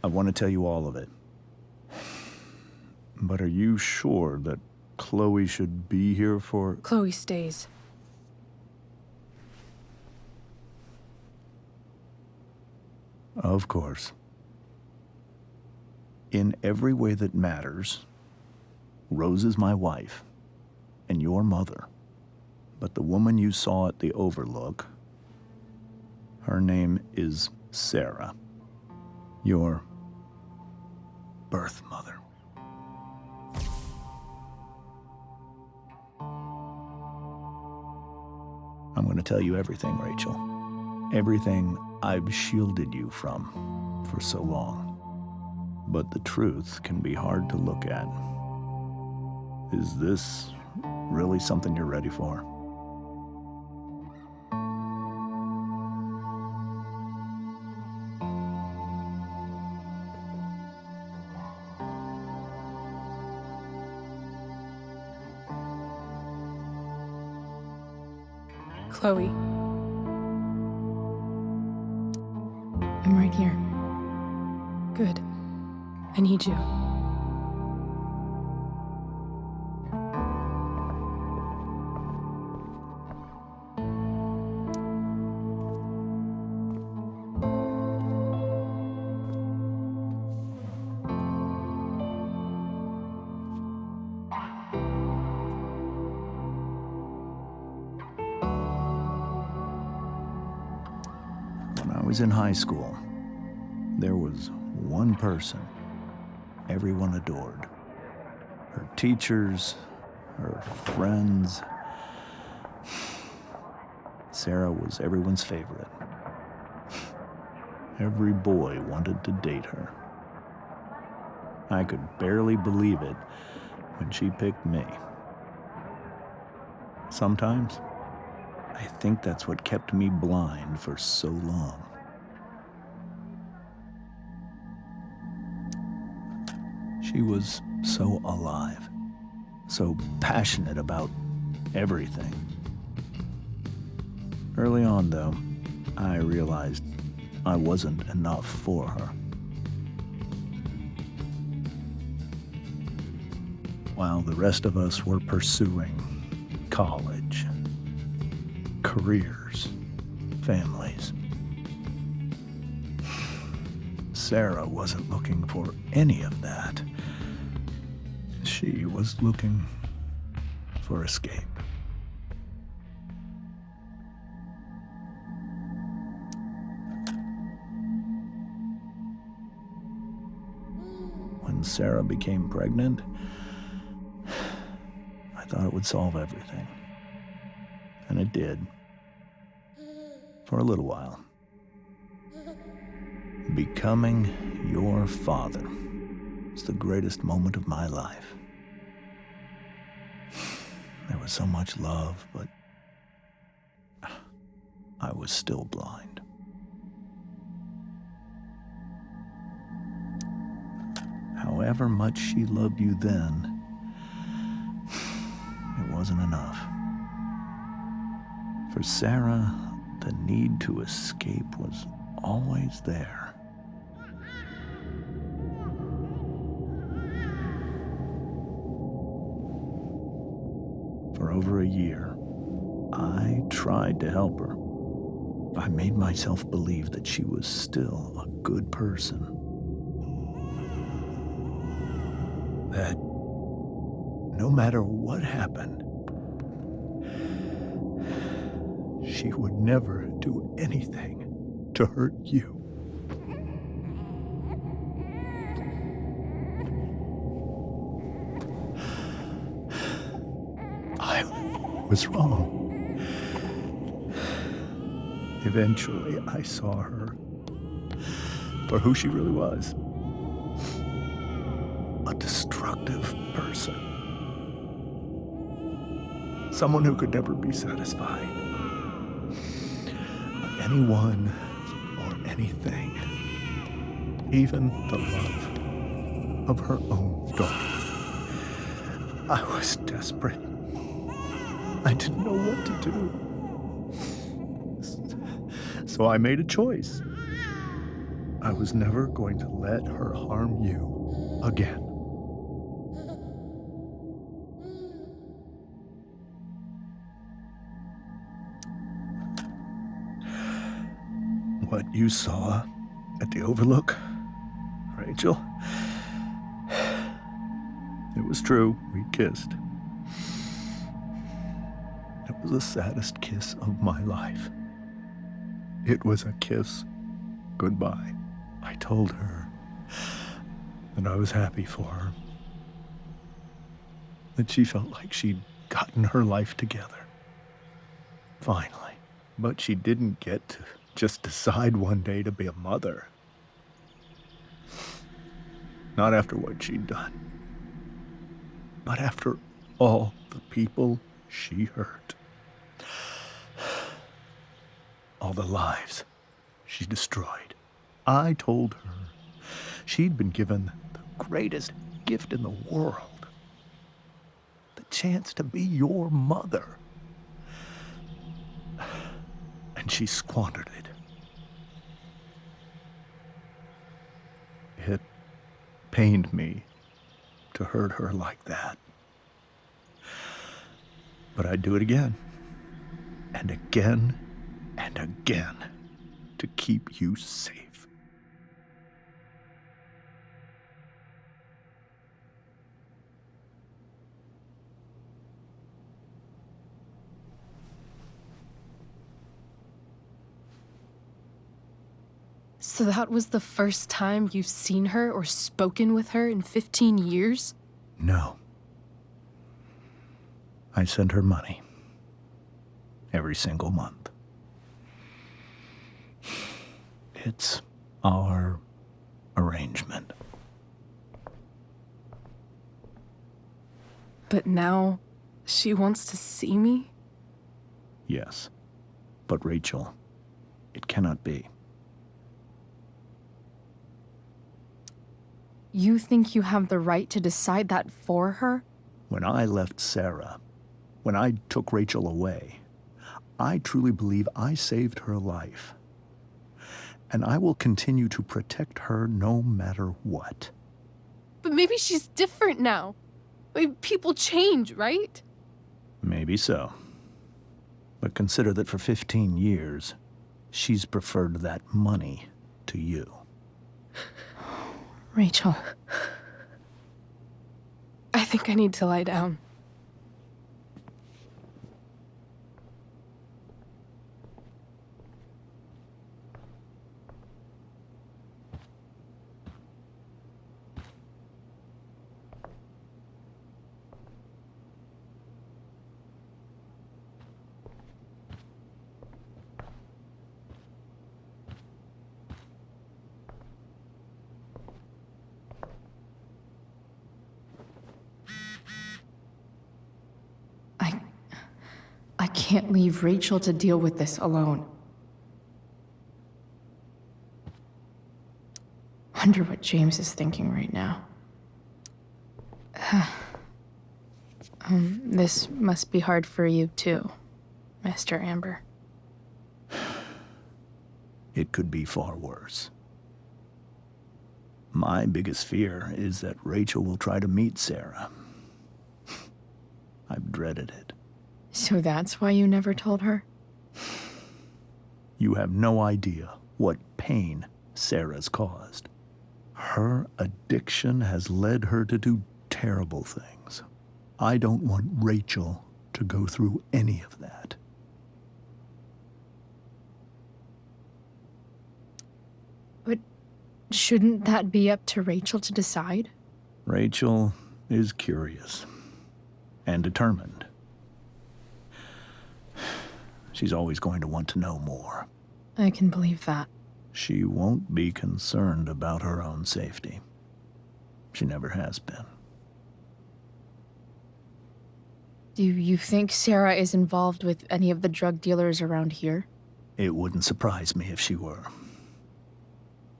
I want to tell you all of it. But are you sure that Chloe should be here for... Chloe stays. Of course. In every way that matters, Rose is my wife and your mother. But the woman you saw at the Overlook, her name is Sarah, your birth mother. I'm going to tell you everything, Rachel. Everything I've shielded you from for so long. But the truth can be hard to look at. Is this really something you're ready for? Chloe. I'm right here. Good. I need you. When I was in high school, there was one person everyone adored. Her teachers, her friends. Sarah was everyone's favorite. Every boy wanted to date her. I could barely believe it when she picked me. Sometimes, I think that's what kept me blind for so long. She was so alive, so passionate about everything. Early on, though, I realized I wasn't enough for her. While the rest of us were pursuing college, careers, families, Sarah wasn't looking for any of that. She was looking for escape. When Sarah became pregnant, I thought it would solve everything. And it did. For a little while. Becoming your father was the greatest moment of my life. There was so much love, but I was still blind. However much she loved you then, it wasn't enough. For Sarah, the need to escape was always there. For over a year, I tried to help her. I made myself believe that she was still a good person. That no matter what happened, she would never do anything to hurt you. I was wrong. Eventually, I saw her for who she really was. A destructive person. Someone who could never be satisfied by anyone or anything, even the love of her own daughter. I was desperate. I didn't know what to do. So I made a choice. I was never going to let her harm you again. What you saw at the Overlook, Rachel, it was true. We kissed. It was the saddest kiss of my life. It was a kiss goodbye. I told her that I was happy for her, that she felt like she'd gotten her life together. Finally. But she didn't get to just decide one day to be a mother. Not after what she'd done. But after all the people she hurt. All the lives she destroyed. I told her she'd been given the greatest gift in the world. The chance to be your mother. And she squandered it. It pained me to hurt her like that. But I'd do it again, and again, and again, to keep you safe. So that was the first time you've seen her or spoken with her in 15 years? No. I sent her money. Every single month. It's our arrangement. But now, she wants to see me? Yes. But Rachel, it cannot be. You think you have the right to decide that for her? When I left Sarah, when I took Rachel away, I truly believe I saved her life. And I will continue to protect her no matter what. But maybe she's different now. People change, right? Maybe so. But consider that for 15 years, she's preferred that money to you. Rachel. I think I need to lie down. I can't leave Rachel to deal with this alone. Wonder what James is thinking right now. This must be hard for you too, Mr. Amber. It could be far worse. My biggest fear is that Rachel will try to meet Sarah. I've dreaded it. So that's why you never told her? You have no idea what pain Sarah's caused. Her addiction has led her to do terrible things. I don't want Rachel to go through any of that. But shouldn't that be up to Rachel to decide? Rachel is curious and determined. She's always going to want to know more. I can believe that. She won't be concerned about her own safety. She never has been. Do you think Sarah is involved with any of the drug dealers around here? It wouldn't surprise me if she were.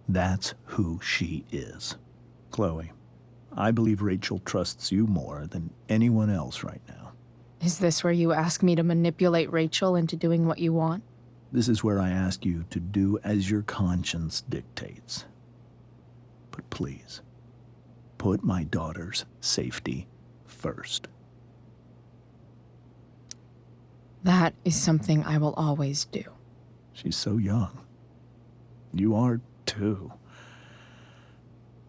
That's who she is. Chloe, I believe Rachel trusts you more than anyone else right now. Is this where you ask me to manipulate Rachel into doing what you want? This is where I ask you to do as your conscience dictates. But please, put my daughter's safety first. That is something I will always do. She's so young. You are too.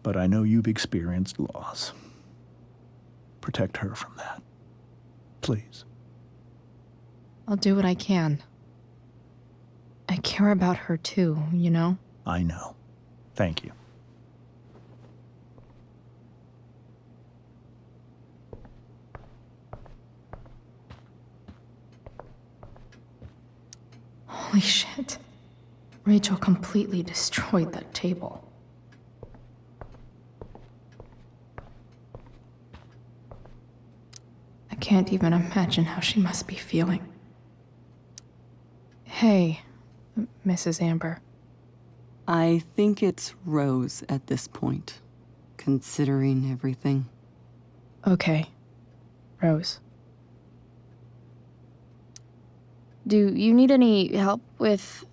But I know you've experienced loss. Protect her from that. Please. I'll do what I can. I care about her too, you know? I know. Thank you. Holy shit. Rachel completely destroyed that table. I can't even imagine how she must be feeling. Hey, Mrs. Amber. I think it's Rose at this point, considering everything. Okay, Rose. Do you need any help with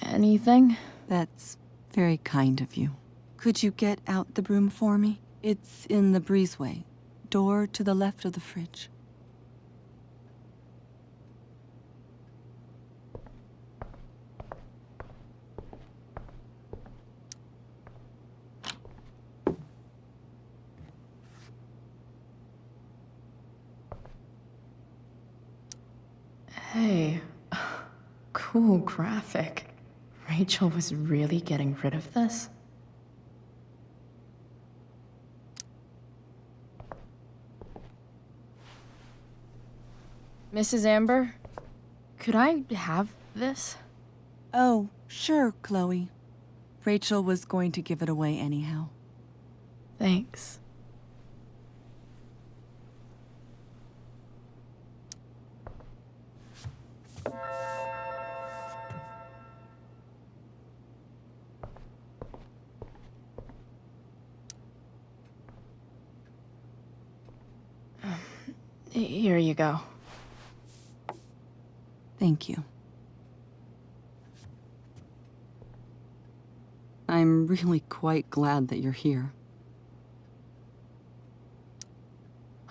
anything? That's very kind of you. Could you get out the broom for me? It's in the breezeway, door to the left of the fridge. Hey, cool graphic. Rachel was really getting rid of this? Mrs. Amber, could I have this? Oh, sure, Chloe. Rachel was going to give it away anyhow. Thanks. Here you go. Thank you. I'm really quite glad that you're here.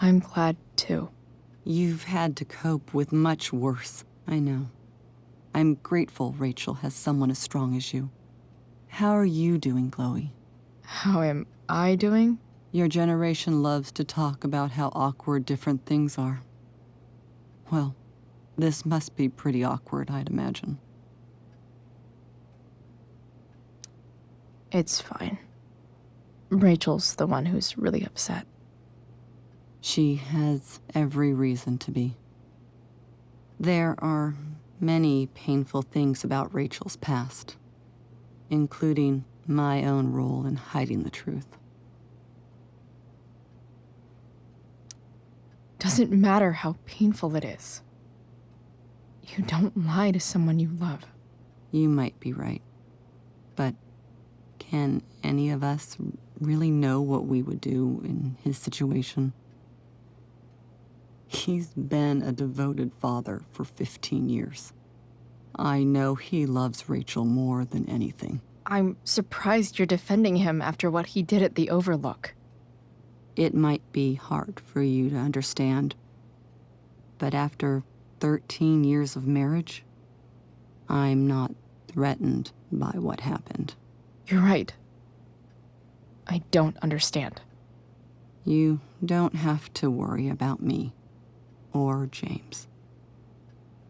I'm glad too. You've had to cope with much worse, I know. I'm grateful Rachel has someone as strong as you. How are you doing, Chloe? How am I doing? Your generation loves to talk about how awkward different things are. Well, this must be pretty awkward, I'd imagine. It's fine. Rachel's the one who's really upset. She has every reason to be. There are many painful things about Rachel's past, including my own role in hiding the truth. Doesn't matter how painful it is. You don't lie to someone you love. You might be right, but can any of us really know what we would do in his situation? He's been a devoted father for 15 years. I know he loves Rachel more than anything. I'm surprised you're defending him after what he did at the Overlook. It might be hard for you to understand, but after 13 years of marriage, I'm not threatened by what happened. You're right. I don't understand. You don't have to worry about me or James.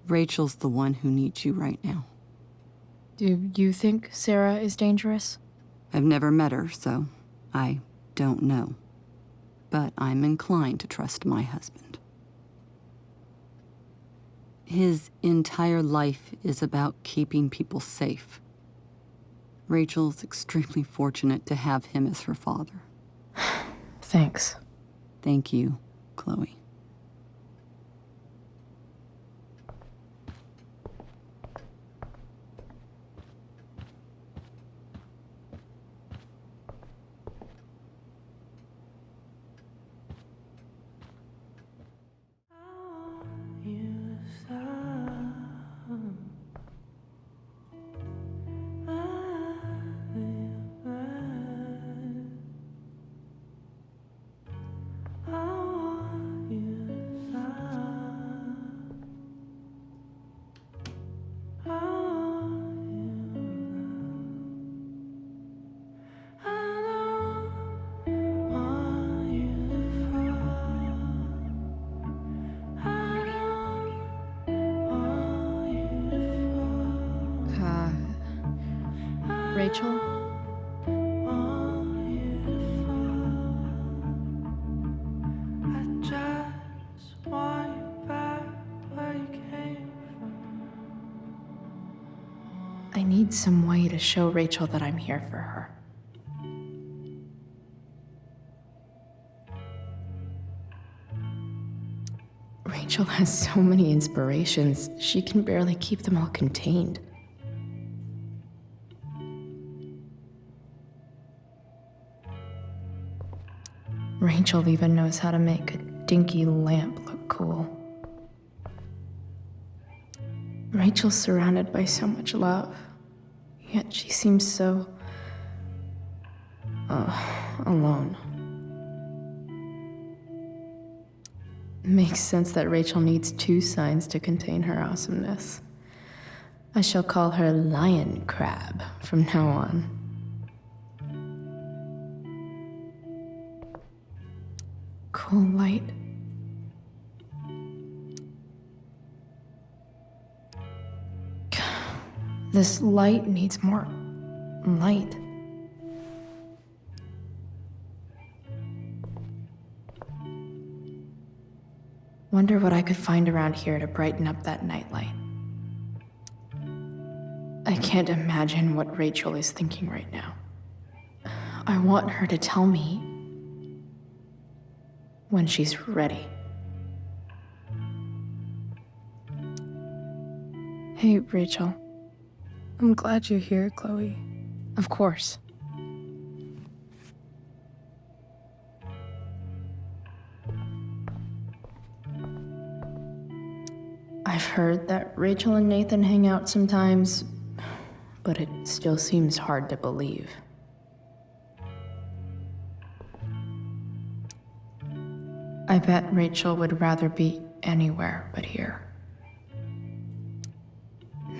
Rachel's the one who needs you right now. Do you think Sarah is dangerous? I've never met her, so I don't know. But I'm inclined to trust my husband. His entire life is about keeping people safe. Rachel's extremely fortunate to have him as her father. Thanks. Thank you, Chloe. Rachel? I need some way to show Rachel that I'm here for her. Rachel has so many inspirations, she can barely keep them all contained. Rachel even knows how to make a dinky lamp look cool. Rachel's surrounded by so much love, yet she seems so... alone. Makes sense that Rachel needs 2 signs to contain her awesomeness. I shall call her Lion Crab from now on. Cool light. This light needs more light. Wonder what I could find around here to brighten up that nightlight. I can't imagine what Rachel is thinking right now. I want her to tell me when she's ready. Hey, Rachel. I'm glad you're here, Chloe. Of course. I've heard that Rachel and Nathan hang out sometimes, but it still seems hard to believe. I bet Rachel would rather be anywhere but here.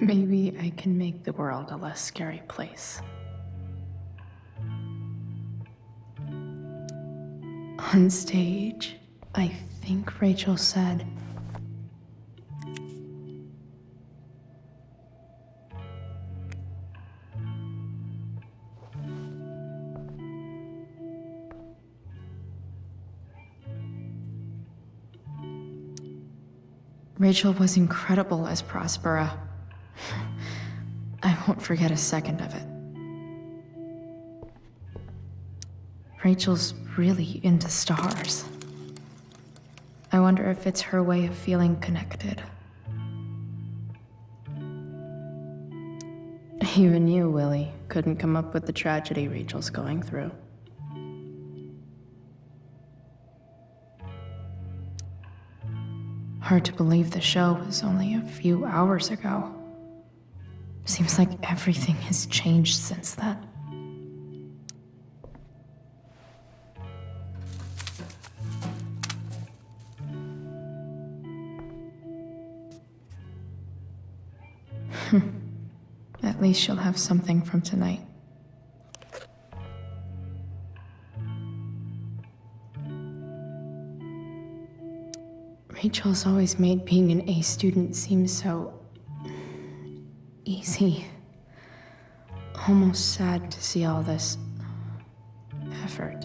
Maybe I can make the world a less scary place. On stage, I think Rachel said, Rachel was incredible as Prospera. I won't forget a second of it. Rachel's really into stars. I wonder if it's her way of feeling connected. Even you, Willie, couldn't come up with the tragedy Rachel's going through. Hard to believe the show was only a few hours ago. Seems like everything has changed since then. At least she'll have something from tonight. Rachel's always made being an A student seem so... easy. Almost sad to see all this... effort.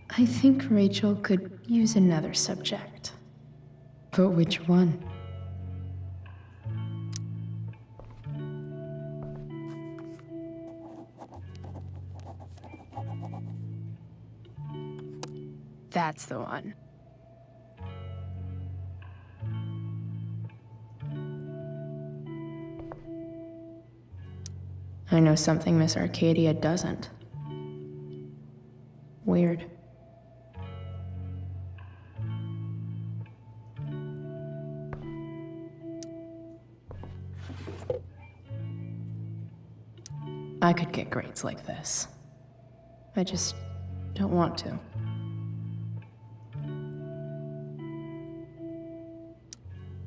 I think Rachel could use another subject. But which one? That's the one. I know something Miss Arcadia doesn't. Weird. I could get grades like this. I just don't want to.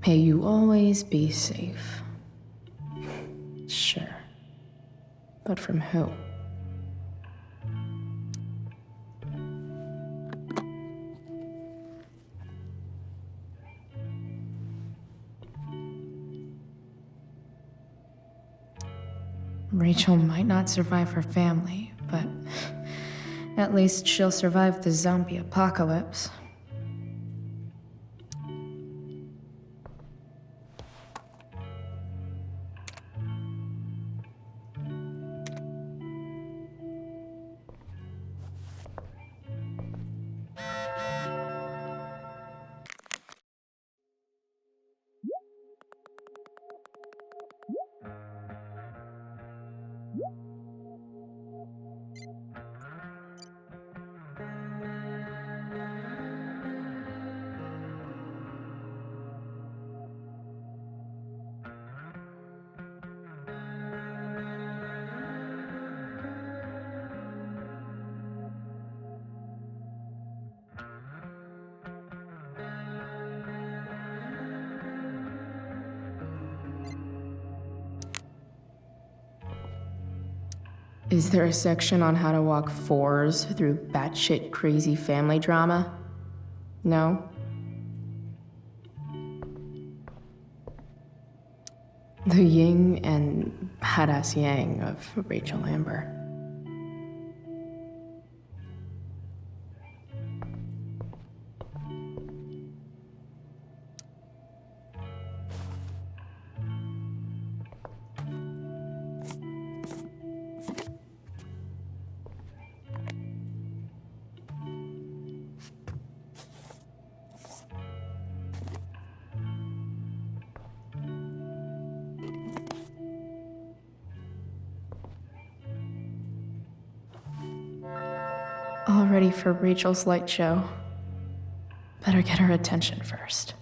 May you always be safe. Sure. But from who? Rachel might not survive her family, but at least she'll survive the zombie apocalypse. Is there a section on how to walk fours through batshit crazy family drama? No? The yin and badass yang of Rachel Amber. All ready for Rachel's light show. Better get her attention first.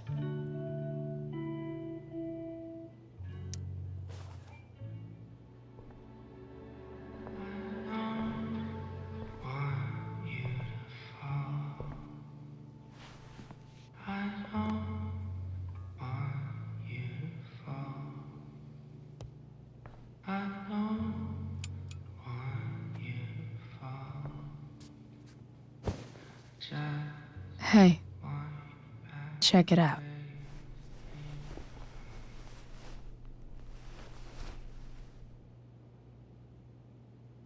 Hey, check it out.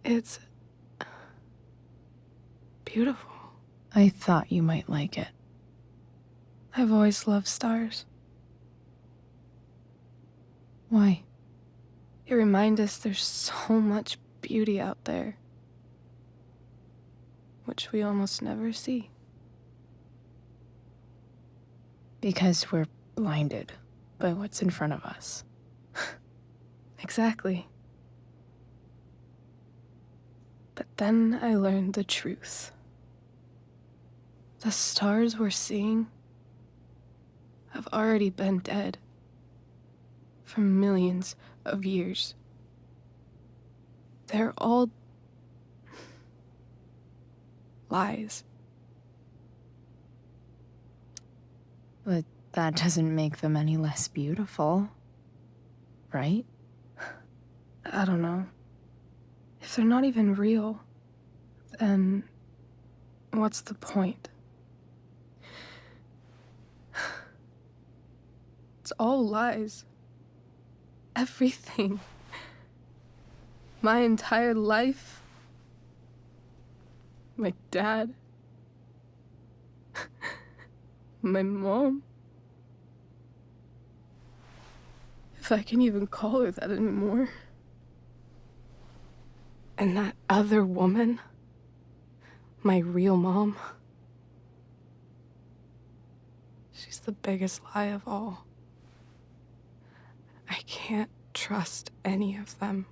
It's beautiful. I thought you might like it. I've always loved stars. Why? They remind us there's so much beauty out there, which we almost never see. Because we're blinded by what's in front of us. Exactly. But then I learned the truth. The stars we're seeing have already been dead for millions of years. They're all lies. But that doesn't make them any less beautiful, right? I don't know. If they're not even real, then what's the point? It's all lies. Everything. My entire life. My dad. My mom. If I can even call her that anymore. And that other woman, my real mom, she's the biggest lie of all. I can't trust any of them.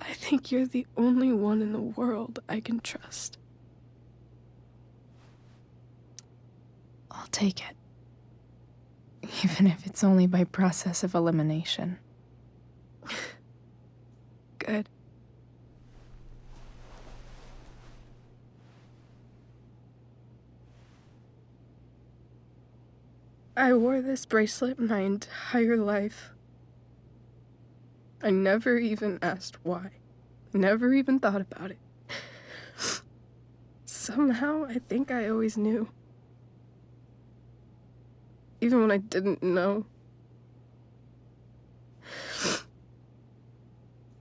I think you're the only one in the world I can trust. I'll take it. Even if it's only by process of elimination. Good. I wore this bracelet my entire life. I never even asked why. Never even thought about it. Somehow, I think I always knew. Even when I didn't know.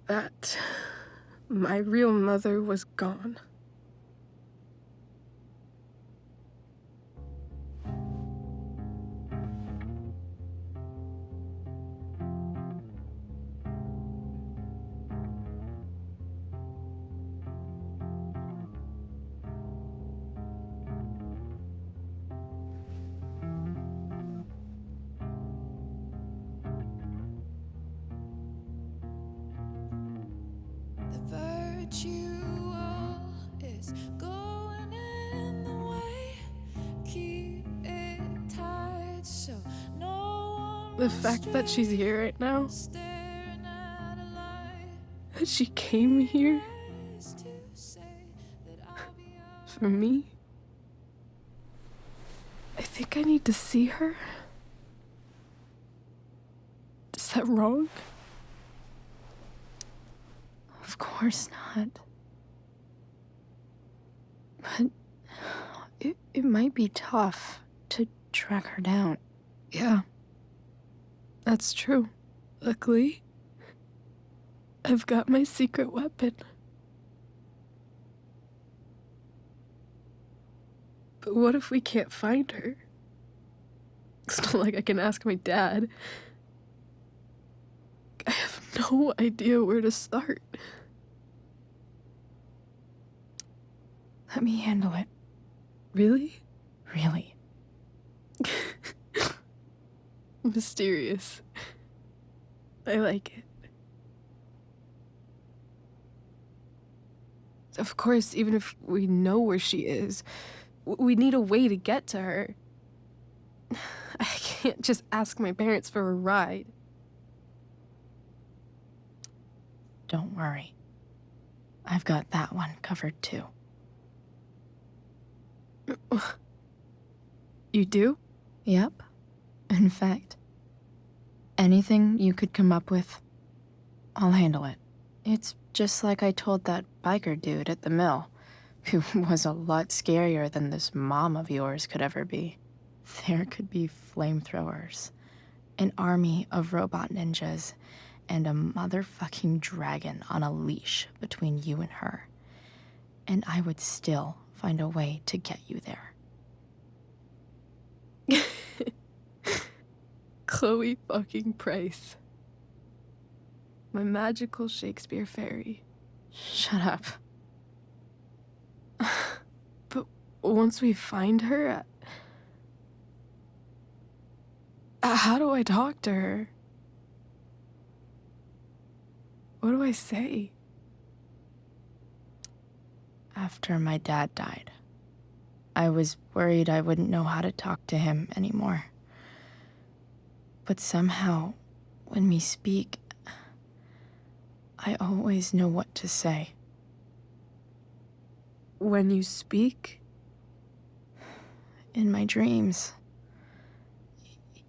that my real mother was gone. Is going in the way. Keep it tight so no one The fact that she's here right now, staring at a light that she came here is to say that I'll be for me. I think I need to see her. Is that wrong? Of course not. But it might be tough to track her down. Yeah, that's true. Luckily, I've got my secret weapon. But what if we can't find her? It's not like I can ask my dad. I have no idea where to start. Let me handle it. Really? Really. Mysterious. I like it. Of course, even if we know where she is, we need a way to get to her. I can't just ask my parents for a ride. Don't worry. I've got that one covered too. You do? Yep. In fact, anything you could come up with, I'll handle it. It's just like I told that biker dude at the mill, who was a lot scarier than this mom of yours could ever be. There could be flamethrowers, an army of robot ninjas, and a motherfucking dragon on a leash between you and her. And I would still find a way to get you there. Chloe fucking Price. My magical Shakespeare fairy. Shut up. But once we find her, how do I talk to her? What do I say? After my dad died, I was worried I wouldn't know how to talk to him anymore. But somehow, when we speak, I always know what to say. When you speak? In my dreams,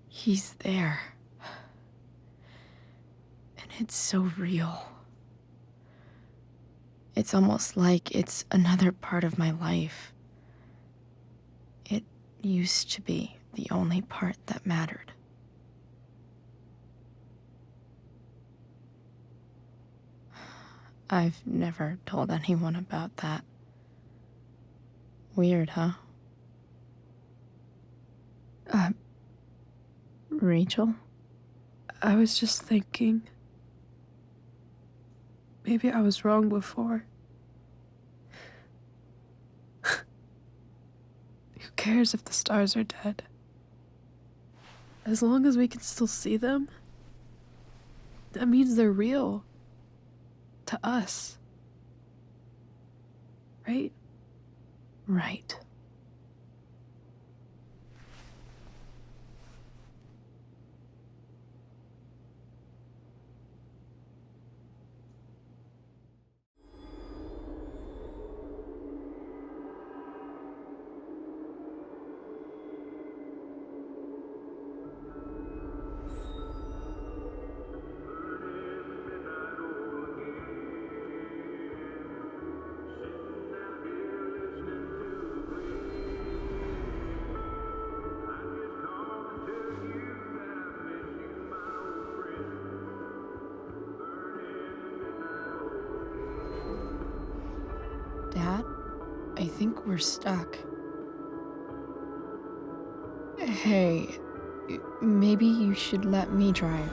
he's there. And it's so real. It's almost like it's another part of my life. It used to be the only part that mattered. I've never told anyone about that. Weird, huh? Rachel? I was just thinking. Maybe I was wrong before. Who cares if the stars are dead? As long as we can still see them, that means they're real. To us. Right? Right. Dad, I think we're stuck. Hey, maybe you should let me drive.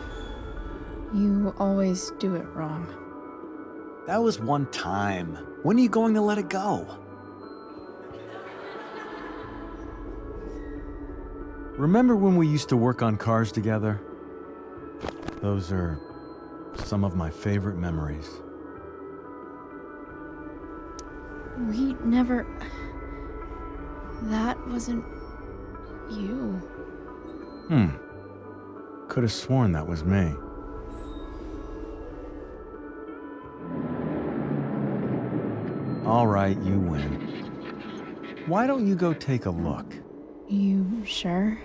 You always do it wrong. That was one time. When are you going to let it go? Remember when we used to work on cars together? Those are some of my favorite memories. We never... That wasn't... you. Could have sworn that was me. All right, you win. Why don't you go take a look? You sure?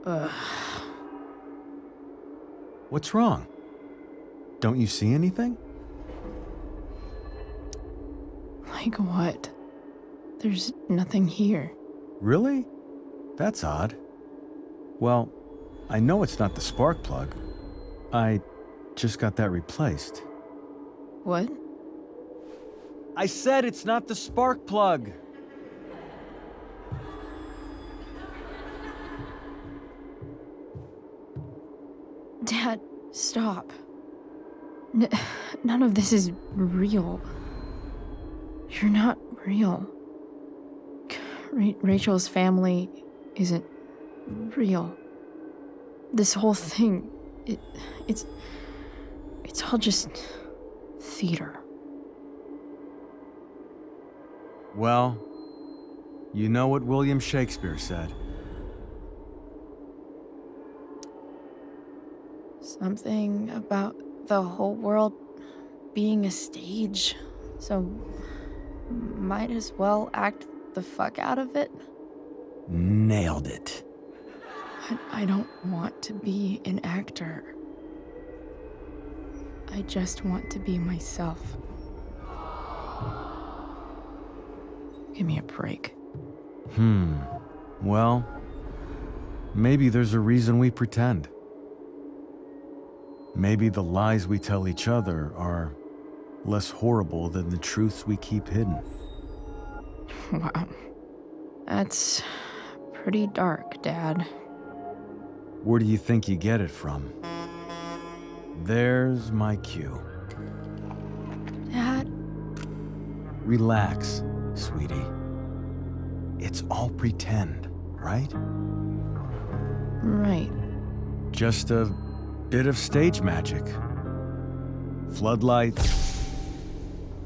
Ugh. What's wrong? Don't you see anything? Like what? There's nothing here. Really? That's odd. Well, I know it's not the spark plug. I just got that replaced. What? I said it's not the spark plug! Dad, stop. None of this is real. You're not real. Rachel's family isn't real. This whole thing, it's all just theater. Well, you know what William Shakespeare said. Something about the whole world being a stage, so might as well act the fuck out of it. Nailed it. But I don't want to be an actor. I just want to be myself. Give me a break. Well, maybe there's a reason we pretend. Maybe the lies we tell each other are less horrible than the truths we keep hidden. Wow. That's pretty dark, Dad. Where do you think you get it from? There's my cue. Dad? Relax, sweetie. It's all pretend, right? Right. Just a bit of stage magic. Floodlights,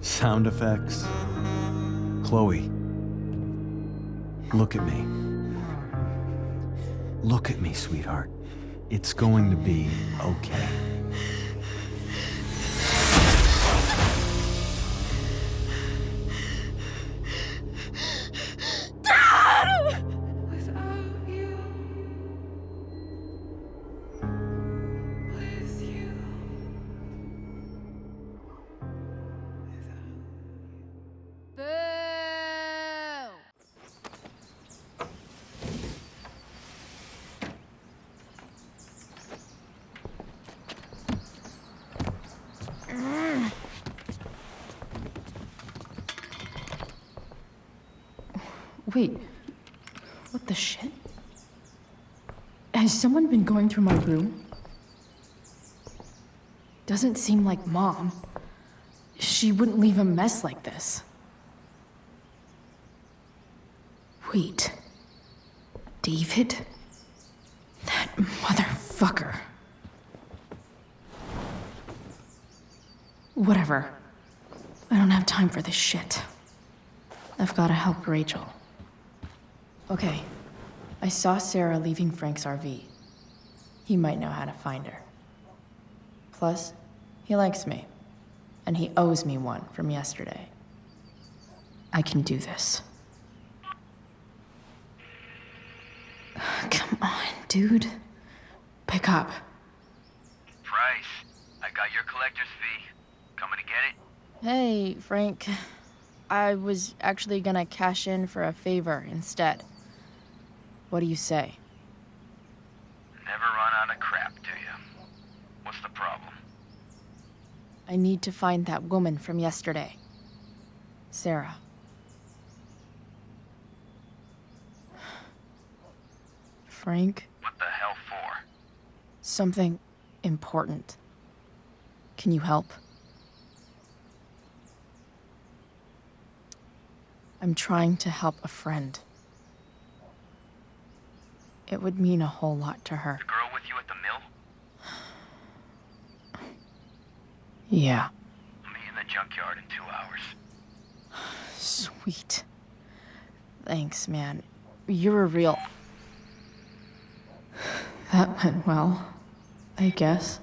sound effects. Chloe, look at me. Look at me, sweetheart. It's going to be okay. Without you, with you. Boo! Wait. What the shit? Has someone been going through my room? Doesn't seem like Mom. She wouldn't leave a mess like this. Wait. David? That motherfucker. Whatever. I don't have time for this shit. I've gotta help Rachel. Okay. I saw Sarah leaving Frank's RV. He might know how to find her. Plus, he likes me. And he owes me one from yesterday. I can do this. Come on, dude. pick up. Price, I got your collector's fee. Coming to get it? Hey, Frank. I was actually gonna cash in for a favor instead. What do you say? Never run out of crap, do you? What's the problem? I need to find that woman from yesterday. Sarah. Frank? What the hell for? Something important. Can you help? I'm trying to help a friend. It would mean a whole lot to her. The girl with you at the mill? Yeah. I'll meet in the junkyard in 2 hours. Sweet. Thanks, man. You're a real... That went well, I guess.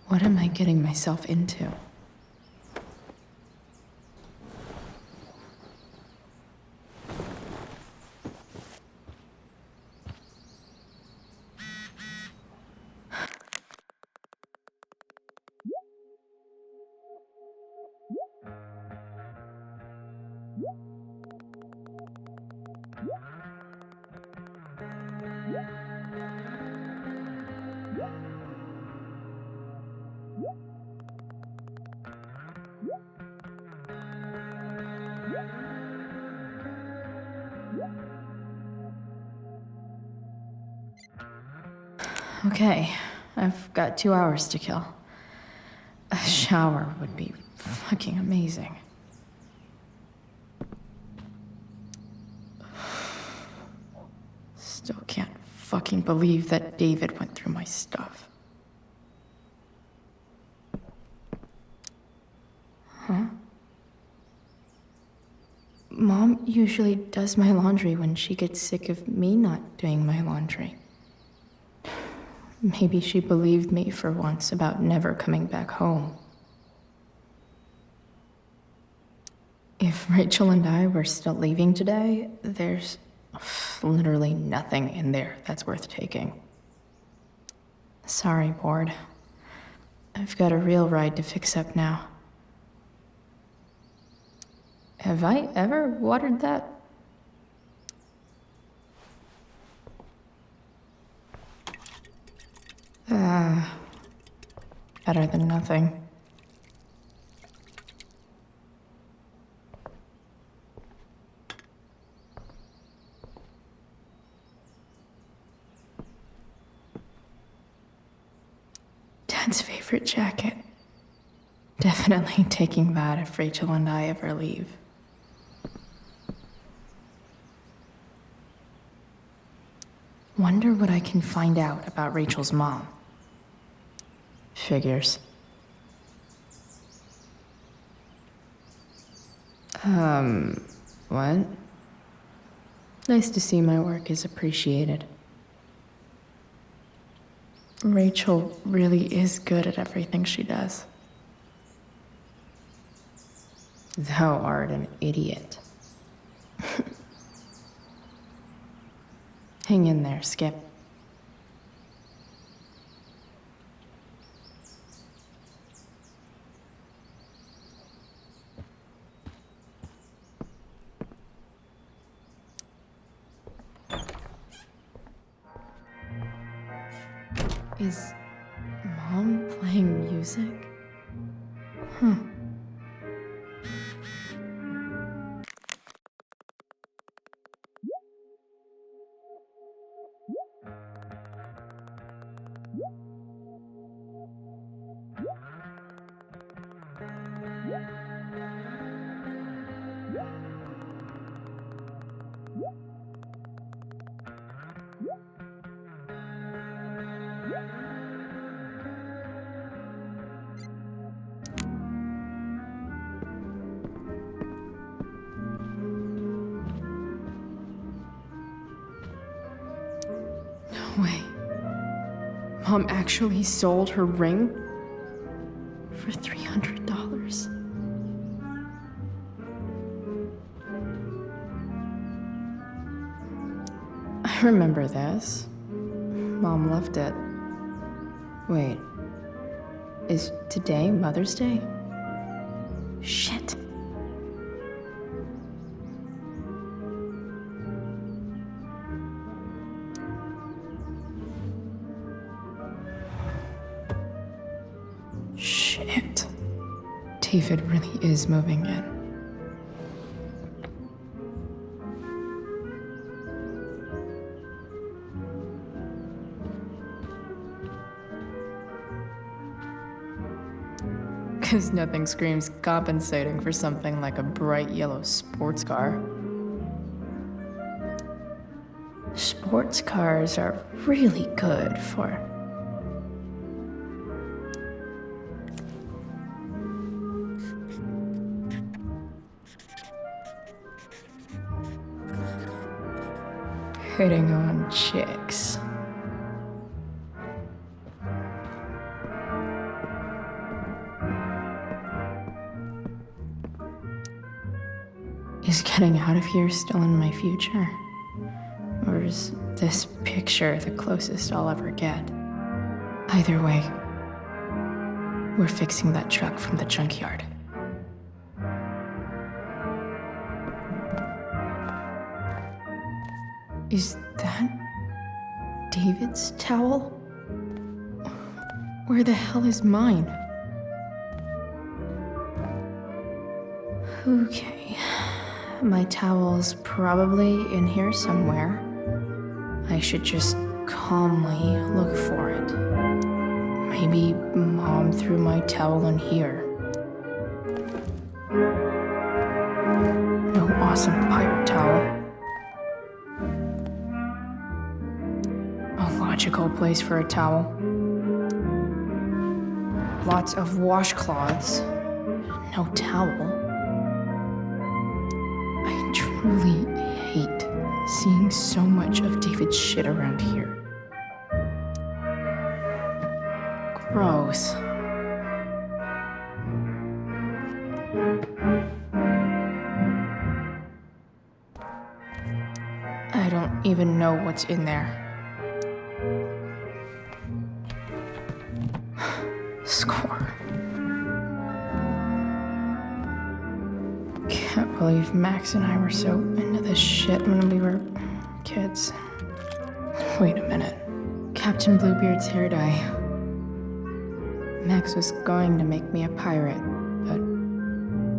What am I getting myself into? Okay, I've got 2 hours to kill. A shower would be fucking amazing. Still can't fucking believe that David went through my stuff. Huh? Mom usually does my laundry when she gets sick of me not doing my laundry. Maybe she believed me for once about never coming back home. If Rachel and I were still leaving today, there's literally nothing in there that's worth taking. Sorry, board. I've got a real ride to fix up now. Have I ever watered that? Better than nothing. Dad's favorite jacket. Definitely taking that if Rachel and I ever leave. Wonder what I can find out about Rachel's mom. Figures. What? Nice to see my work is appreciated. Rachel really is good at everything she does. Thou art an idiot. Hang in there, Skip. Is Mom playing music? Huh. No way. Mom actually sold her ring for $300. I I remember this. Mom left it. Wait. Is today Mother's Day? Shit. Shit. David really is moving in. Because nothing screams compensating for something like a bright yellow sports car. Sports cars are really good for... hitting on chicks. Is getting out of here still in my future? Or is this picture the closest I'll ever get? Either way, we're fixing that truck from the junkyard. Is that David's towel? Where the hell is mine? Okay. My towel's probably in here somewhere. I should just calmly look for it. Maybe Mom threw my towel in here. No awesome pirate towel. A logical place for a towel. Lots of washcloths. No towel. I truly hate seeing so much of David's shit around here. Gross. I don't even know what's in there. Score. Can't believe Max and I were so into this shit when we were kids. Wait a minute. Captain Bluebeard's hair dye. Max was going to make me a pirate, but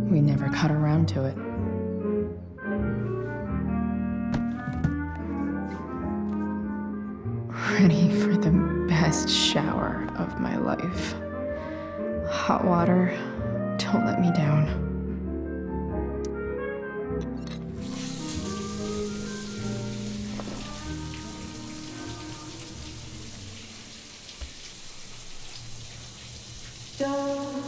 we never got around to it. Ready for the best shower of my life. Hot water, don't let me down. Don't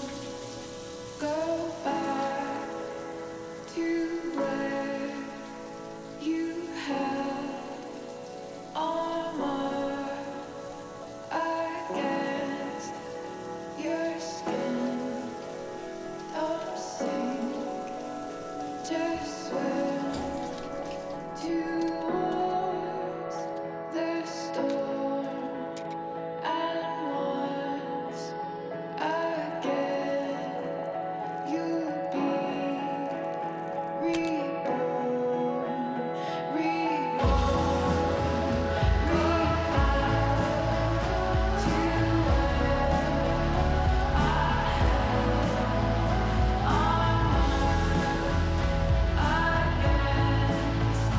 go back to where you had armor against your skin. Don't sink, just swim towards the storm. And once again, you'll be reborn,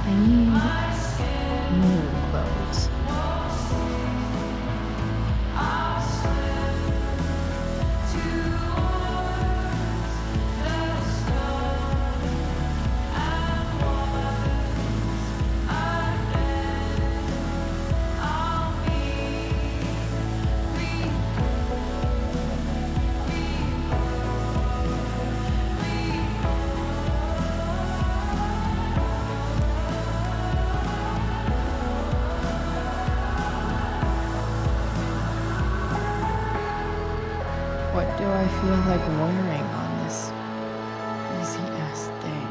I need new clothes. What do I feel like wearing on this busy-ass day?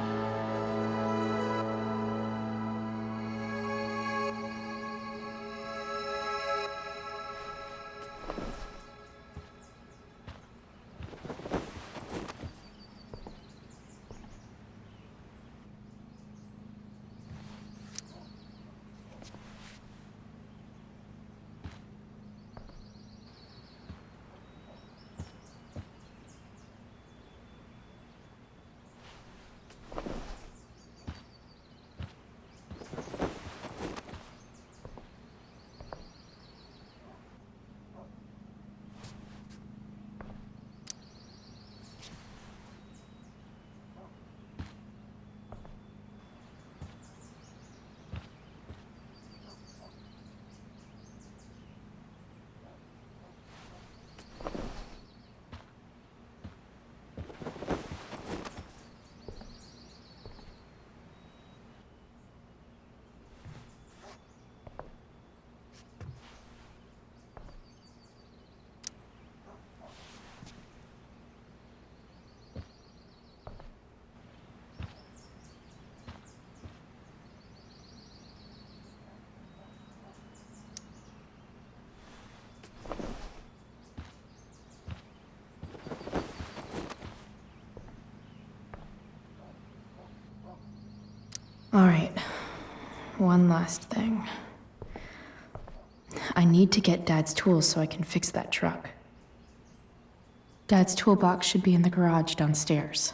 All right. One last thing. I need to get Dad's tools so I can fix that truck. Dad's toolbox should be in the garage downstairs.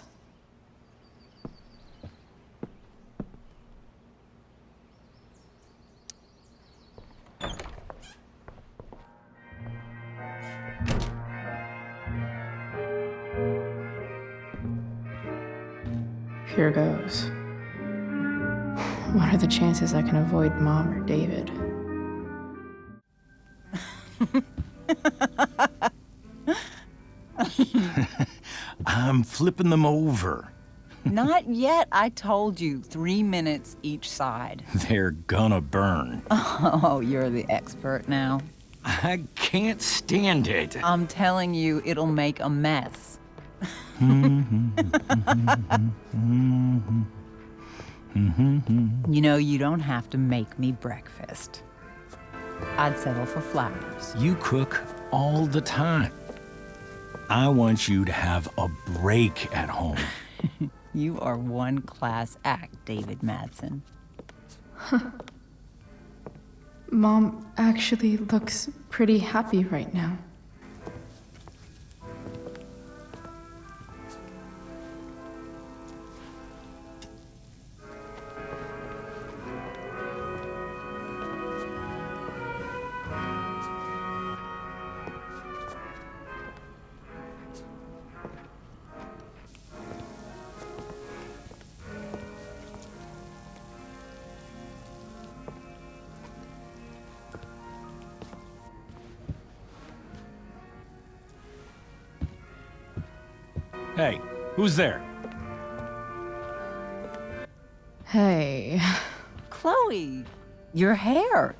Here goes. What are the chances I can avoid Mom or David? I'm flipping them over. Not yet. I told you, 3 minutes each side. They're gonna burn. Oh, you're the expert now. I can't stand it. I'm telling you, it'll make a mess. You know, you don't have to make me breakfast. I'd settle for flowers. You cook all the time. I want you to have a break at home. You are one class act, David Madsen. Mom actually looks pretty happy right now. Hey, who's there? Hey. Chloe, your hair.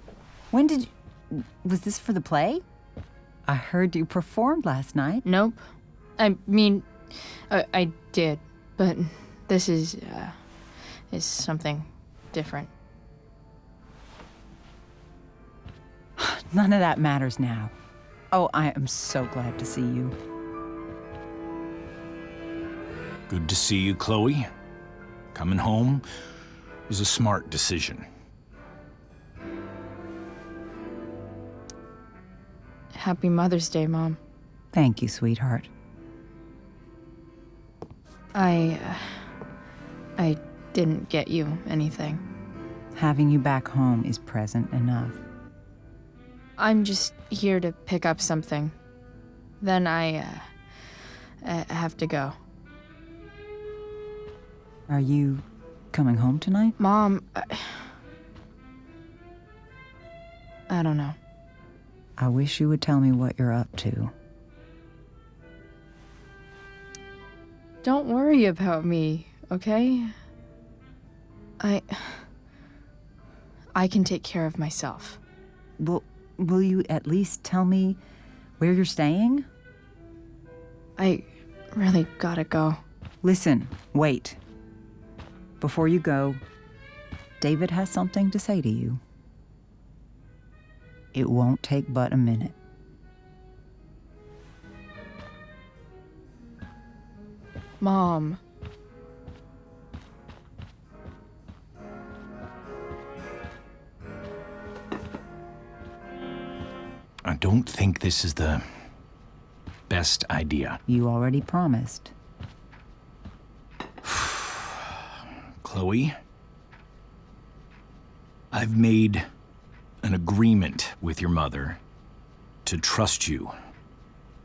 When did you... Was this for the play? I heard you performed last night. Nope. I mean, I did, but this is something different. None of that matters now. Oh, I am so glad to see you. Good to see you, Chloe. Coming home was a smart decision. Happy Mother's Day, Mom. Thank you, sweetheart. I didn't get you anything. Having you back home is present enough. I'm just here to pick up something. Then I have to go. Are you coming home tonight? Mom, I don't know. I wish you would tell me what you're up to. Don't worry about me, okay? I can take care of myself. Will you at least tell me where you're staying? I really gotta go. Listen, wait. Before you go, David has something to say to you. It won't take but a minute. Mom. I don't think this is the best idea. You already promised. Chloe, I've made an agreement with your mother to trust you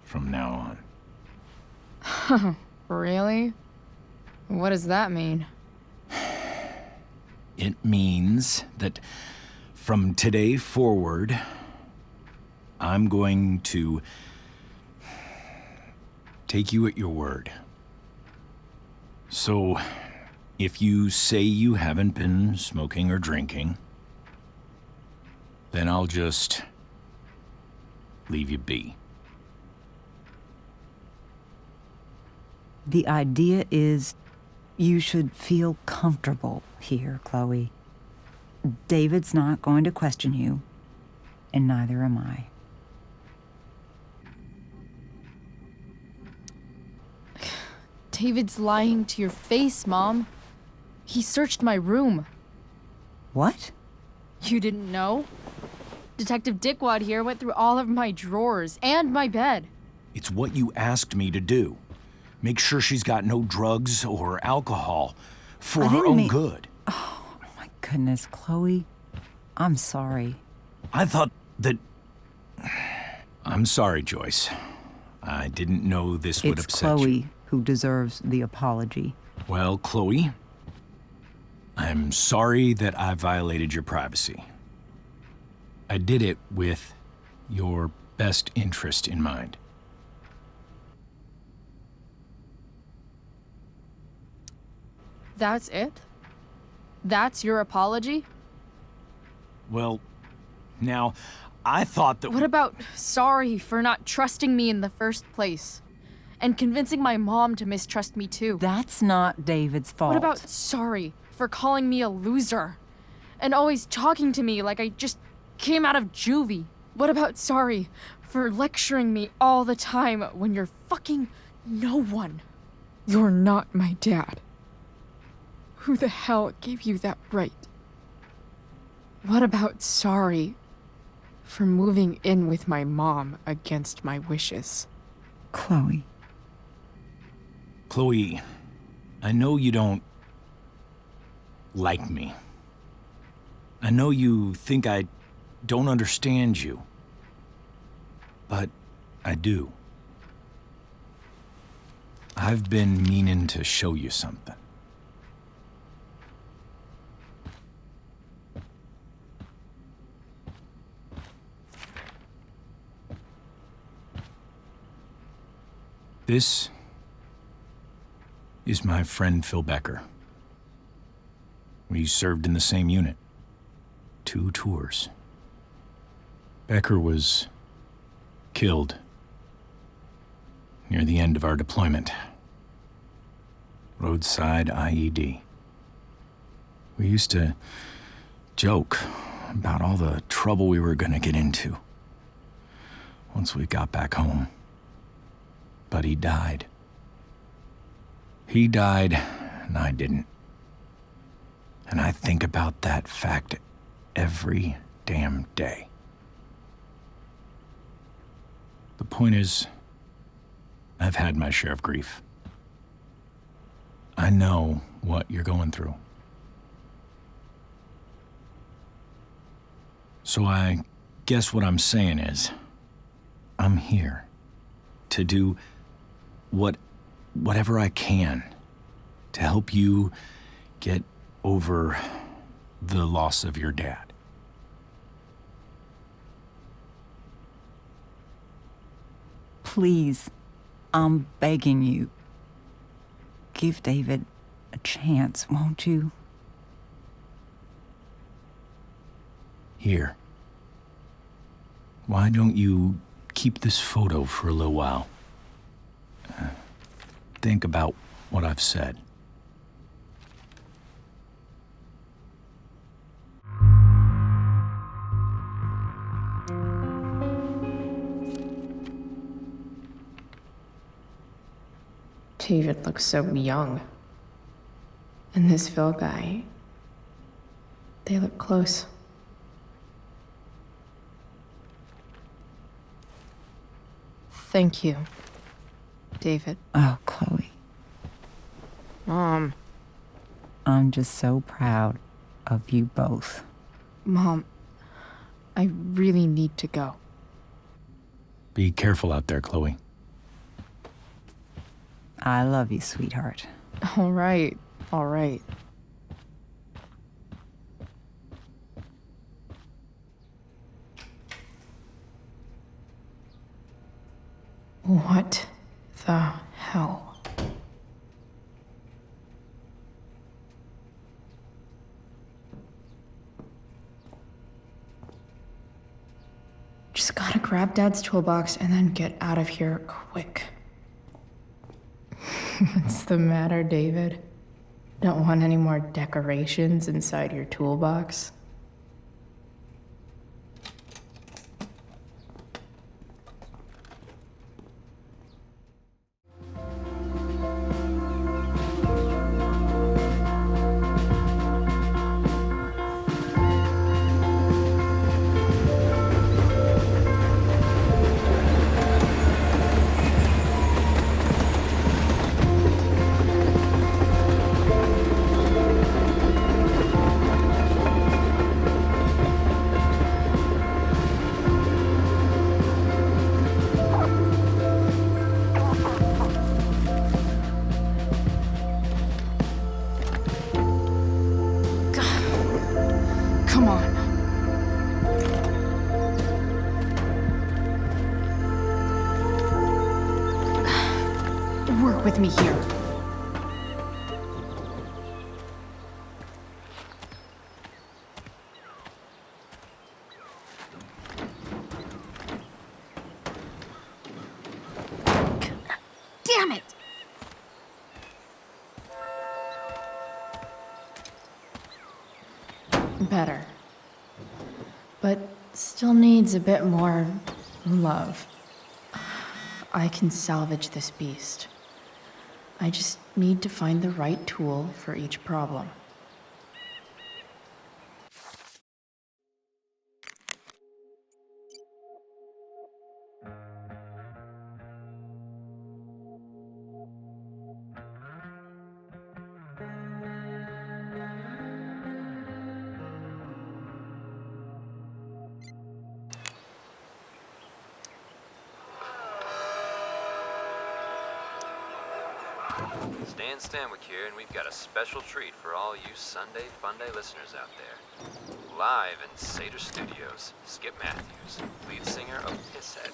from now on. Really? What does that mean? It means that from today forward, I'm going to take you at your word. So, if you say you haven't been smoking or drinking, then I'll just leave you be. The idea is you should feel comfortable here, Chloe. David's not going to question you, and neither am I. David's lying to your face, Mom. He searched my room. What? You didn't know? Detective Dickwad here went through all of my drawers and my bed. It's what you asked me to do. Make sure she's got no drugs or alcohol for I her didn't own mean- good. Oh, my goodness, Chloe. I'm sorry. I thought that... I'm sorry, Joyce. I didn't know this would It's upset Chloe you. who deserves the apology. Well, Chloe, I'm sorry that I violated your privacy. I did it with your best interest in mind. That's it? That's your apology? Well, now, I thought that... What about sorry for not trusting me in the first place? And convincing my mom to mistrust me too? That's not David's fault. What about sorry for calling me a loser? And always talking to me like I just came out of juvie? What about sorry for lecturing me all the time when you're fucking no one? You're not my dad. Who the hell gave you that right? What about sorry for moving in with my mom against my wishes? Chloe? Chloe, I know you don't like me. I know you think I don't understand you. But I do. I've been meaning to show you something. This is my friend Phil Becker. We served in the same unit. 2 tours. Becker was killed near the end of our deployment. Roadside IED. We used to joke about all the trouble we were gonna get into once we got back home. But he died. He died, and I didn't. And I think about that fact every damn day. The point is, I've had my share of grief. I know what you're going through. So I guess what I'm saying is, I'm here to do whatever I can to help you get over the loss of your dad. Please, I'm begging you. Give David a chance, won't you? Here. Why don't you keep this photo for a little while? Think about what I've said. David looks so young. And this Phil guy, they look close. Thank you, David. Oh, Chloe. Mom. I'm just so proud of you both. Mom, I really need to go. Be careful out there, Chloe. I love you, sweetheart. All right, all right. What the hell? Just gotta grab Dad's toolbox and then get out of here quick. What's the matter, David? Don't want any more decorations inside your toolbox? Come on. Work with me here. Damn it! Better. But still needs a bit more love. I can salvage this beast. I just need to find the right tool for each problem. Stan Stanwyck here, and we've got a special treat for all you Sunday Funday listeners out there. Live in Seder Studios, Skip Matthews, lead singer of Pisshead,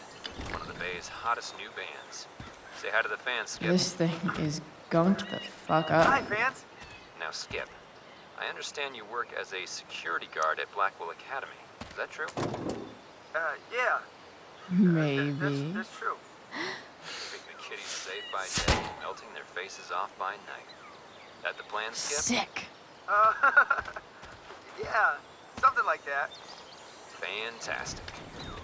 one of the Bay's hottest new bands. Say hi to the fans, Skip. This thing is going to the fuck up. Hi, fans. Now, Skip, I understand you work as a security guard at Blackwell Academy. Is that true? Yeah. Maybe. That's true. Keeping the kiddies safe by day, melting their faces off by night. That the plan, Skip? Sick. Yeah, something like that. Fantastic.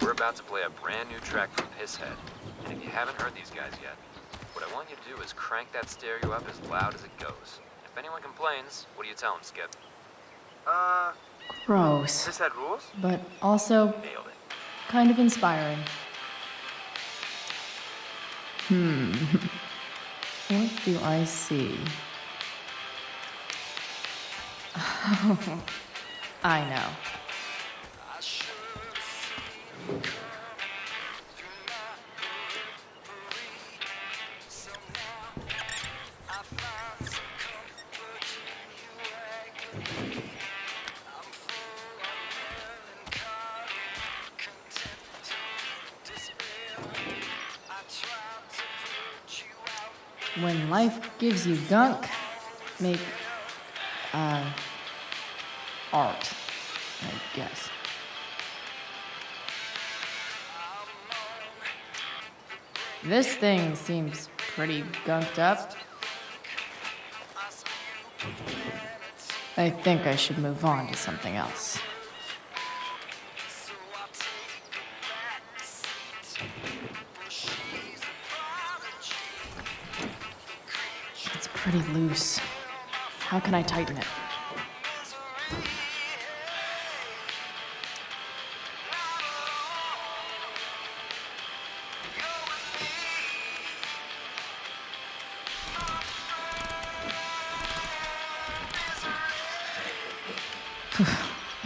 We're about to play a brand new track from Pisshead. And if you haven't heard these guys yet, what I want you to do is crank that stereo up as loud as it goes. If anyone complains, what do you tell them, Skip? Gross. This had rules? But also Nailed it. kind of inspiring. What do I see? I know. When life gives you gunk, make, art, I guess. This thing seems pretty gunked up. I think I should move on to something else. It's pretty loose. How can I tighten it?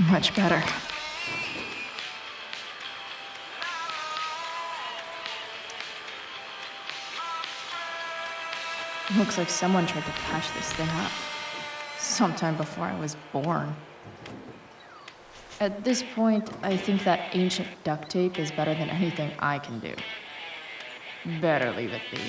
Much better. Looks like someone tried to patch this thing up. Sometime before I was born. At this point, I think that ancient duct tape is better than anything I can do. Better leave it be.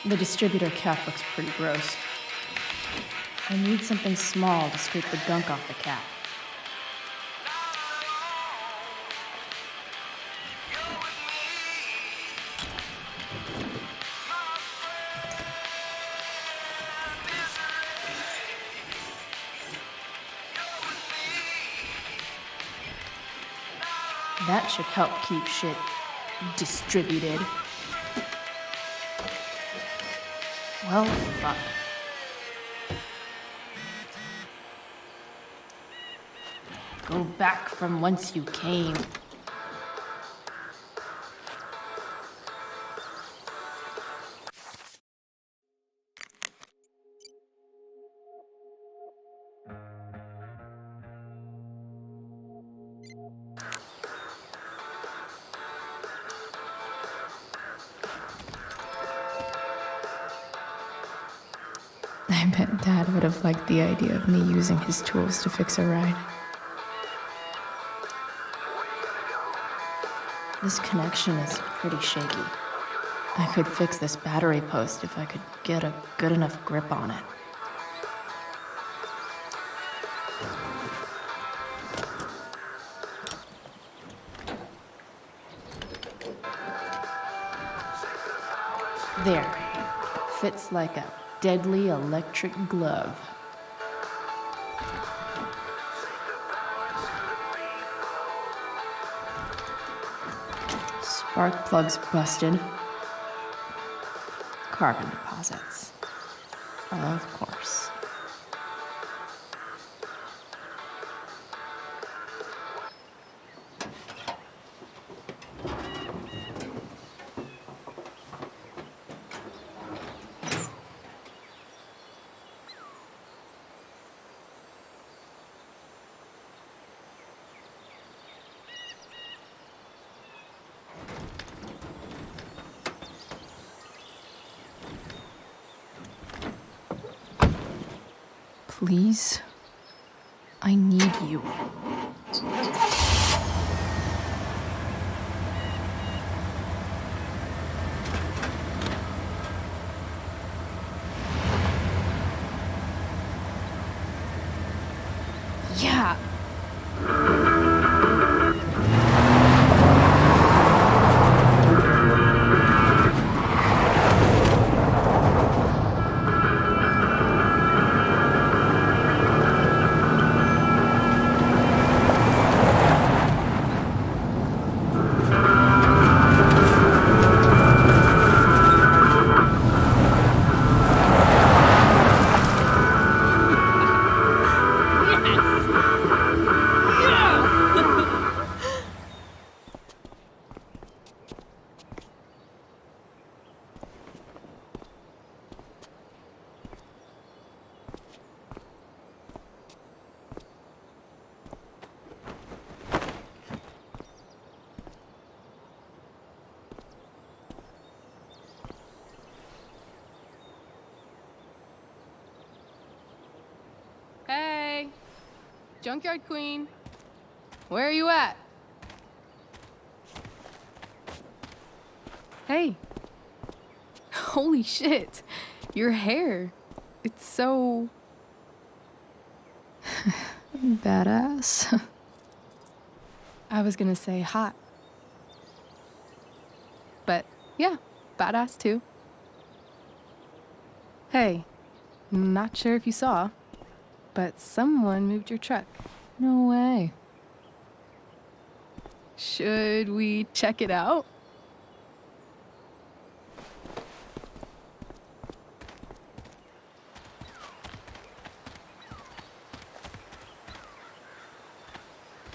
The distributor cap looks pretty gross. I need something small to scrape the gunk off the cap. That should help keep shit distributed. Well, fuck. Go back from whence you came. I bet Dad would have liked the idea of me using his tools to fix a ride. This connection is pretty shaky. I could fix this battery post if I could get a good enough grip on it. There. Fits like a deadly electric glove. Spark plugs busted. Carbon deposits. Of course. Please, I need you. Yeah. Hey, Junkyard Queen, where are you at? Hey, holy shit, your hair, it's so Badass. I was gonna say hot. But yeah, badass too. Hey, not sure if you saw, but someone moved your truck. No way. Should we check it out?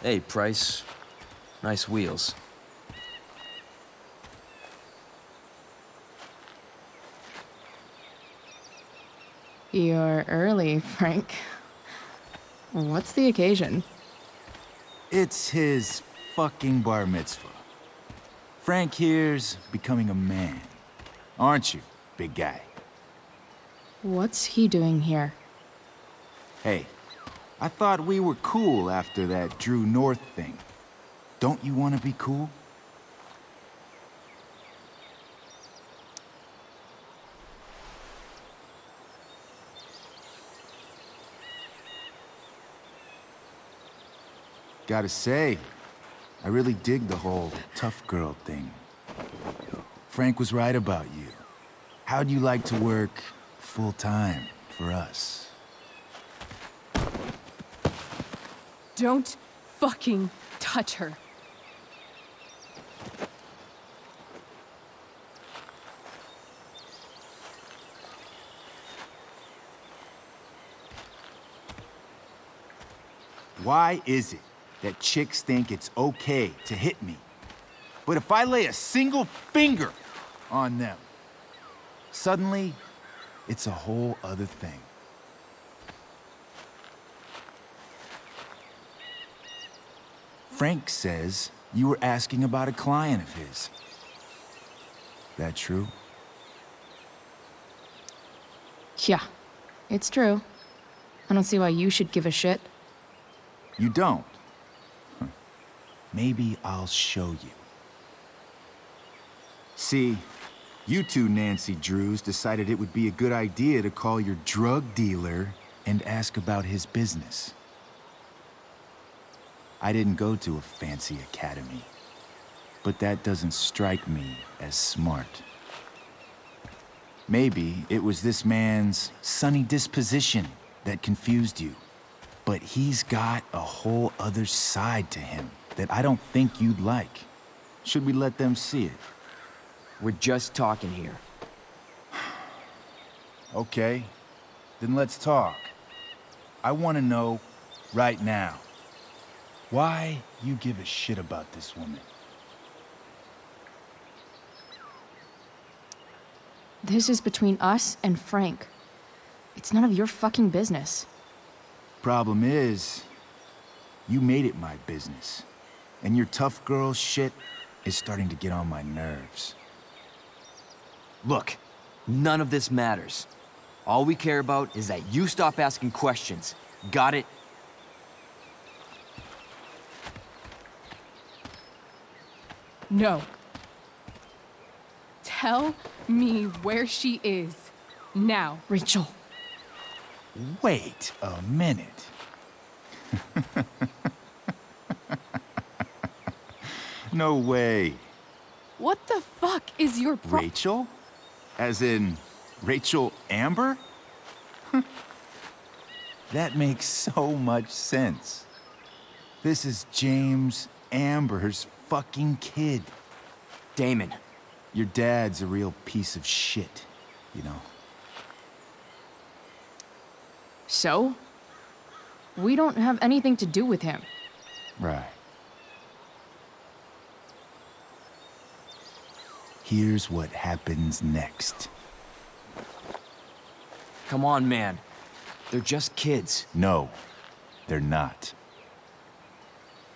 Hey, Price. Nice wheels. You're early, Frank. What's the occasion? It's his fucking bar mitzvah. Frank here's becoming a man. Aren't you, big guy? What's he doing here? Hey, I thought we were cool after that Drew North thing. Don't you want to be cool? Gotta say, I really dig the whole tough girl thing. Frank was right about you. How'd you like to work full-time for us? Don't fucking touch her. Why is it that chicks think it's okay to hit me? But if I lay a single finger on them, suddenly, it's a whole other thing. Frank says you were asking about a client of his. That true? Yeah, it's true. I don't see why you should give a shit. You don't? Huh. Maybe I'll show you. See, you two Nancy Drews decided it would be a good idea to call your drug dealer and ask about his business. I didn't go to a fancy academy, but that doesn't strike me as smart. Maybe it was this man's sunny disposition that confused you, but he's got a whole other side to him that I don't think you'd like. Should we let them see it? We're just talking here. Okay, then let's talk. I want to know right now why you give a shit about this woman. This is between us and Frank. It's none of your fucking business. Problem is, you made it my business. And your tough girl shit is starting to get on my nerves. Look, none of this matters. All we care about is that you stop asking questions. Got it? No. Tell me where she is. Now. Rachel. Wait a minute. No way. What the fuck is your Rachel? As in, Rachel Amber? That makes so much sense. This is James Amber's fucking kid. Damon. Your dad's a real piece of shit, you know. So? We don't have anything to do with him. Right. Here's what happens next. Come on, man. They're just kids. No, they're not.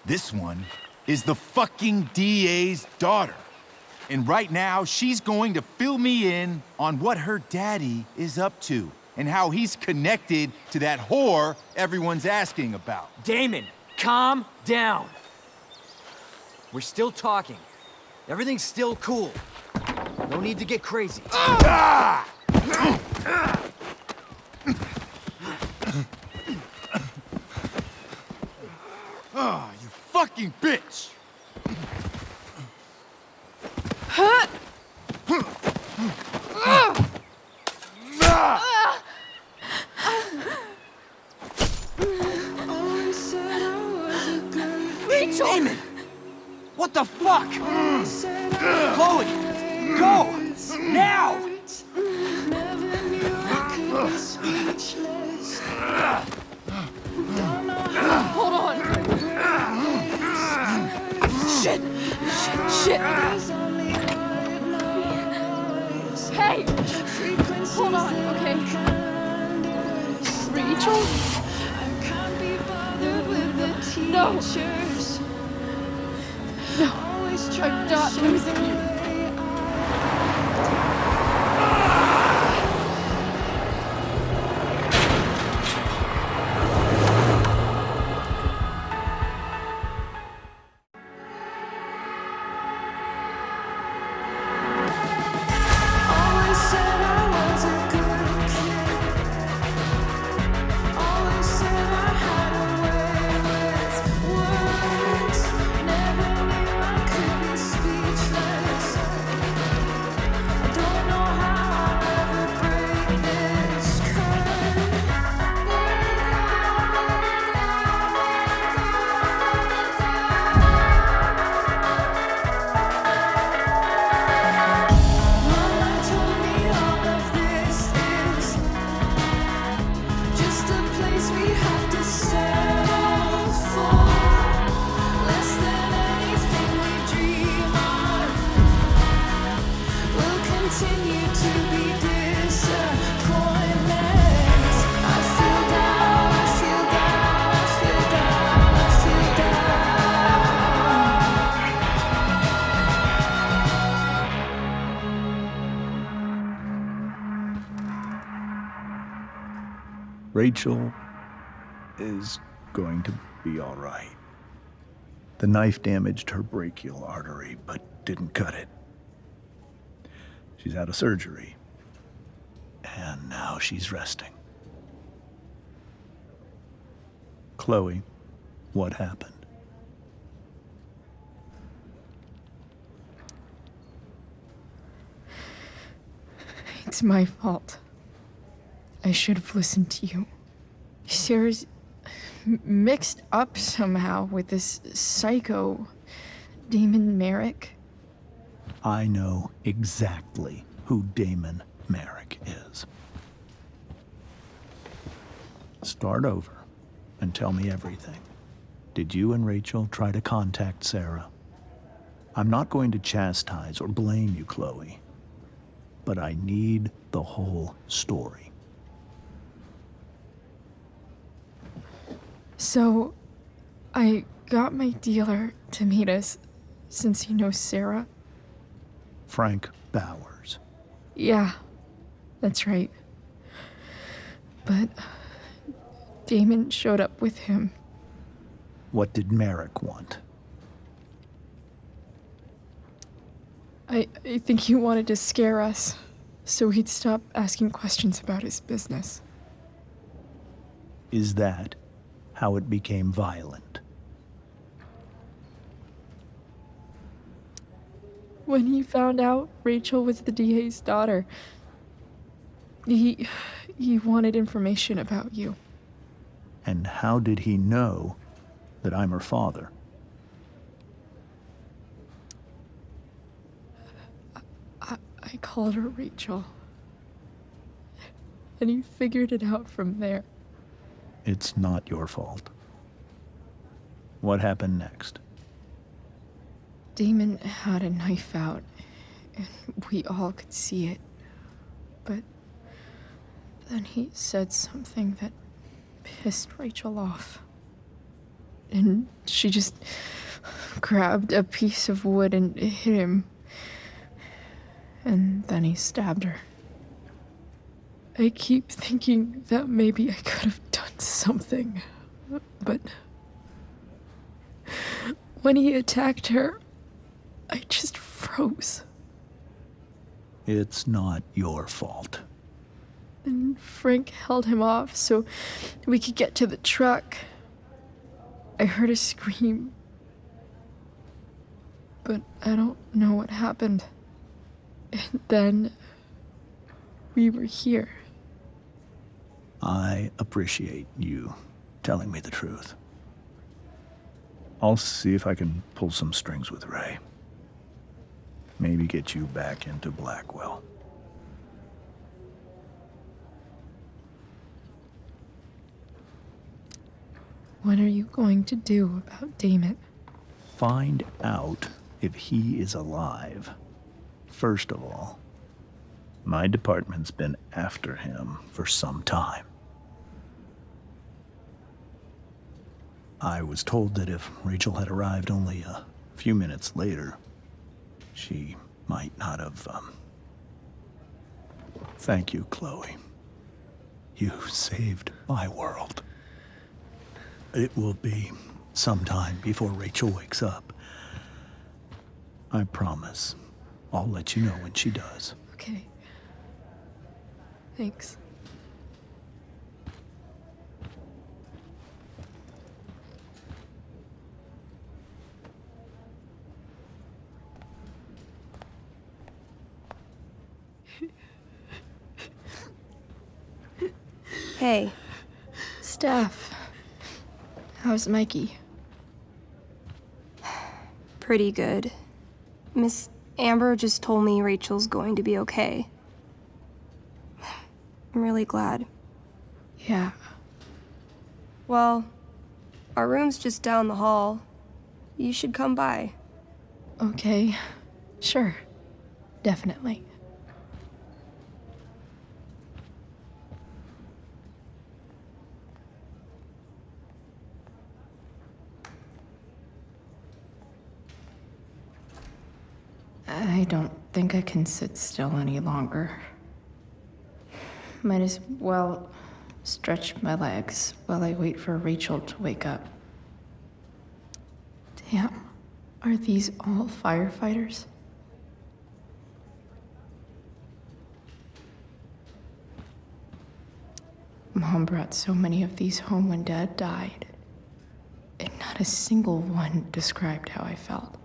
This one is the fucking DA's daughter. And right now, she's going to fill me in on what her daddy is up to and how he's connected to that whore everyone's asking about. Damon, calm down. We're still talking. Everything's still cool. No need to get crazy. Ah! Oh, you fucking bitch! Rachel! Damon! What the fuck? Chloe! Go! Now! Hold on! Shit! Shit! Hey! Hold on, okay? Rachel? No! No! I'm not losing you! Never knew I could be speechless. Rachel is going to be all right. The knife damaged her brachial artery, but didn't cut it. She's had a surgery, and now she's resting. Chloe, what happened? It's my fault. I should have listened to you. Sarah's mixed up somehow with this psycho Damon Merrick. I know exactly who Damon Merrick is. Start over and tell me everything. Did you and Rachel try to contact Sarah? I'm not going to chastise or blame you, Chloe, but I need the whole story. So, I got my dealer to meet us since he knows Sarah. Frank Bowers. Yeah, that's right. But Damon showed up with him. What did Merrick want? I think he wanted to scare us, so he'd stop asking questions about his business. Is that how it became violent? When he found out Rachel was the DA's daughter, he wanted information about you. And how did he know that I'm her father? I called her Rachel. And he figured it out from there. It's not your fault. What happened next? Damon had a knife out, and we all could see it. But then he said something that pissed Rachel off. And she just grabbed a piece of wood and hit him. And then he stabbed her. I keep thinking that maybe I could have done something, but when he attacked her, I just froze. It's not your fault. And Frank held him off so we could get to the truck. I heard a scream, but I don't know what happened. And then we were here. I appreciate you telling me the truth. I'll see if I can pull some strings with Ray. Maybe get you back into Blackwell. What are you going to do about Damon? Find out if he is alive. First of all, my department's been after him for some time. I was told that if Rachel had arrived only a few minutes later, she might not have, Thank you, Chloe. You saved my world. It will be some time before Rachel wakes up. I promise. I'll let you know when she does. Okay. Thanks. Hey. Steph. How's Mikey? Pretty good. Miss Amber just told me Rachel's going to be okay. I'm really glad. Yeah. Well, our room's just down the hall. You should come by. Okay. Sure. Definitely. I don't think I can sit still any longer. Might as well Stretch my legs while I wait for Rachel to wake up. Damn, are these all firefighters? Mom brought so many of these home when Dad died, and not a single one described how I felt.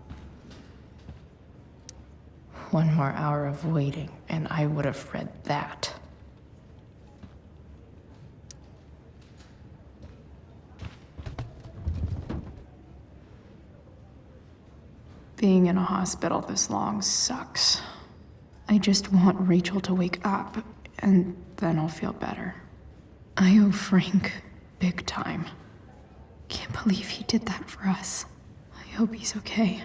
One more hour of waiting, and I would have read that. Being in a hospital this long sucks. I just want Rachel to wake up, and then I'll feel better. I owe Frank big time. Can't believe he did that for us. I hope he's okay.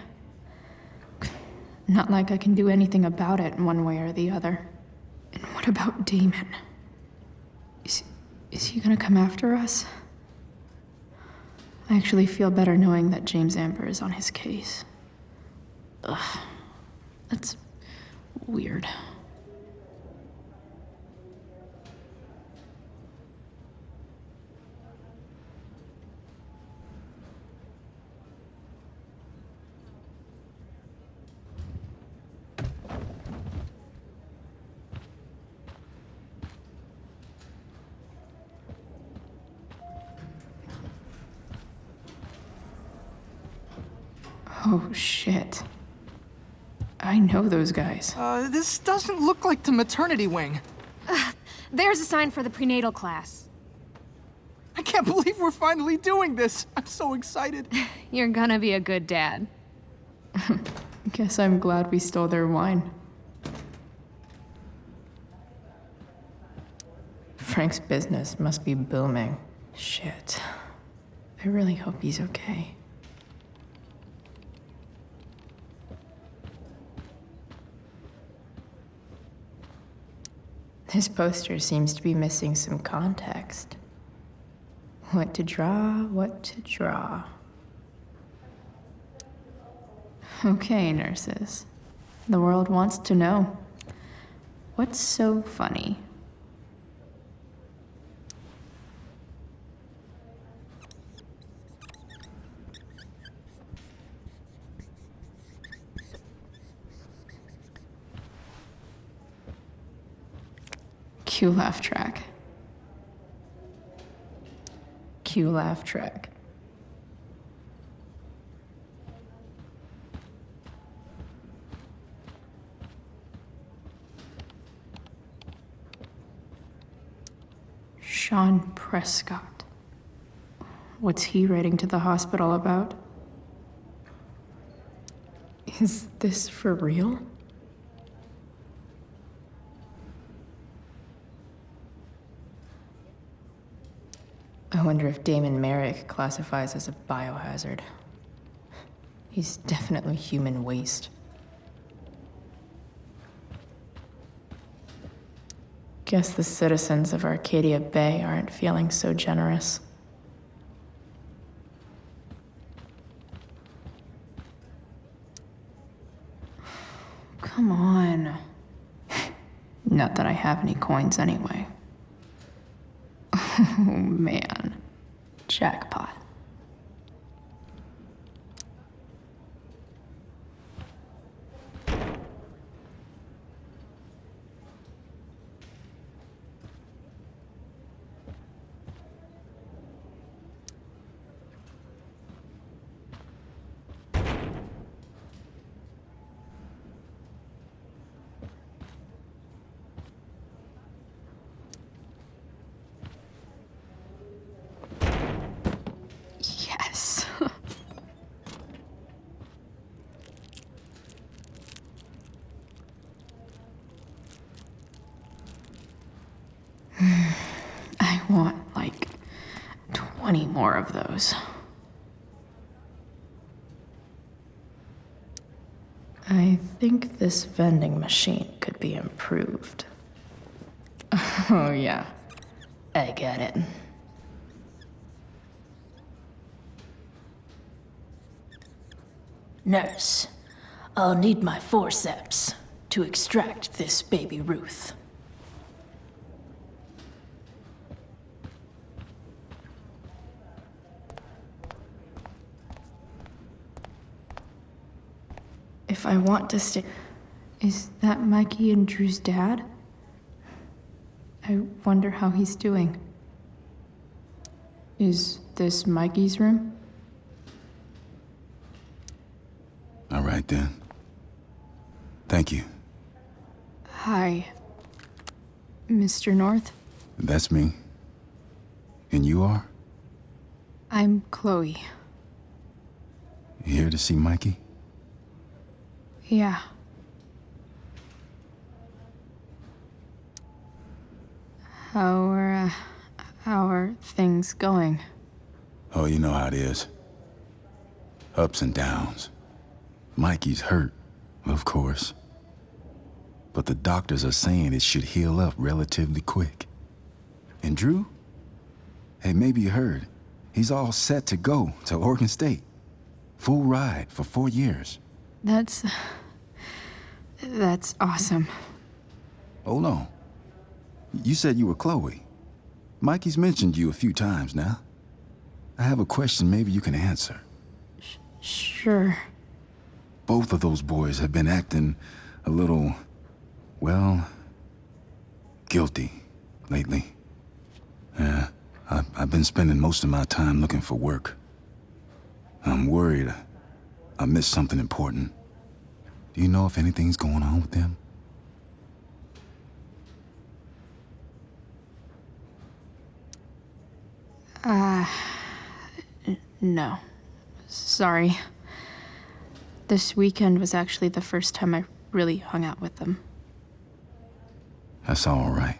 Not like I can do anything about it one way or the other. And what about Damon? Is he gonna come after us? I actually feel better knowing that James Amber is on his case. Ugh, that's weird. Oh, shit. I know those guys. This doesn't look like the maternity wing. There's a sign for the prenatal class. I can't believe we're finally doing this. I'm so excited. You're gonna be a good dad. Guess I'm glad we stole their wine. Frank's business must be booming. Shit. I really hope he's okay. This poster seems to be missing some context. What to draw, what to draw. Okay, nurses. The world wants to know. What's so funny? Cue laugh track. Cue laugh track. Sean Prescott. What's he writing to the hospital about? Is this for real? I wonder if Damon Merrick classifies as a biohazard. He's definitely human waste. Guess the citizens of Arcadia Bay aren't feeling so generous. Come on. Not that I have any coins anyway. Oh man. Jackpot. Yes. I want like 20 more of those. I think this vending machine could be improved. Oh yeah, I get it. Nurse, I'll need my forceps to extract this baby Ruth. if I want to stay. Is that Mikey and Drew's dad? I wonder how he's doing. Is this Mikey's room? All right, then. Thank you. Hi, Mr. North. That's me. And you are? I'm Chloe. You here to see Mikey? Yeah. How are things going? Oh, you know how it is. Ups and downs. Mikey's hurt, of course. But the doctors are saying it should heal up relatively quick. And Drew? Hey, maybe you heard. He's all set to go to Oregon State. Full ride for 4 years. That's awesome. Hold on. You said you were Chloe. Mikey's mentioned you a few times now. I have a question maybe you can answer. Sure. Both of those boys have been acting a little, well, guilty lately. Yeah, I've been spending most of my time looking for work. I'm worried I missed something important. Do you know if anything's going on with them? No. Sorry. This weekend was actually the first time I really hung out with them. That's all right.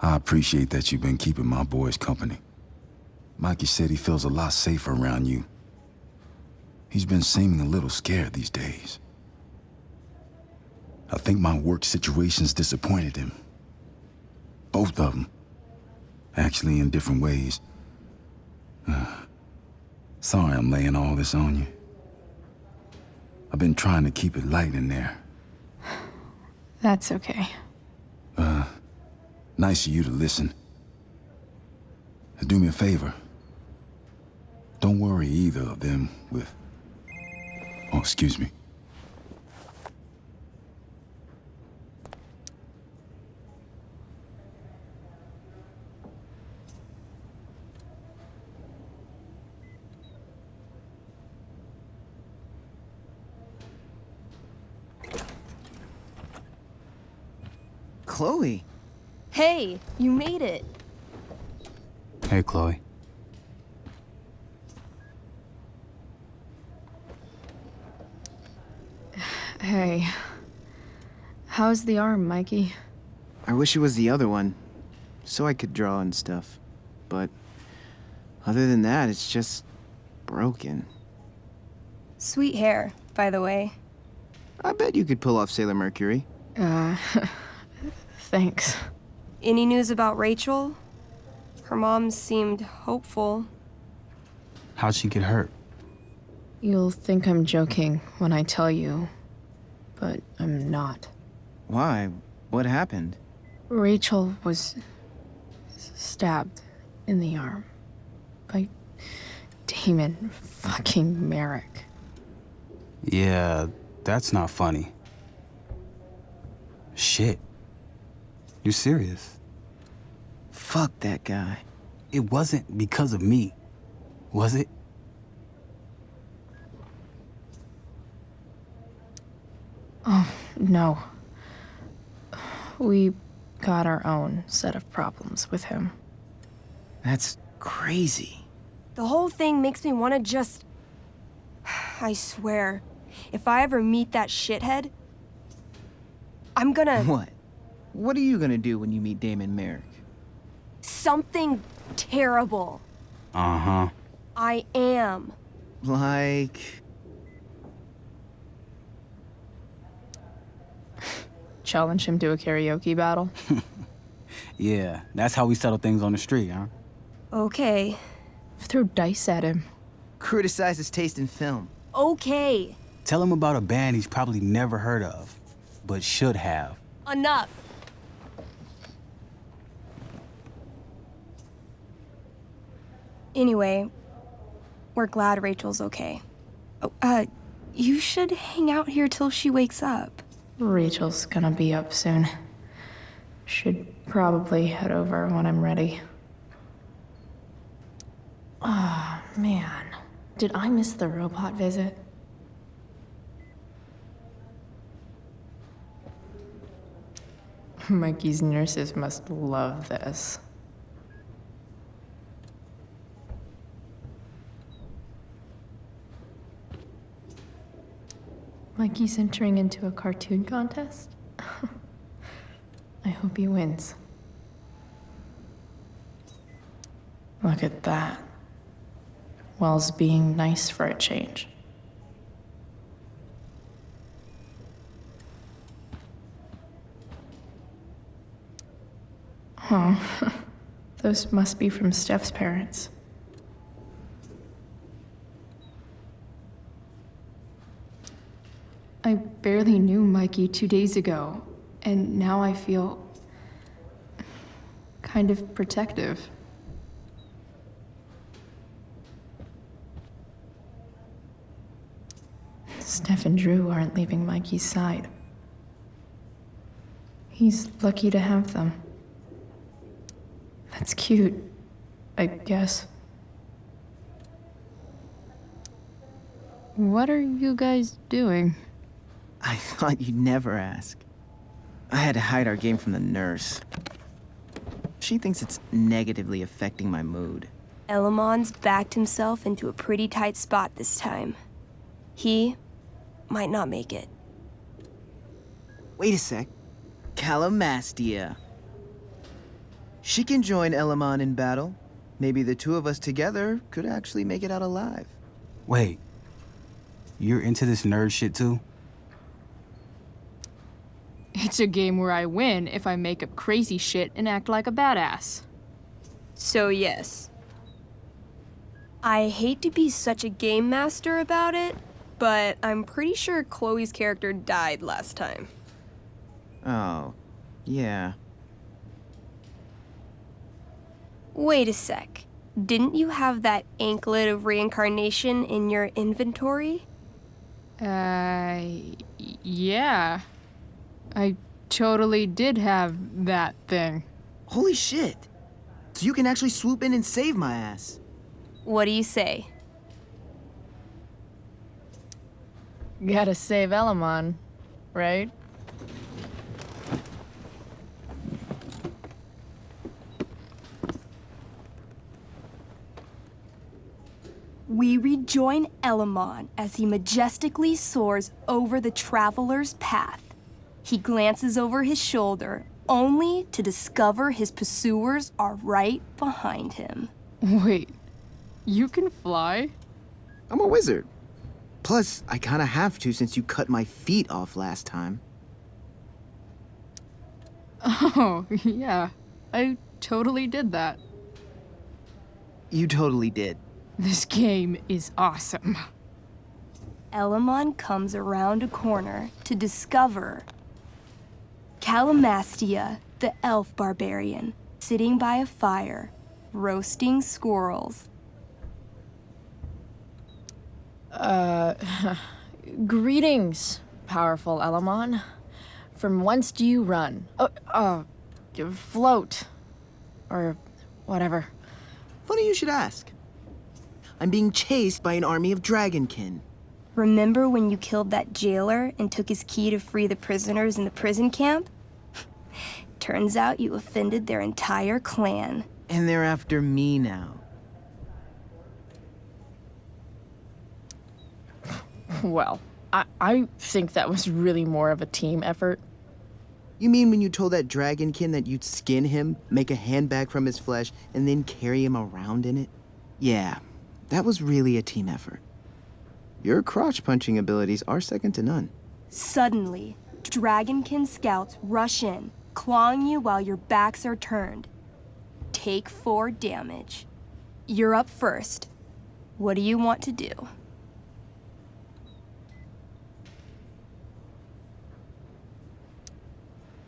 I appreciate that you've been keeping my boys company. Mikey said he feels a lot safer around you. He's been seeming a little scared these days. I think my work situation's disappointed him. Both of them. Actually, in different ways. Sorry I'm laying all this on you. I've been trying to keep it light in there. That's okay. Nice of you to listen. Do me a favor. Don't worry either of them with... Oh, excuse me. Chloe. Hey, you made it. Hey, Chloe. Hey. How's the arm, Mikey? I wish it was the other one, so I could draw and stuff. But other than that, it's just broken. Sweet hair, by the way. I bet you could pull off Sailor Mercury. Thanks. Any news about Rachel? Her mom seemed hopeful. How'd she get hurt? You'll think I'm joking when I tell you, but I'm not. Why? What happened? Rachel was stabbed in the arm by Damon fucking Merrick. Yeah, that's not funny. Shit. You serious? Fuck that guy. It wasn't because of me, was it? Oh, no. We got our own set of problems with him. That's crazy. The whole thing makes me want to just... I swear, if I ever meet that shithead, I'm gonna... What? What are you gonna do when you meet Damon Merrick? Something terrible. Uh-huh. I am. Like... Challenge him to a karaoke battle? Yeah, that's how we settle things on the street, huh? Okay. Throw dice at him. Criticize his taste in film. Okay. Tell him about a band he's probably never heard of, but should have. Enough. Anyway, we're glad Rachel's okay. Oh, You should hang out here till she wakes up. Rachel's gonna be up soon. Should probably head over when I'm ready. Ah, man. Did I miss the robot visit? Mikey's nurses must love this. Mikey's entering into a cartoon contest? I hope he wins. Look at that. Wells being nice for a change. Oh, those must be from Steph's parents. I barely knew Mikey 2 days ago, and now I feel kind of protective. Steph and Drew aren't leaving Mikey's side. He's lucky to have them. That's cute, I guess. What are you guys doing? I thought you'd never ask. I had to hide our game from the nurse. She thinks it's negatively affecting my mood. Elamon's backed himself into a pretty tight spot this time. He might not make it. Wait a sec. Calamastia. She can join Elamon in battle. Maybe the two of us together could actually make it out alive. Wait. You're into this nerd shit too? It's a game where I win if I make up crazy shit and act like a badass. So yes. I hate to be such a game master about it, but I'm pretty sure Chloe's character died last time. Oh, yeah. Wait a sec. Didn't you have that anklet of reincarnation in your inventory? Yeah. I totally did have that thing. Holy shit! So you can actually swoop in and save my ass. What do you say? Gotta save Elamon, right? We rejoin Elamon as he majestically soars over the traveler's path. He glances over his shoulder, only to discover his pursuers are right behind him. Wait, you can fly? I'm a wizard. Plus, I kinda have to since you cut my feet off last time. Oh, yeah. I totally did that. You totally did. This game is awesome. Elamon comes around a corner to discover Calamastia, the elf barbarian, sitting by a fire, roasting squirrels. Greetings, powerful Elamon. From whence do you run? Float. Or whatever. Funny you should ask. I'm being chased by an army of dragonkin. Remember when you killed that jailer and took his key to free the prisoners in the prison camp? Turns out you offended their entire clan. And they're after me now. Well, I think that was really more of a team effort. You mean when you told that dragonkin that you'd skin him, make a handbag from his flesh, and then carry him around in it? Yeah, that was really a team effort. Your crotch-punching abilities are second to none. Suddenly, dragonkin scouts rush in, clawing you while your backs are turned. Take 4 damage. You're up first. What do you want to do?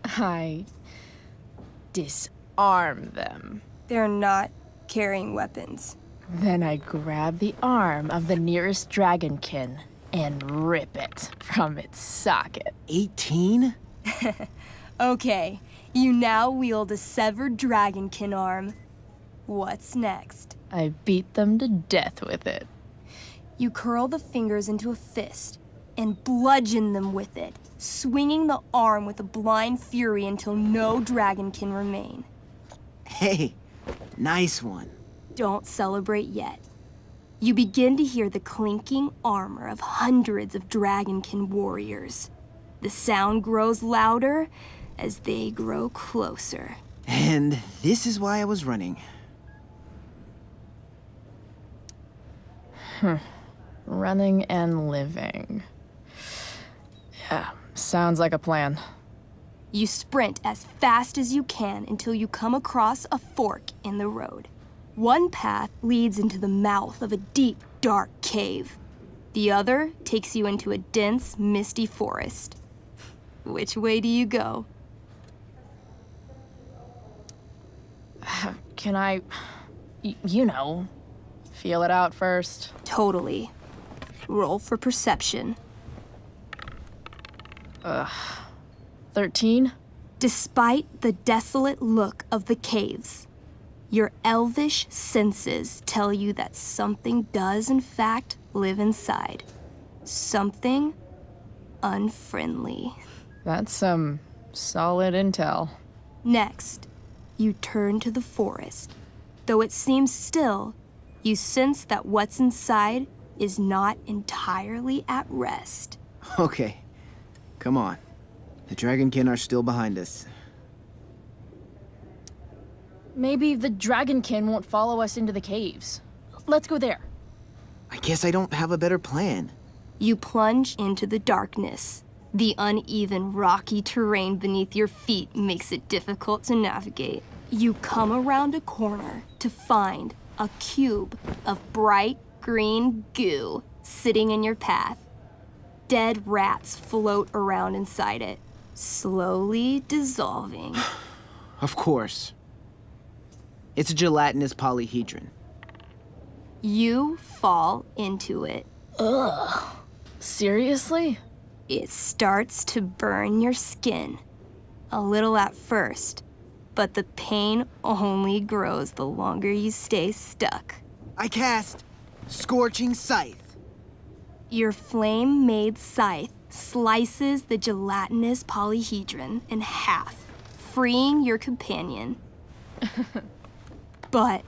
I disarm them. They're not carrying weapons. Then I grab the arm of the nearest dragonkin and rip it from its socket. 18? Okay, you now wield a severed dragonkin arm. What's next? I beat them to death with it. You curl the fingers into a fist and bludgeon them with it, swinging the arm with a blind fury until no dragonkin remain. Hey, nice one. Don't celebrate yet. You begin to hear the clinking armor of hundreds of dragonkin warriors. The sound grows louder as they grow closer. And this is why I was running. Running and living. Yeah, sounds like a plan. You sprint as fast as you can until you come across a fork in the road. One path leads into the mouth of a deep, dark cave. The other takes you into a dense, misty forest. Which way do you go? Can I, you know, feel it out first? Totally. Roll for perception. 13? Despite the desolate look of the caves, your elvish senses tell you that something does in fact live inside. Something unfriendly. That's some solid intel. Next, you turn to the forest. Though it seems still, you sense that what's inside is not entirely at rest. Okay, come on. The dragonkin are still behind us. Maybe the dragonkin won't follow us into the caves. Let's go there. I guess I don't have a better plan. You plunge into the darkness. The uneven, rocky terrain beneath your feet makes it difficult to navigate. You come around a corner to find a cube of bright green goo sitting in your path. Dead rats float around inside it, slowly dissolving. Of course. It's a gelatinous polyhedron. You fall into it. Ugh. Seriously? It starts to burn your skin. A little at first, but the pain only grows the longer you stay stuck. I cast Scorching Scythe. Your flame-made scythe slices the gelatinous polyhedron in half, freeing your companion. But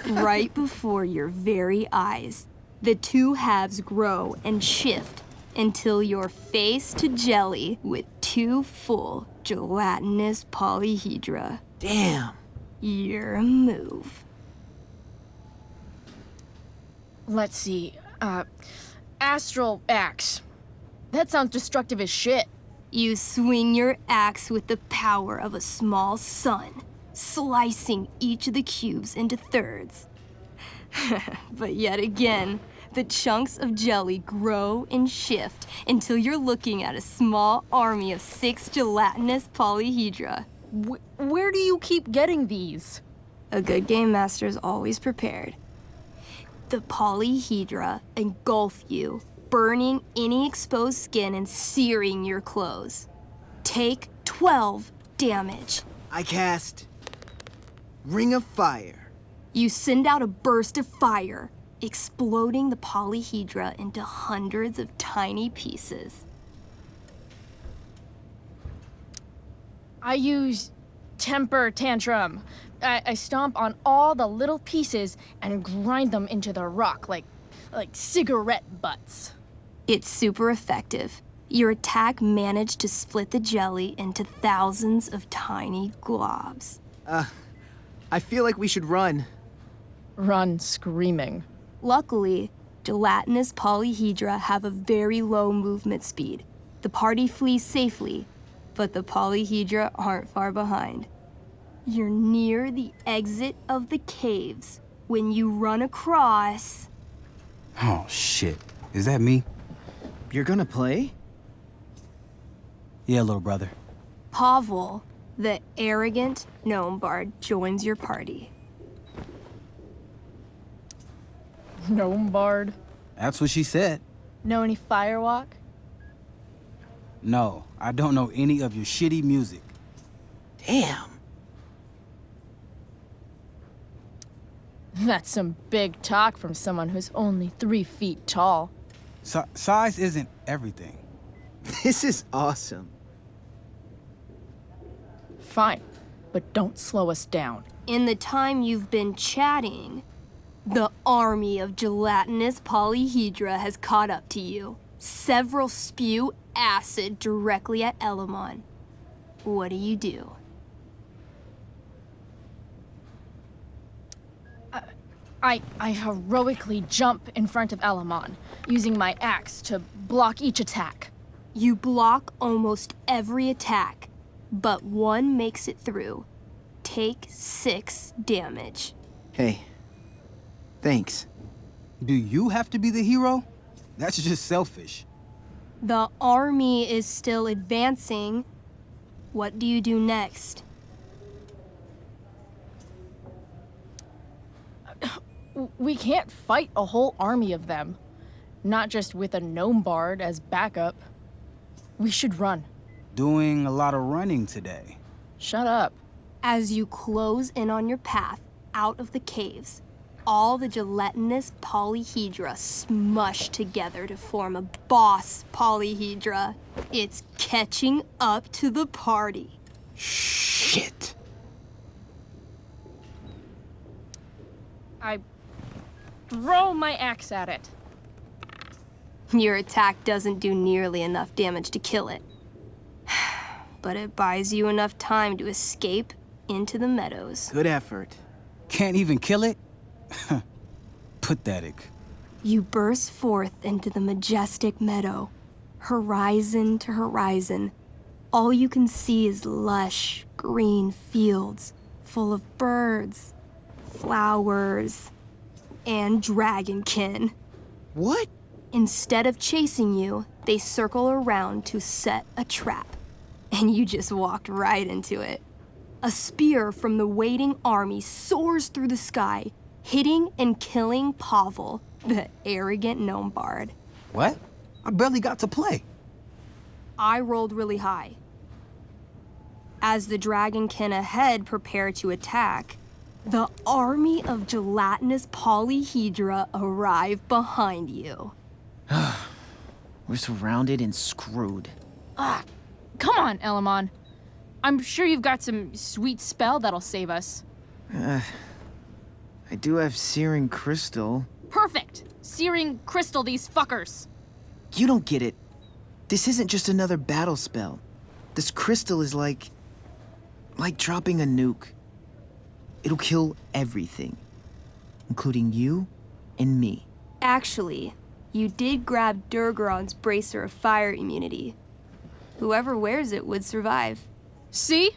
right before your very eyes, the two halves grow and shift until you're face to jelly with two full gelatinous polyhedra. Damn. Your move. Let's see. Astral axe. That sounds destructive as shit. You swing your axe with the power of a small sun, slicing each of the cubes into thirds. But yet again, the chunks of jelly grow and shift until you're looking at a small army of 6 gelatinous polyhedra. Where do you keep getting these? A good game master is always prepared. The polyhedra engulf you, burning any exposed skin and searing your clothes. Take 12 damage. I cast Ring of Fire. You send out a burst of fire, exploding the polyhedra into hundreds of tiny pieces. I use temper tantrum. I stomp on all the little pieces and grind them into the rock like cigarette butts. It's super effective. Your attack managed to split the jelly into thousands of tiny globs. I feel like we should run. Run screaming. Luckily, gelatinous polyhedra have a very low movement speed. The party flees safely, but the polyhedra aren't far behind. You're near the exit of the caves when you run across... Oh, shit. Is that me? You're gonna play? Yeah, little brother. Pavel, the arrogant gnome bard, joins your party. Gnome bard? That's what she said. Know any Firewalk? No, I don't know any of your shitty music. Damn. That's some big talk from someone who's only 3 feet tall. Size isn't everything. This is awesome. Fine, but don't slow us down. In the time you've been chatting, the army of gelatinous polyhedra has caught up to you. Several spew acid directly at Elamon. What do? I heroically jump in front of Elamon, using my axe to block each attack. You block almost every attack, but one makes it through. Take 6 damage. Hey, thanks. Do you have to be the hero? That's just selfish. The army is still advancing. What do you do next? We can't fight a whole army of them. Not just with a gnome bard as backup. We should run. Doing a lot of running today. Shut up. As you close in on your path out of the caves, all the gelatinous polyhedra smush together to form a boss polyhedra. It's catching up to the party. Shit. I throw my axe at it. Your attack doesn't do nearly enough damage to kill it. But it buys you enough time to escape into the meadows. Good effort. Can't even kill it? Pathetic. You burst forth into the majestic meadow, horizon to horizon. All you can see is lush, green fields full of birds, flowers, and dragonkin. What? Instead of chasing you, they circle around to set a trap. And you just walked right into it. A spear from the waiting army soars through the sky, hitting and killing Pavel, the arrogant gnome bard. What? I barely got to play. I rolled really high. As the dragonkin ahead prepare to attack, the army of gelatinous polyhedra arrive behind you. We're surrounded and screwed. Come on, Elamon. I'm sure you've got some sweet spell that'll save us. I do have Searing Crystal. Perfect! Searing crystal these fuckers. You don't get it. This isn't just another battle spell. This crystal is like dropping a nuke. It'll kill everything, including you and me. Actually, you did grab Durgaron's bracer of fire immunity. Whoever wears it would survive. See?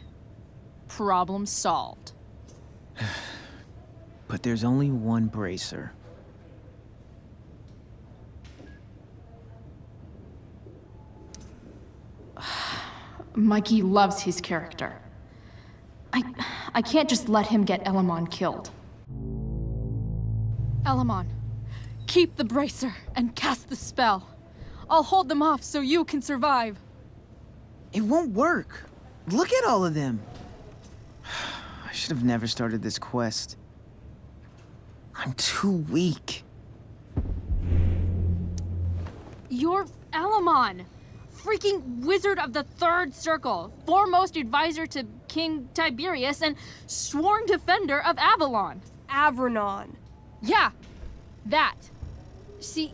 Problem solved. But there's only one bracer. Mikey loves his character. I can't just let him get Elamon killed. Elamon, keep the bracer and cast the spell. I'll hold them off so you can survive. It won't work. Look at all of them. I should have never started this quest. I'm too weak. You're Elamon, freaking wizard of the Third Circle, foremost advisor to King Tiberius, and sworn defender of Avalon. Avernon. Yeah, that. See,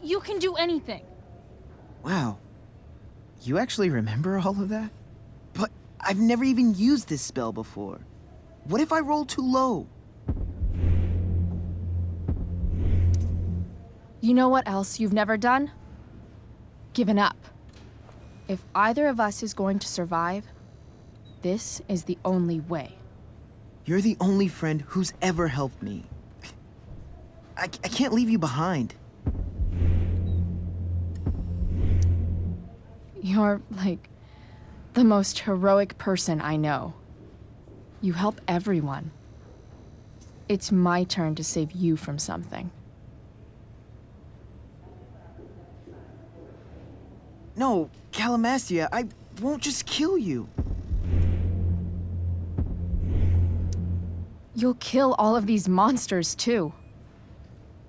you can do anything. Wow. You actually remember all of that? But I've never even used this spell before. What if I roll too low? You know what else you've never done? Given up. If either of us is going to survive, this is the only way. You're the only friend who's ever helped me. I can't leave you behind. You're, like, the most heroic person I know. You help everyone. It's my turn to save you from something. No, Calamastia, I won't just kill you. You'll kill all of these monsters, too.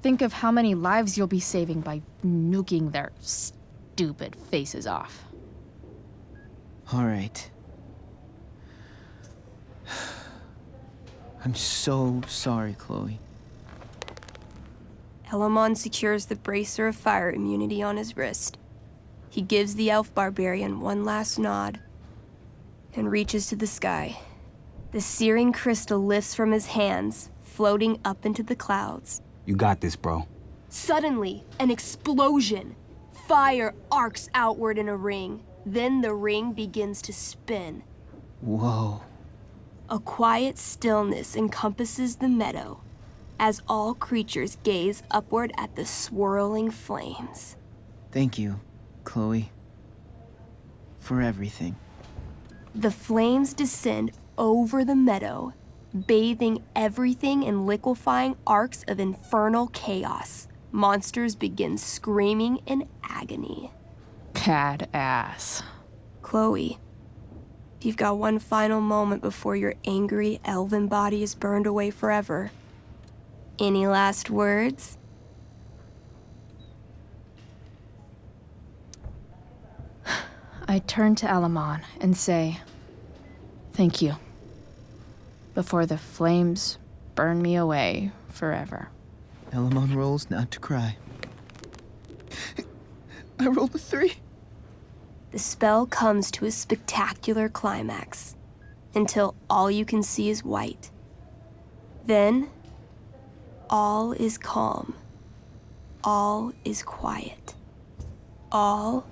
Think of how many lives you'll be saving by nuking their stupid faces off. All right. I'm so sorry, Chloe. Elamon secures the bracer of fire immunity on his wrist. He gives the elf barbarian one last nod and reaches to the sky. The searing crystal lifts from his hands, floating up into the clouds. You got this, bro. Suddenly, an explosion. Fire arcs outward in a ring. Then the ring begins to spin. Whoa. A quiet stillness encompasses the meadow as all creatures gaze upward at the swirling flames. Thank you, Chloe, for everything. The flames descend over the meadow, bathing everything in liquefying arcs of infernal chaos. Monsters begin screaming in agony. Badass. Chloe, you've got one final moment before your angry elven body is burned away forever. Any last words? I turn to Elamon and say, thank you. Before the flames burn me away forever. Elamon rolls not to cry. I rolled a 3. The spell comes to a spectacular climax until all you can see is white. Then, all is calm. All is quiet. All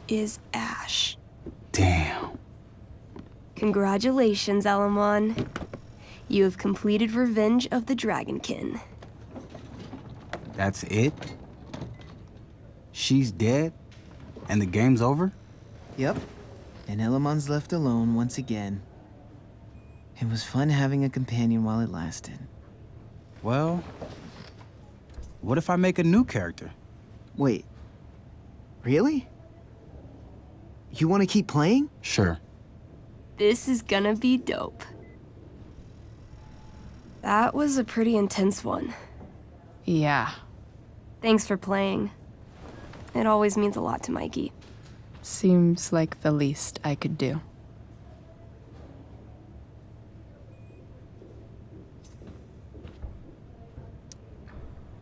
is ash. Damn. Congratulations, Elamon. You have completed Revenge of the Dragonkin. That's it? She's dead? And the game's over? Yep. And Elamon's left alone once again. It was fun having a companion while it lasted. Well, what if I make a new character? Wait. Really? You want to keep playing? Sure. This is gonna be dope. That was a pretty intense one. Yeah. Thanks for playing. It always means a lot to Mikey. Seems like the least I could do.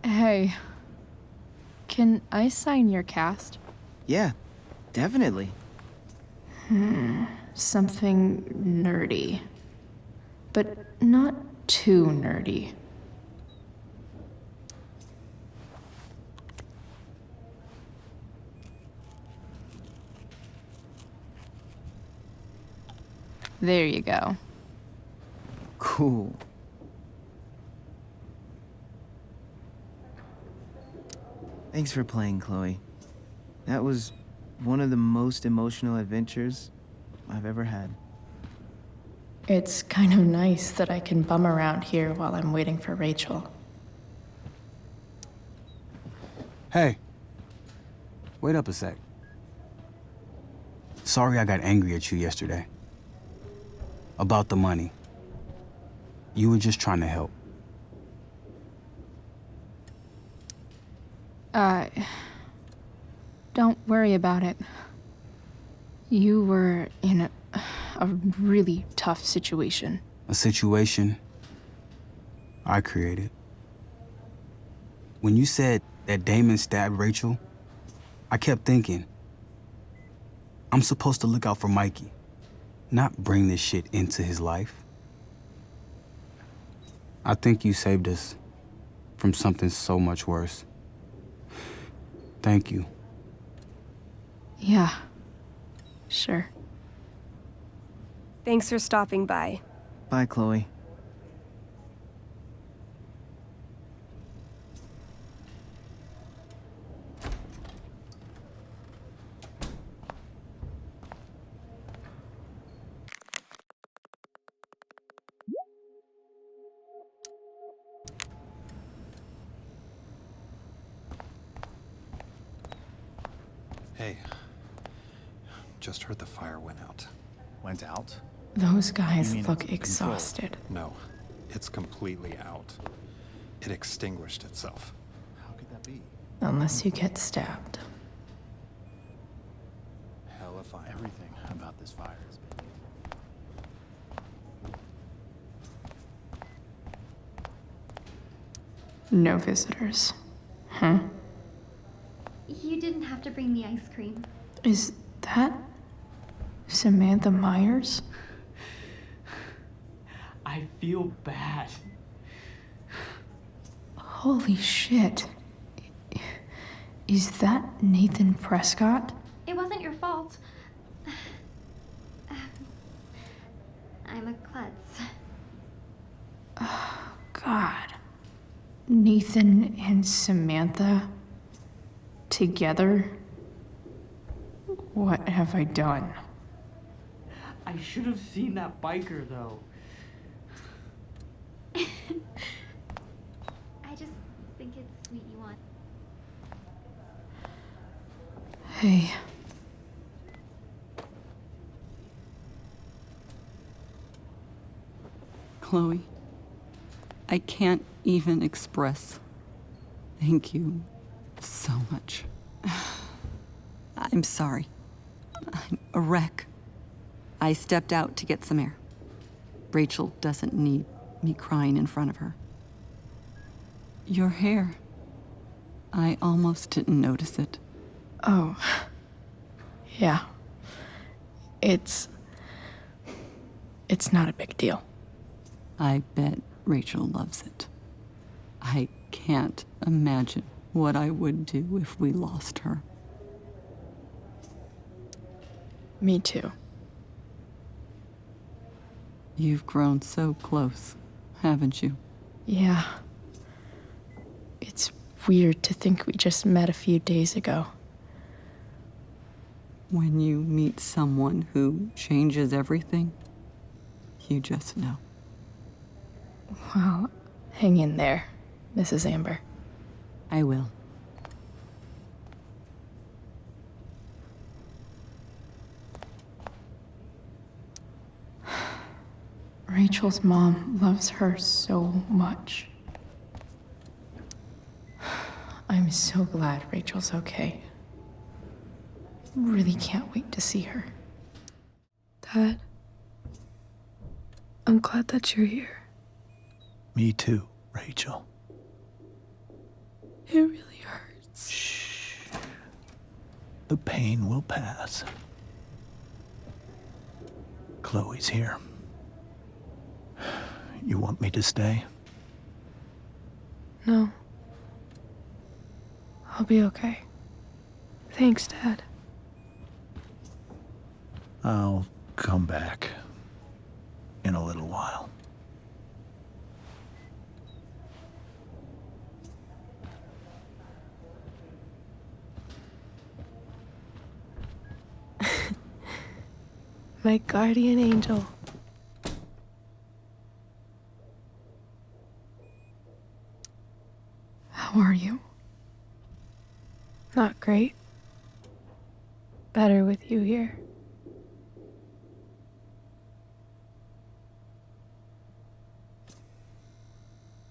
Hey, can I sign your cast? Yeah, definitely. Something nerdy. But not too nerdy. There you go. Cool. Thanks for playing, Chloe. That was one of the most emotional adventures I've ever had. It's kind of nice that I can bum around here while I'm waiting for Rachel. Hey. Wait up a sec. Sorry I got angry at you yesterday. About the money. You were just trying to help. Don't worry about it. You were in a really tough situation. A situation I created. When you said that Damon stabbed Rachel, I kept thinking, I'm supposed to look out for Mikey, not bring this shit into his life. I think you saved us from something so much worse. Thank you. Yeah, sure. Thanks for stopping by. Bye, Chloe. Hey, just heard the fire went out. Went out? Those You guys mean look it's exhausted. No, it's completely out. It extinguished itself. How could that be? Unless you get stabbed. Hell if I know. Everything about this fire has been. No visitors. Huh? You didn't have to bring the ice cream. Is that Samantha Myers? I feel bad. Holy shit. Is that Nathan Prescott? It wasn't your fault. I'm a klutz. Oh, God. Nathan and Samantha together? What have I done? I should have seen that biker, though. I just think it's sweet you want. Hey. Chloe, I can't even express thank you so much. I'm sorry. I'm a wreck. I stepped out to get some air. Rachel doesn't need me crying in front of her. Your hair. I almost didn't notice it. Oh. Yeah. It's not a big deal. I bet Rachel loves it. I can't imagine what I would do if we lost her. Me too. You've grown so close, haven't you? Yeah. It's weird to think we just met a few days ago. When you meet someone who changes everything, you just know. Well, hang in there, Mrs. Amber. I will. Rachel's mom loves her so much. I'm so glad Rachel's okay. Really can't wait to see her. Dad, I'm glad that you're here. Me too, Rachel. It really hurts. Shh. The pain will pass. Chloe's here. You want me to stay? No. I'll be okay. Thanks, Dad. I'll come back in a little while. My guardian angel. How are you? Not great. Better with you here.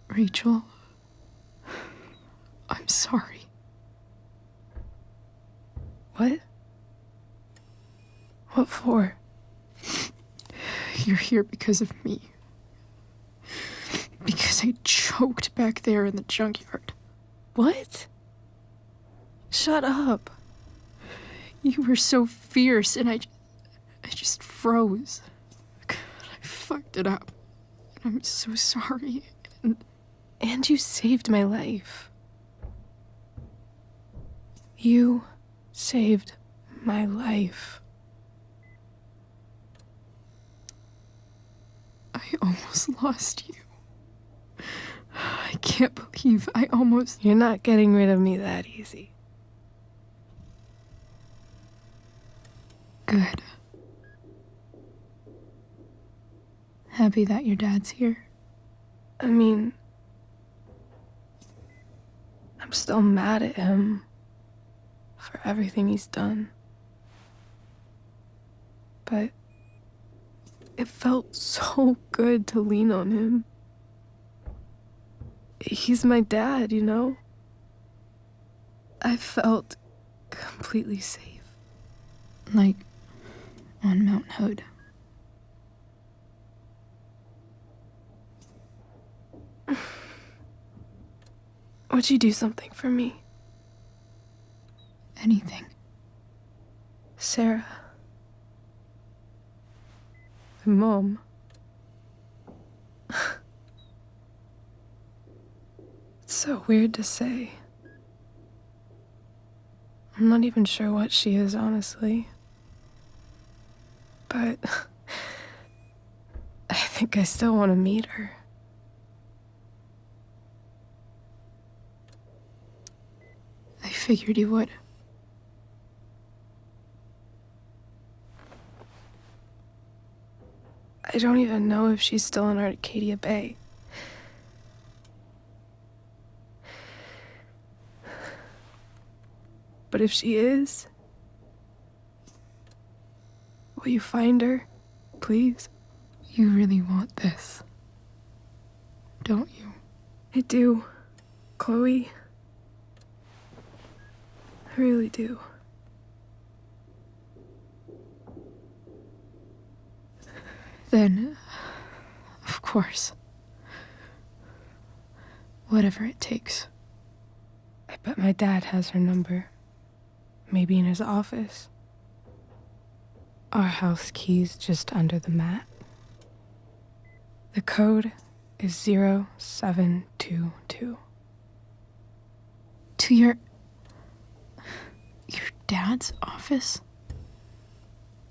Rachel, I'm sorry. What? What for? You're here because of me. Because I choked back there in the junkyard. What? Shut up. You were so fierce and I just froze. God, I fucked it up. And I'm so sorry. And you saved my life. You saved my life. I almost lost you. I can't believe I almost... You're not getting rid of me that easy. Good. Happy that your dad's here? I mean, I'm still mad at him for everything he's done. but it felt so good to lean on him. He's my dad, you know? I felt completely safe. Like on Mount Hood. Would you do something for me? Anything. Sarah. My mom. It's so weird to say. I'm not even sure what she is, honestly. But I think I still want to meet her. I figured you would. I don't even know if she's still in Arcadia Bay. But if she is, will you find her, please? You really want this, don't you? I do, Chloe. I really do. Then, of course. Whatever it takes. I bet my dad has her number. Maybe in his office. Our house key's just under the mat. The code is 0722. To your dad's office?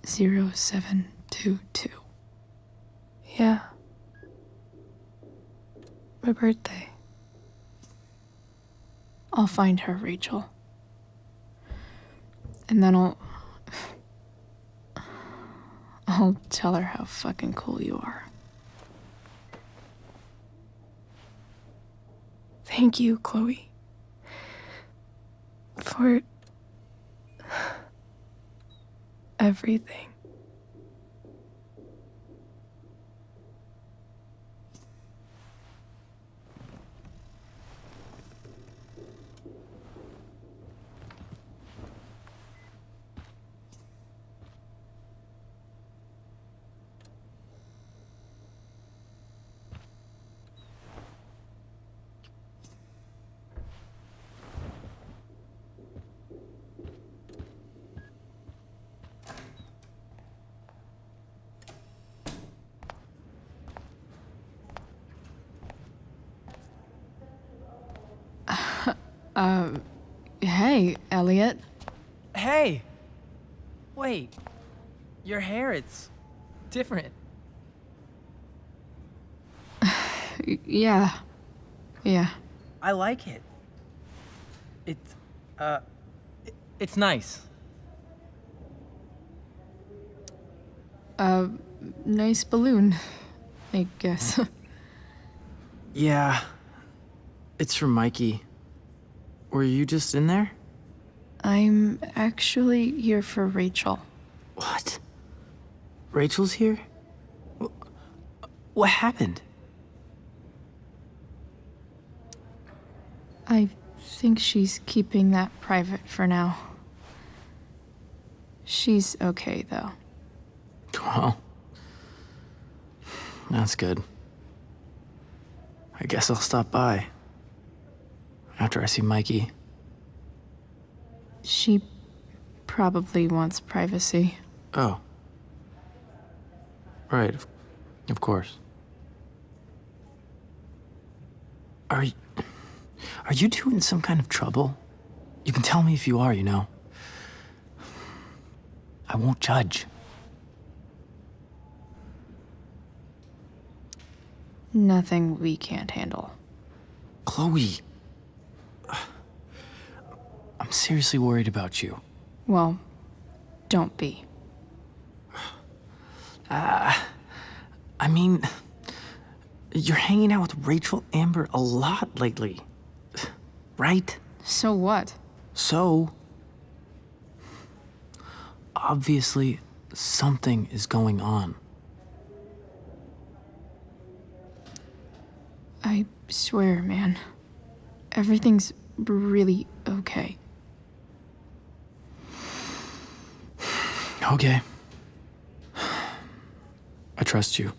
0722. Yeah. My birthday. I'll find her, Rachel. And then I'll tell her how fucking cool you are. Thank you, Chloe. For everything. Hey, Elliot. Hey! Wait. Your hair, it's different. Yeah. I like it. It's nice. Nice balloon, I guess. Yeah. It's from Mikey. Were you just in there? I'm actually here for Rachel. What? Rachel's here? What happened? I think she's keeping that private for now. She's okay, though. Well, that's good. I guess I'll stop by after I see Mikey. She probably wants privacy. Oh. Right, of course. Are you two in some kind of trouble? You can tell me if you are, you know. I won't judge. Nothing we can't handle. Chloe. I'm seriously worried about you. Well, don't be. I mean, you're hanging out with Rachel Amber a lot lately, right? So what? So, obviously, something is going on. I swear, man. Everything's really okay. Okay. I trust you.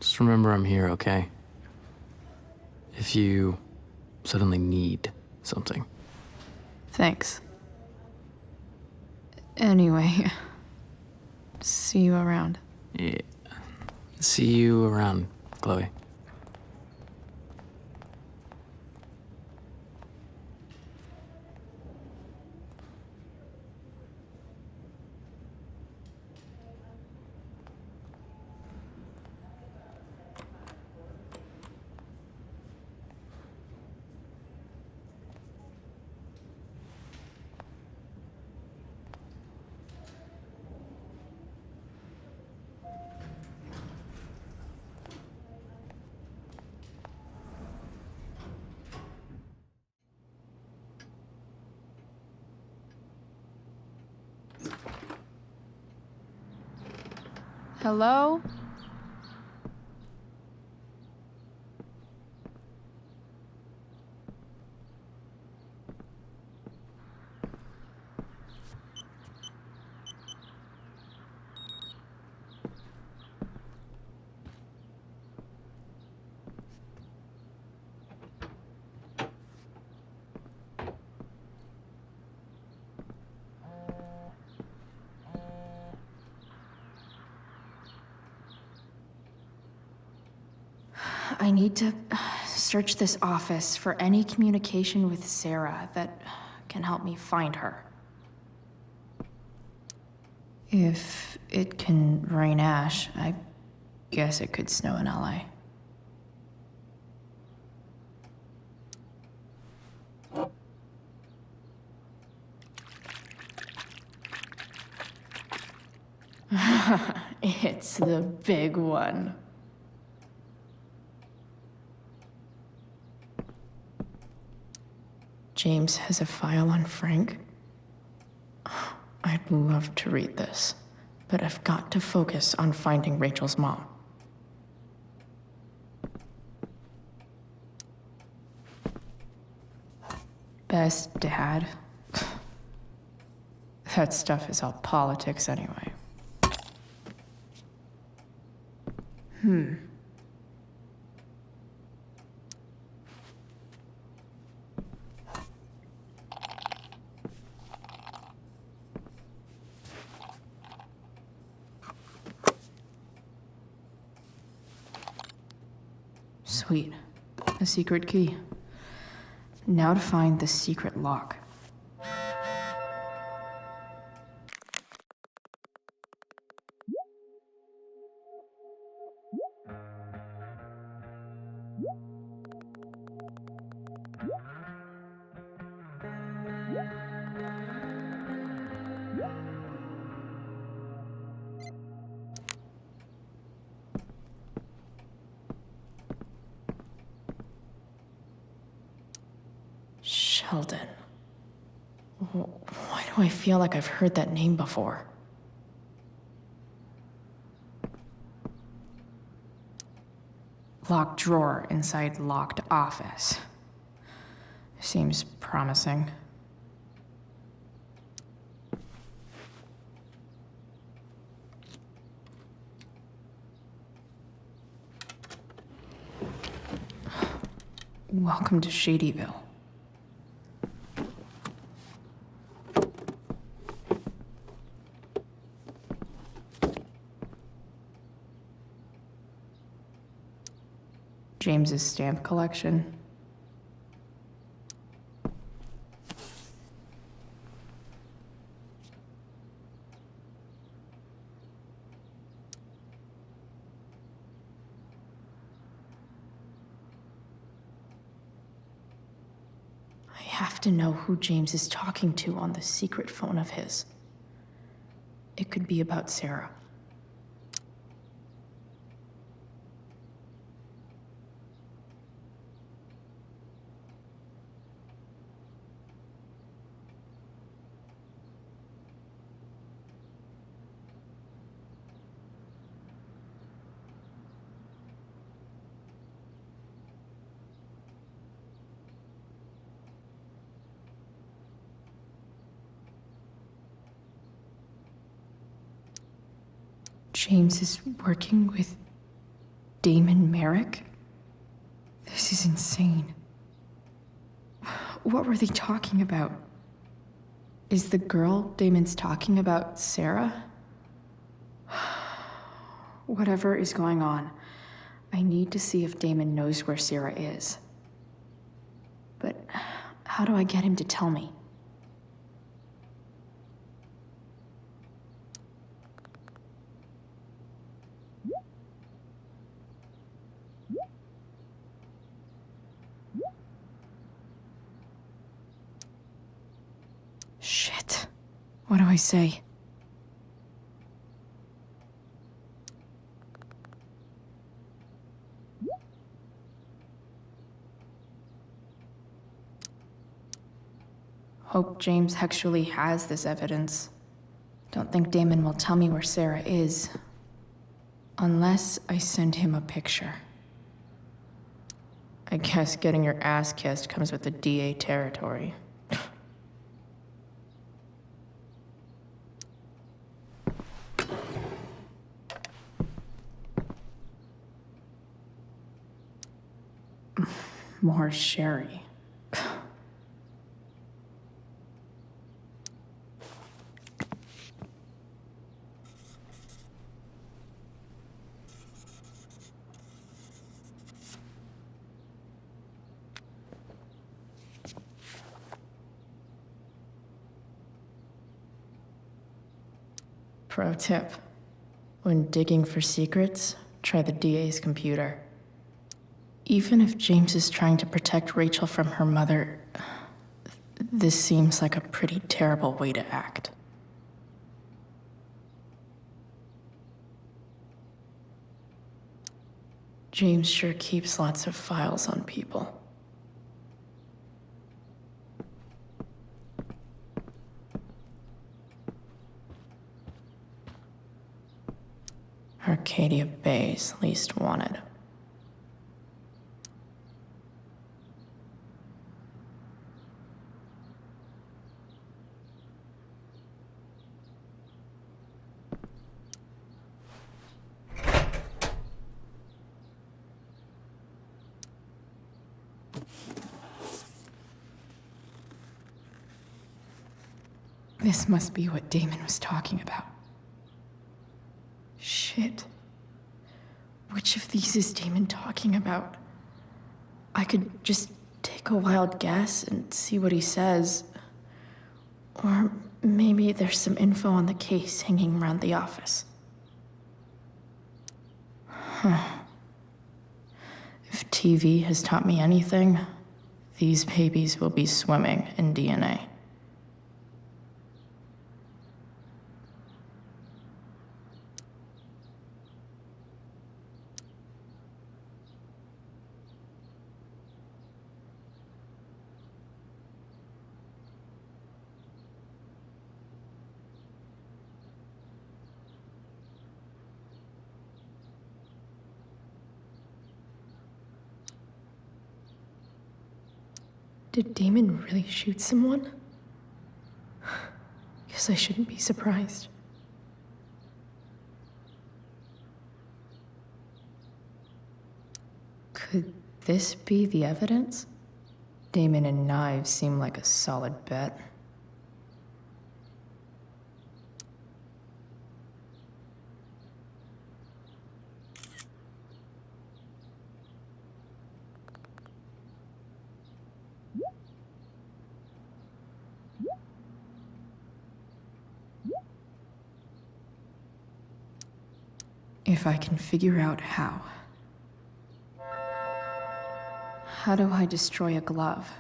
Just remember I'm here, okay? If you suddenly need something. Thanks. Anyway, see you around. Yeah. See you around, Chloe. Hello? I need to search this office for any communication with Sarah that can help me find her. If it can rain ash, I guess it could snow in LA. It's the big one. James has a file on Frank. I'd love to read this, but I've got to focus on finding Rachel's mom. Best dad? That stuff is all politics anyway. Sweet. A secret key. Now to find the secret lock. Sheldon. Why do I feel like I've heard that name before? Locked drawer inside locked office. Seems promising. Welcome to Shadyville. James's stamp collection. I have to know who James is talking to on the secret phone of his. It could be about Sarah. James is working with Damon Merrick? This is insane. What were they talking about? Is the girl Damon's talking about Sarah? Whatever is going on, I need to see if Damon knows where Sarah is. But how do I get him to tell me? Shit. What do I say? Hope James actually has this evidence. Don't think Damon will tell me where Sarah is. Unless I send him a picture. I guess getting your ass kissed comes with the DA territory. More sherry. Pro tip. When digging for secrets, try the DA's computer. Even if James is trying to protect Rachel from her mother, this seems like a pretty terrible way to act. James sure keeps lots of files on people. Arcadia Bay's least wanted. This must be what Damon was talking about. Shit. Which of these is Damon talking about? I could just take a wild guess and see what he says. Or maybe there's some info on the case hanging around the office. Huh. If TV has taught me anything, these babies will be swimming in DNA. Did Damon really shoot someone? Guess I shouldn't be surprised. Could this be the evidence? Damon and knives seem like a solid bet. If I can figure out how. How do I destroy a glove?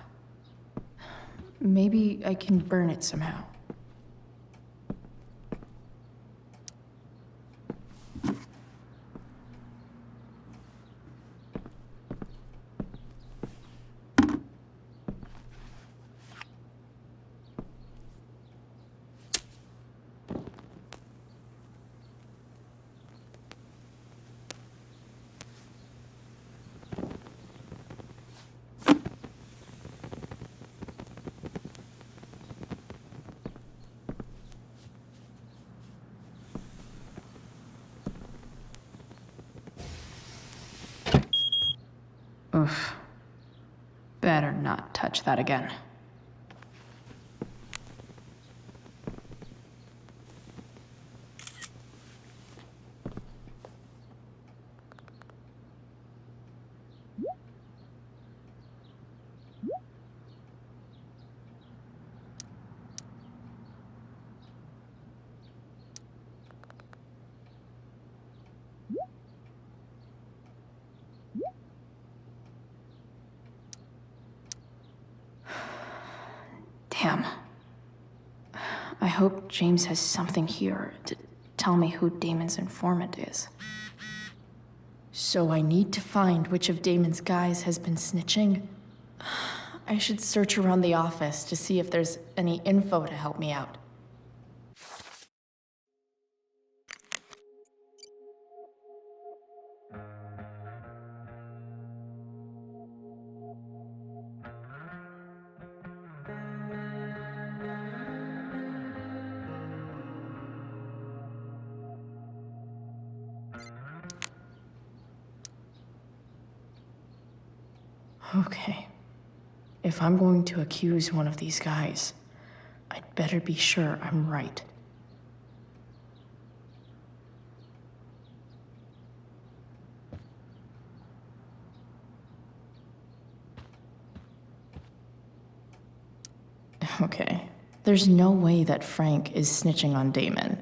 Maybe I can burn it somehow. touch that again. Damn. I hope James has something here to tell me who Damon's informant is. So I need to find which of Damon's guys has been snitching. I should search around the office to see if there's any info to help me out. Okay. If I'm going to accuse one of these guys, I'd better be sure I'm right. Okay. There's no way that Frank is snitching on Damon.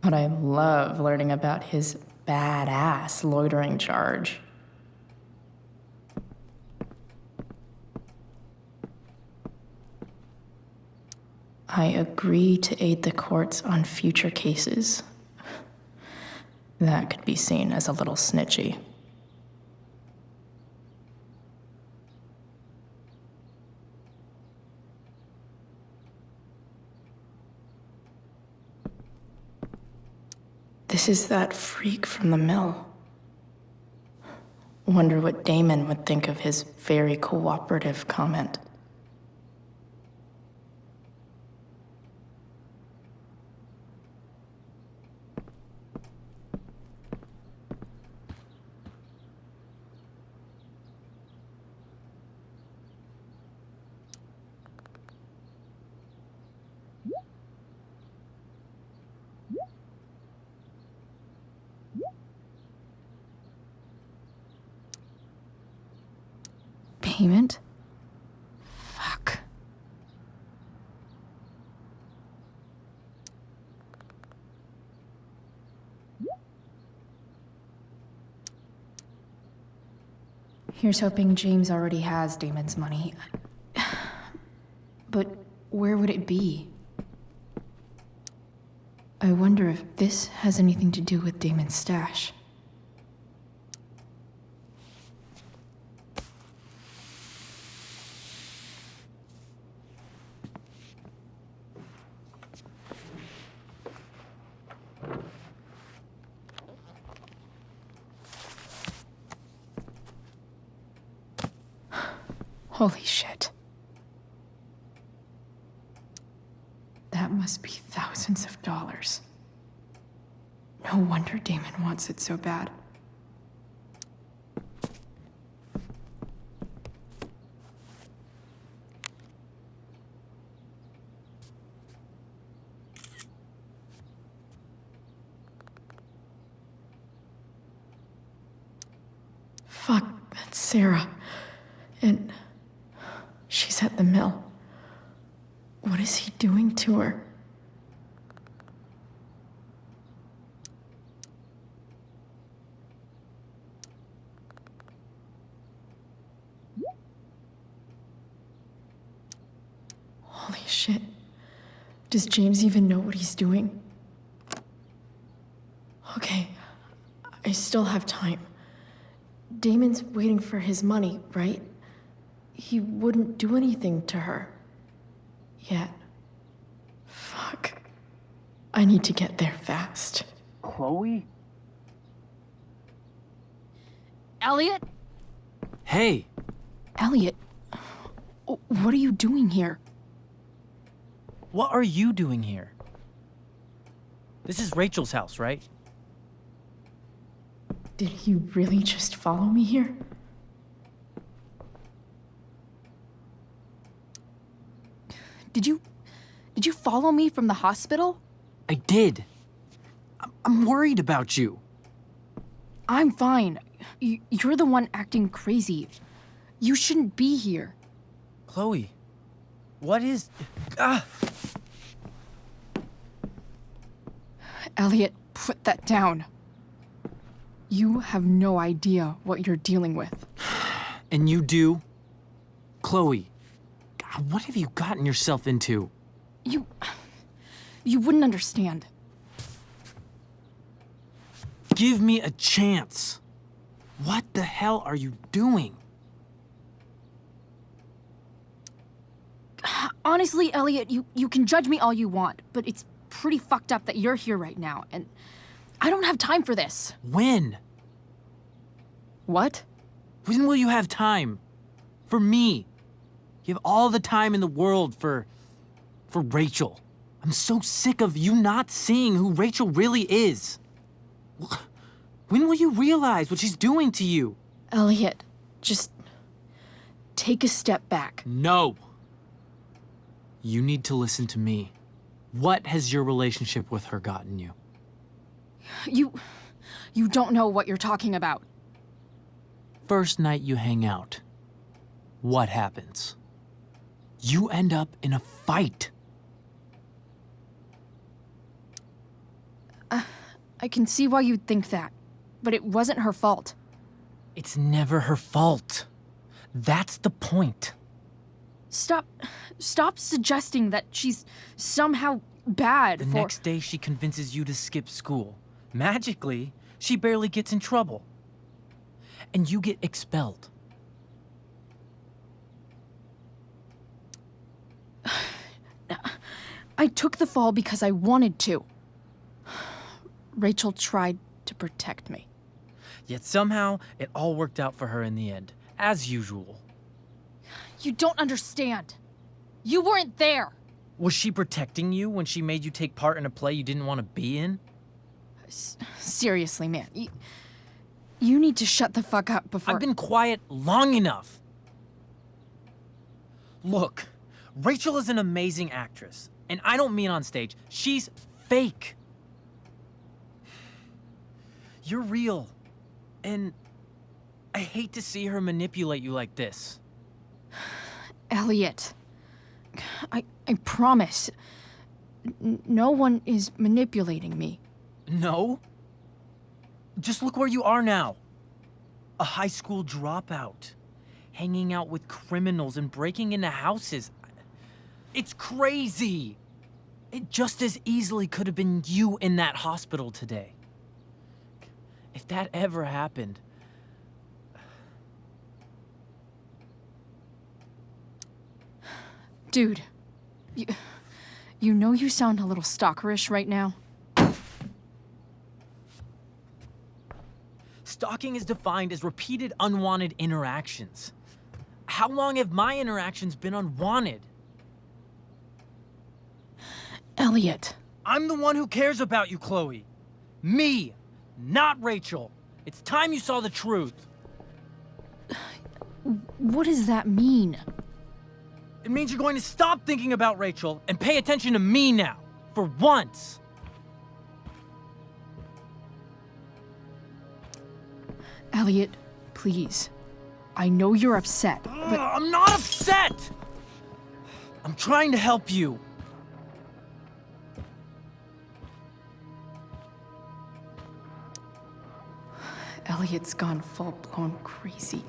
But I love learning about his badass loitering charge. I agree to aid the courts on future cases. That could be seen as a little snitchy. This is that freak from the mill. Wonder what Damon would think of his very cooperative comment. Payment? Fuck. Here's hoping James already has Damon's money. But where would it be? I wonder if this has anything to do with Damon's stash. Holy shit. That must be thousands of dollars. No wonder Damon wants it so bad. Fuck, that's Sarah. And she's at the mill. What is he doing to her? Holy shit. Does James even know what he's doing? Okay, I still have time. Damon's waiting for his money, right? He wouldn't do anything to her. Yet. Fuck. I need to get there fast. Chloe? Elliot? Hey! Elliot, what are you doing here? What are you doing here? This is Rachel's house, right? Did he really just follow me here? Did you follow me from the hospital? I did. I'm worried about you. I'm fine. You're the one acting crazy. You shouldn't be here. Chloe, what is... Ah! Elliot, put that down. You have no idea what you're dealing with. And you do? Chloe, God, what have you gotten yourself into? You wouldn't understand. Give me a chance. What the hell are you doing? Honestly, Elliot, you can judge me all you want, but it's pretty fucked up that you're here right now, and I don't have time for this. When? What? When will you have time? For me. You have all the time in the world for Rachel. I'm so sick of you not seeing who Rachel really is. When will you realize what she's doing to you? Elliot, just take a step back. No. You need to listen to me. What has your relationship with her gotten you? You don't know what you're talking about. First night you hang out, what happens? You end up in a fight. I can see why you'd think that, but it wasn't her fault. It's never her fault. That's the point. Stop suggesting that she's somehow bad The next day she convinces you to skip school. Magically, she barely gets in trouble. And you get expelled. I took the fall because I wanted to. Rachel tried to protect me. Yet somehow, it all worked out for her in the end, as usual. You don't understand. You weren't there. Was she protecting you when she made you take part in a play you didn't want to be in? Seriously, man. You need to shut the fuck up before... I've been quiet long enough. Look, Rachel is an amazing actress. And I don't mean on stage. She's fake. You're real. And I hate to see her manipulate you like this. Elliot, I promise, no one is manipulating me. No? Just look where you are now. A high school dropout. Hanging out with criminals and breaking into houses. It's crazy. It just as easily could have been you in that hospital today. If that ever happened... Dude, you know you sound a little stalkerish right now. Stalking is defined as repeated unwanted interactions. How long have my interactions been unwanted? Elliot. I'm the one who cares about you, Chloe. Me, not Rachel. It's time you saw the truth. What does that mean? It means you're going to stop thinking about Rachel and pay attention to me now, for once. Elliot, please. I know you're upset, but... I'm not upset! I'm trying to help you. Elliot's gone full-blown crazy.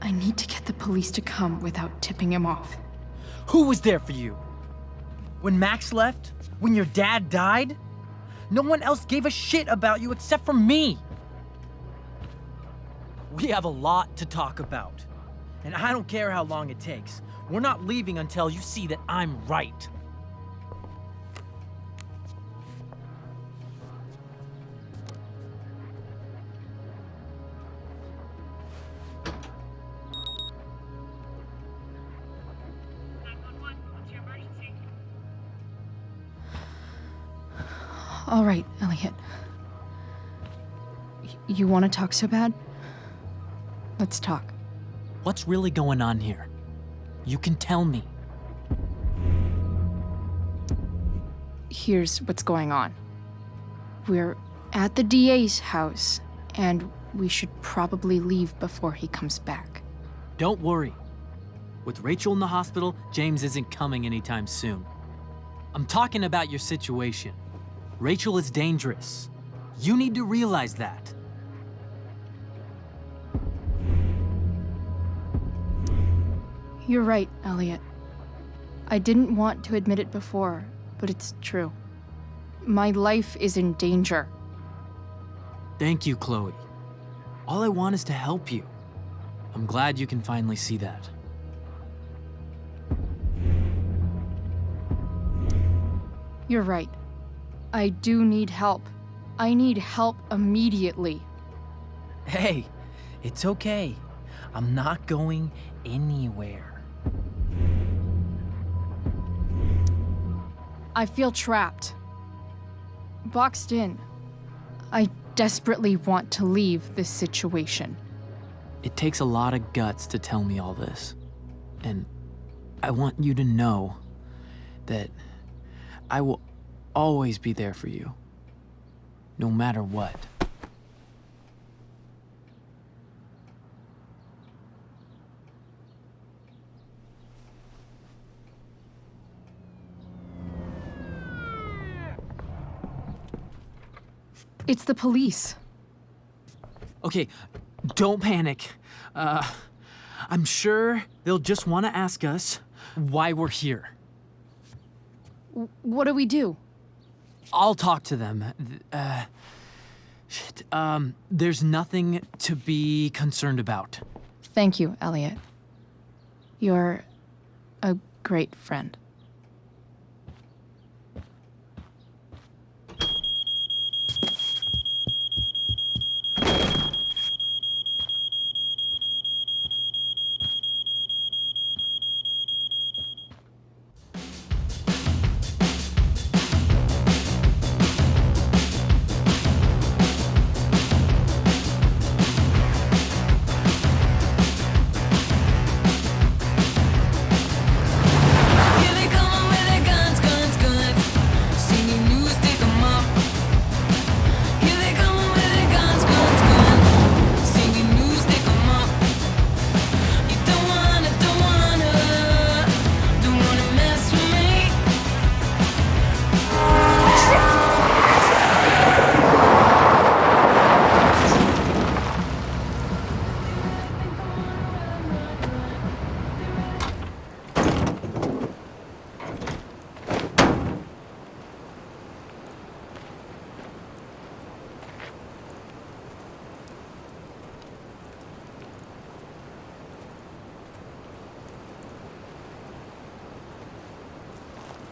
I need to get the police to come without tipping him off. Who was there for you? When Max left? When your dad died? No one else gave a shit about you except for me. We have a lot to talk about. And I don't care how long it takes. We're not leaving until you see that I'm right. All right, Elliot. You want to talk so bad? Let's talk. What's really going on here? You can tell me. Here's what's going on. We're at the DA's house, and we should probably leave before he comes back. Don't worry. With Rachel in the hospital, James isn't coming anytime soon. I'm talking about your situation. Rachel is dangerous. You need to realize that. You're right, Elliot. I didn't want to admit it before, but it's true. My life is in danger. Thank you, Chloe. All I want is to help you. I'm glad you can finally see that. You're right. I do need help. I need help immediately. Hey, it's okay. I'm not going anywhere. I feel trapped. Boxed in. I desperately want to leave this situation. It takes a lot of guts to tell me all this. And I want you to know that I will always be there for you, no matter what. It's the police. Okay, don't panic. I'm sure they'll just want to ask us why we're here. What do we do? I'll talk to them. Shit. There's nothing to be concerned about. Thank you, Elliot. You're a great friend.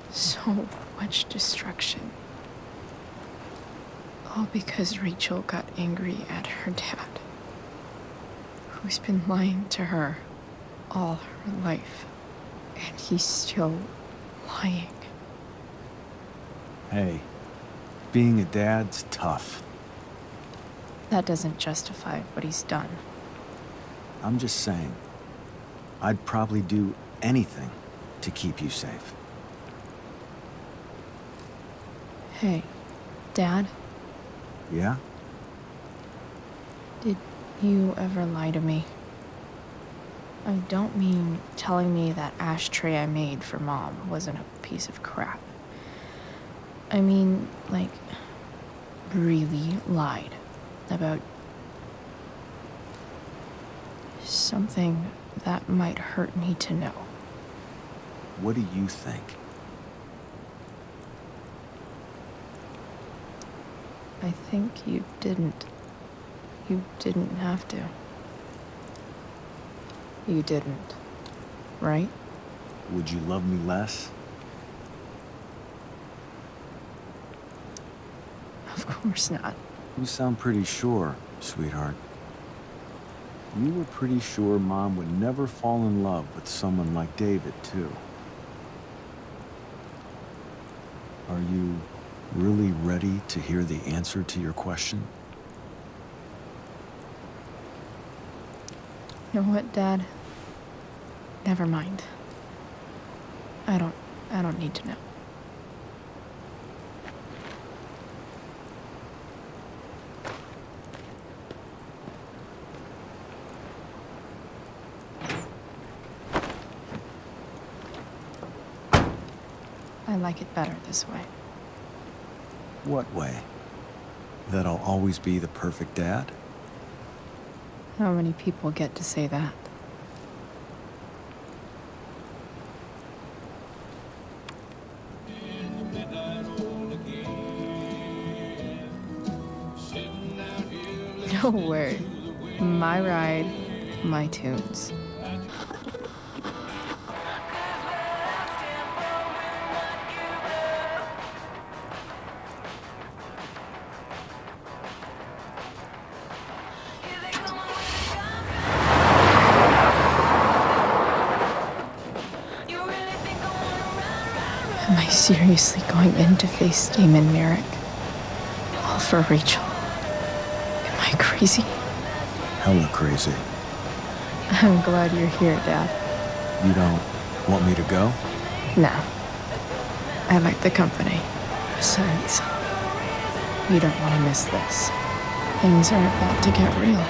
So much destruction. All because Rachel got angry at her dad, who's been lying to her all her life. And he's still lying. Hey, being a dad's tough. That doesn't justify what he's done. I'm just saying, I'd probably do anything to keep you safe. Hey, Dad, Yeah? did you ever lie to me? I don't mean telling me that ashtray I made for Mom wasn't a piece of crap. I mean, like, really lied about something that might hurt me to know. What do you think? I think you didn't. You didn't have to. You didn't, right? Would you love me less? Of course not. You sound pretty sure, sweetheart. You were pretty sure Mom would never fall in love with someone like David, too. Are you really ready to hear the answer to your question? You know what, Dad? Never mind. I don't need to know. I like it better this way. What way? That I'll always be the perfect dad? How many people get to say that? No way. My ride, my tunes. Am I seriously going in to face Damon Merrick? All for Rachel? Am I crazy? Hella crazy. I'm glad you're here, Dad. You don't want me to go? No. I like the company. Besides, you don't want to miss this. Things are about to get real.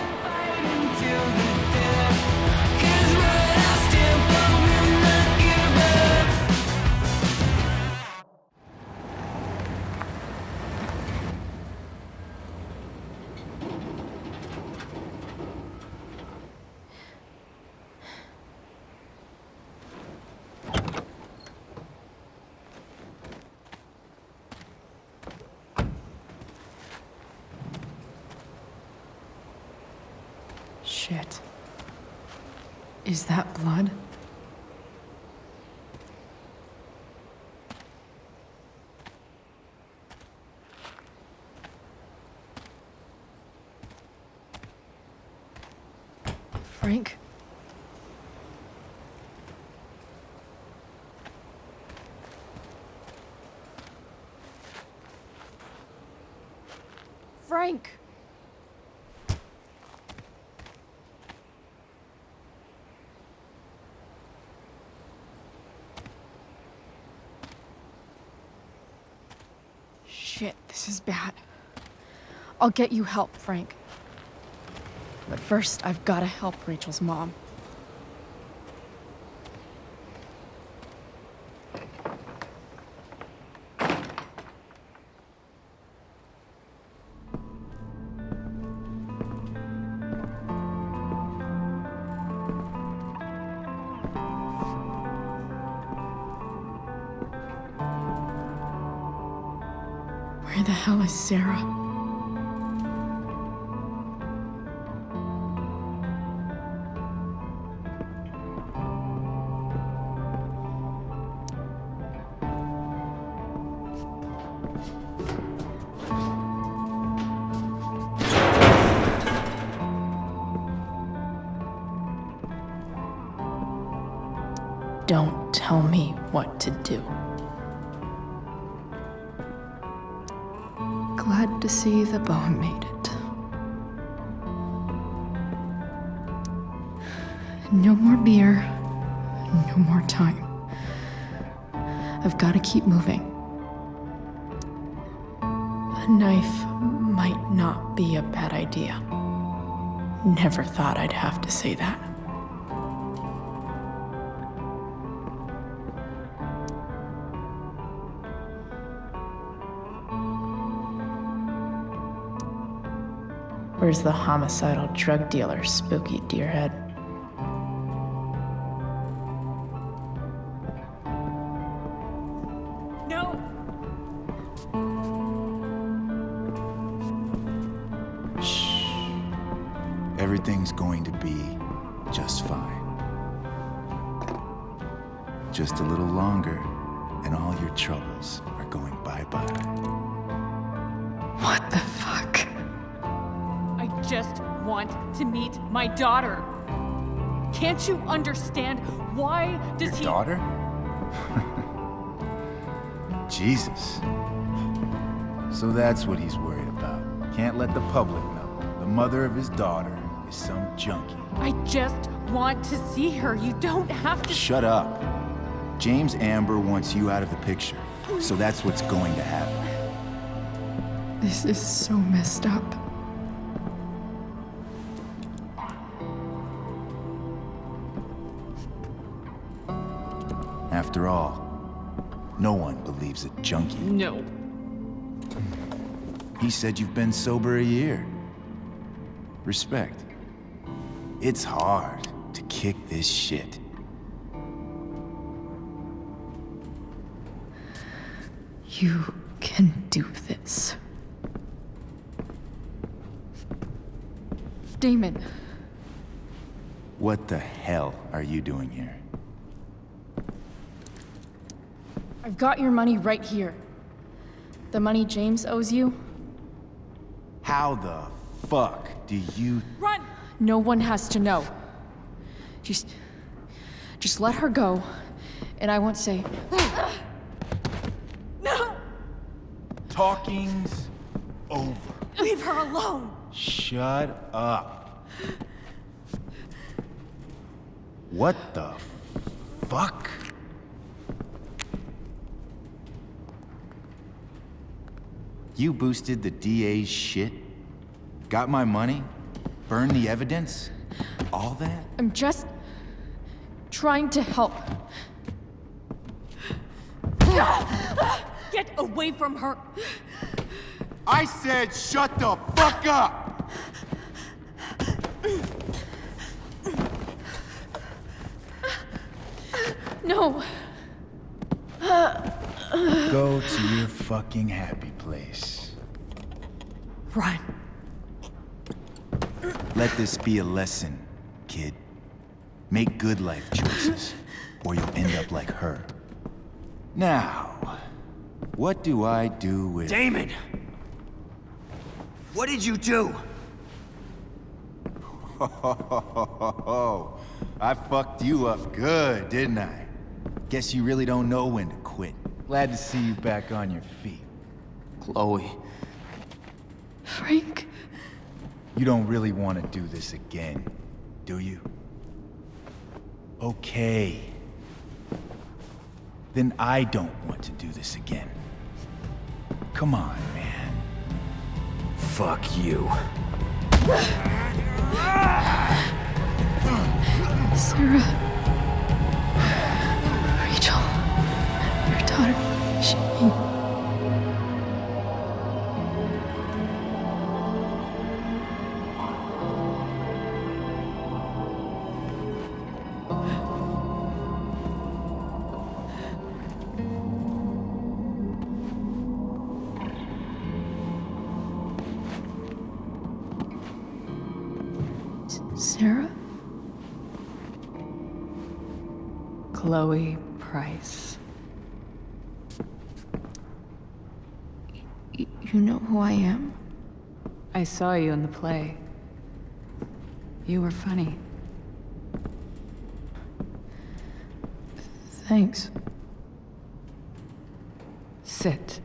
Shit. Is that blood? Frank? Frank! Shit, this is bad. I'll get you help, Frank. But first, I've got to help Rachel's mom. Where the hell is Sarah? Don't tell me what to do. Glad to see the bone made it. No more beer, no more time. I've got to keep moving. A knife might not be a bad idea. Never thought I'd have to say that. Where's the homicidal drug dealer, Spooky Deerhead? No! Shh. Everything's going to be just fine. Just a little longer, and all your troubles are going bye-bye. What the fuck? I just want to meet my daughter. Can't you understand? Why does Your he... daughter? Jesus. So that's what he's worried about. Can't let the public know. The mother of his daughter is some junkie. I just want to see her. You don't have to. Shut up. James Amber wants you out of the picture, so that's what's going to happen. This is so messed up. After all, no one believes a junkie. No. He said you've been sober a year. Respect. It's hard to kick this shit. You can do this. Damon. What the hell are you doing here? I've got your money right here. The money James owes you. How the fuck do you... Run! No one has to know. Just let her go, and I won't say... No! Talking's over. Leave her alone! Shut up. What the fuck? You boosted the DA's shit? Got my money? Burned the evidence? All that? I'm just trying to help. Get away from her! I said shut the fuck up! No. Go to your fucking happy place. Run. Let this be a lesson, kid. Make good life choices, or you'll end up like her. Now, what do I do with... Damon! What did you do? I fucked you up good, didn't I? Guess you really don't know when to quit. Glad to see you back on your feet. Chloe. Frank? You don't really want to do this again, do you? Okay. Then I don't want to do this again. Come on, man. Fuck you. Sarah. Rachel. Your daughter. She... Sarah? Chloe Price. You know who I am? I saw you in the play. You were funny. Thanks. Sit.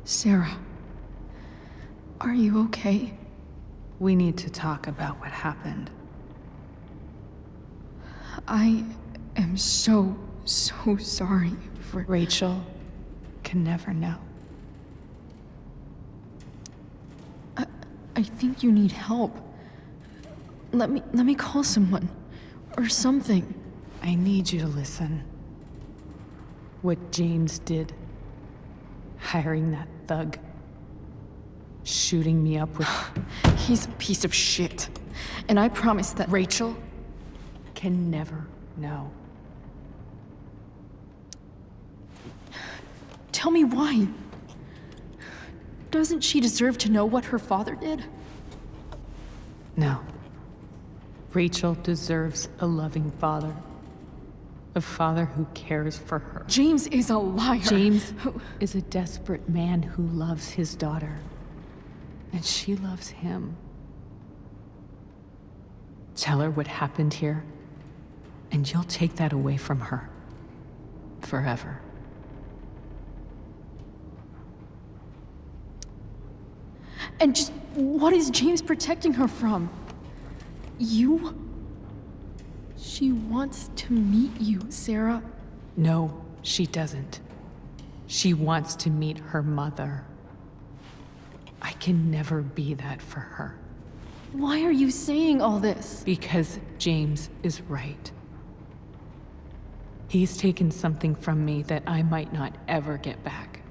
Sarah, are you okay? We need to talk about what happened. I am so sorry for... Rachel can never know. I think you need help. Let me call someone. Or something. I need you to listen. What James did. Hiring that thug. Shooting me up with... He's a piece of shit. And I promise that... Rachel can never know. Tell me why. Doesn't she deserve to know what her father did? No. Rachel deserves a loving father. A father who cares for her. James is a liar. James is a desperate man who loves his daughter. And she loves him. Tell her what happened here, and you'll take that away from her. Forever. And just what is James protecting her from? You? She wants to meet you, Sarah. No, she doesn't. She wants to meet her mother. I can never be that for her. Why are you saying all this? Because James is right. He's taken something from me that I might not ever get back.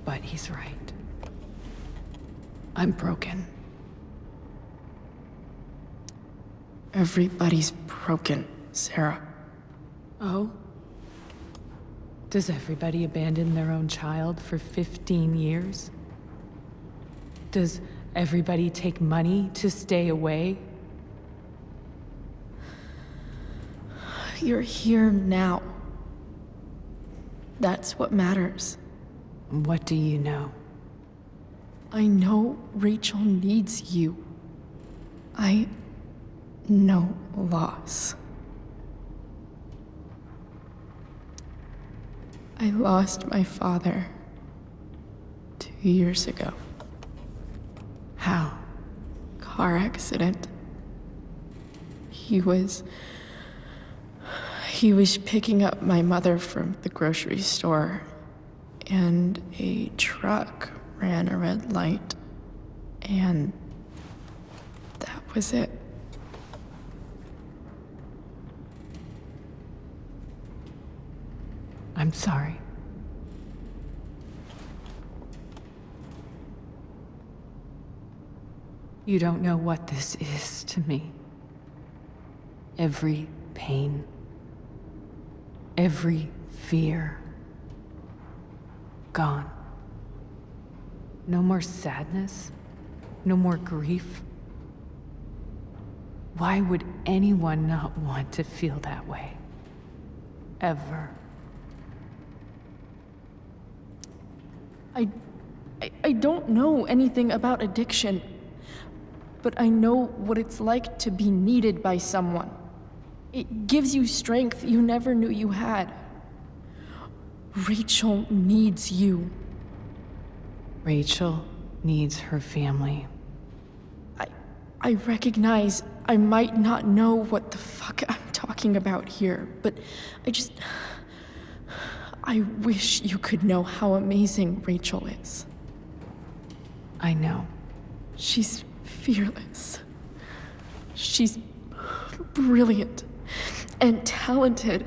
But he's right. I'm broken. Everybody's broken, Sarah. Oh? Does everybody abandon their own child for 15 years? Does everybody take money to stay away? You're here now. That's what matters. What do you know? I know Rachel needs you. I know loss. I lost my father 2 years ago. How? Car accident. He was picking up my mother from the grocery store, and a truck ran a red light, and that was it. I'm sorry. You don't know what this is to me. Every pain, every fear, gone. No more sadness, no more grief. Why would anyone not want to feel that way? Ever. I don't know anything about addiction, but I know what it's like to be needed by someone. It gives you strength you never knew you had. Rachel needs you. Rachel needs her family. I recognize I might not know what the fuck I'm talking about here, but I wish you could know how amazing Rachel is. I know. She's fearless. She's brilliant and talented.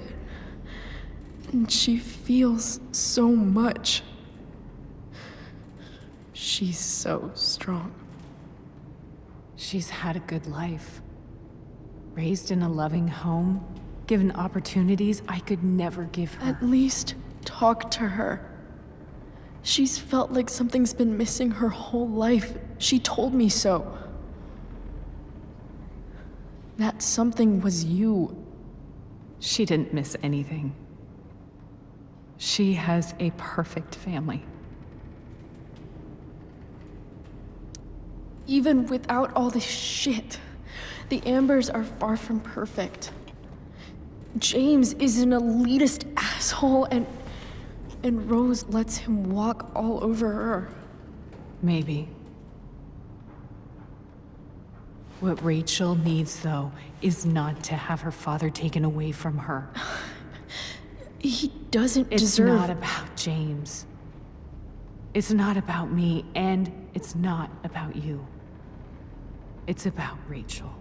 And she feels so much. She's so strong. She's had a good life. Raised in a loving home, given opportunities I could never give her. At least talk to her. She's felt like something's been missing her whole life. She told me so. That something was you. She didn't miss anything. She has a perfect family. Even without all this shit, the Ambers are far from perfect. James is an elitist asshole, and Rose lets him walk all over her. Maybe. What Rachel needs, though, is not to have her father taken away from her. He doesn't It's deserve... not about James. It's not about me, and it's not about you. It's about Rachel.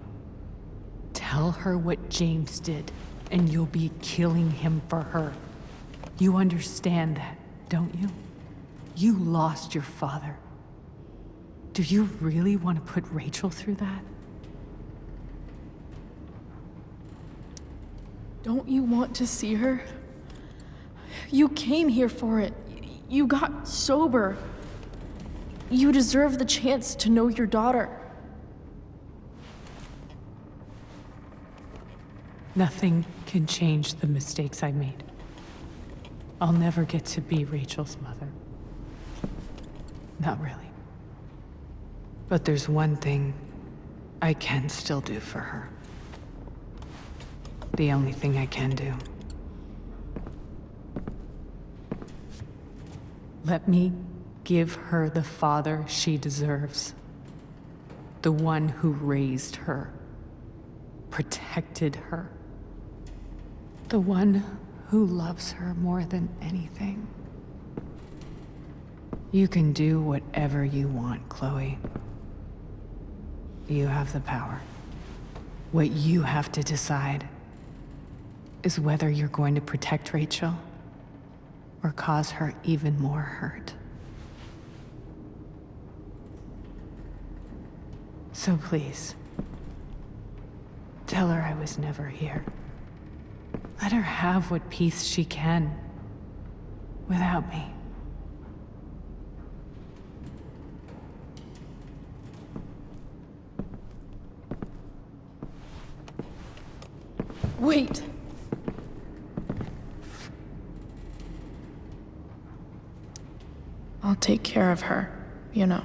Tell her what James did, and you'll be killing him for her. You understand that, don't you? You lost your father. Do you really want to put Rachel through that? Don't you want to see her? You came here for it. You got sober. You deserve the chance to know your daughter. Nothing can change the mistakes I made. I'll never get to be Rachel's mother. Not really. But there's one thing I can still do for her. The only thing I can do. Let me Give her the father she deserves. The one who raised her, protected her. The one who loves her more than anything. You can do whatever you want, Chloe. You have the power. What you have to decide is whether you're going to protect Rachel or cause her even more hurt. So please, tell her I was never here. Let her have what peace she can without me. Wait! I'll take care of her, you know.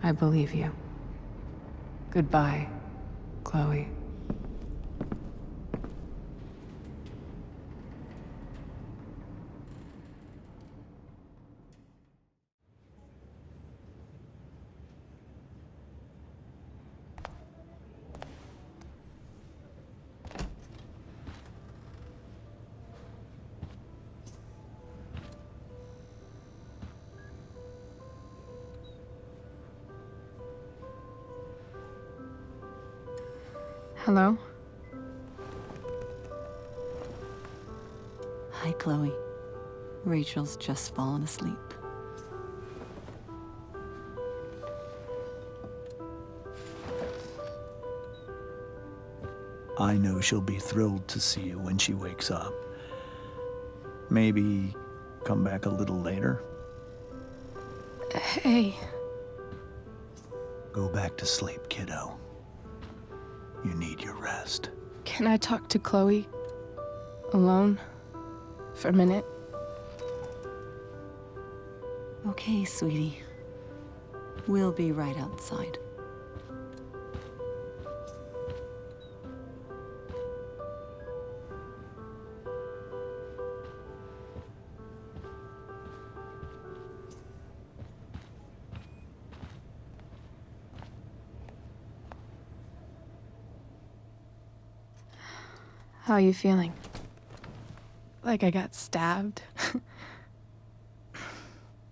I believe you. Goodbye, Chloe. Hello? Hi, Chloe. Rachel's just fallen asleep. I know she'll be thrilled to see you when she wakes up. Maybe come back a little later? Hey. Go back to sleep, kiddo. You need your rest. Can I talk to Chloe? Alone? For a minute? Okay, sweetie. We'll be right outside. How are you feeling? Like I got stabbed?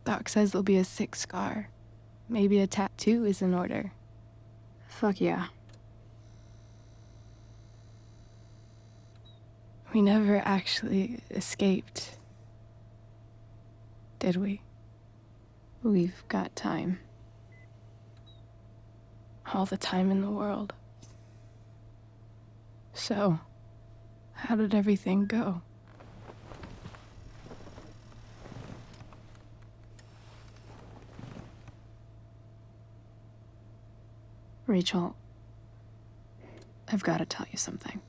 Doc says there'll be a sick scar. Maybe a tattoo is in order. Fuck yeah. We never actually escaped, did we? We've got time. All the time in the world. So, how did everything go? Rachel, I've got to tell you something.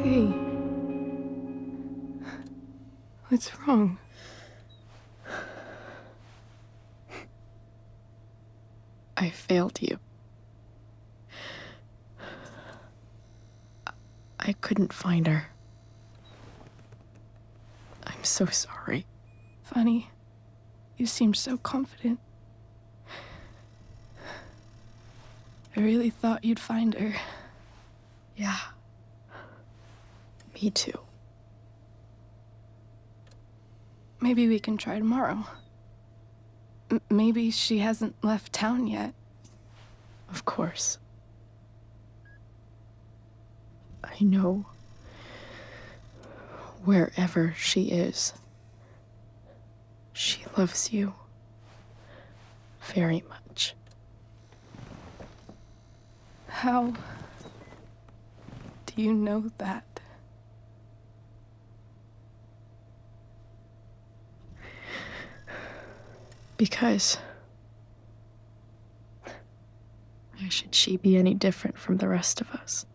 Hey. What's wrong? I failed you. I couldn't find her. I'm so sorry. Funny. You seemed so confident. I really thought you'd find her. Yeah. Me too. Maybe we can try tomorrow. Maybe she hasn't left town yet. Of course. I know. Wherever she is, she loves you very much. How do you know that? Because why should she be any different from the rest of us?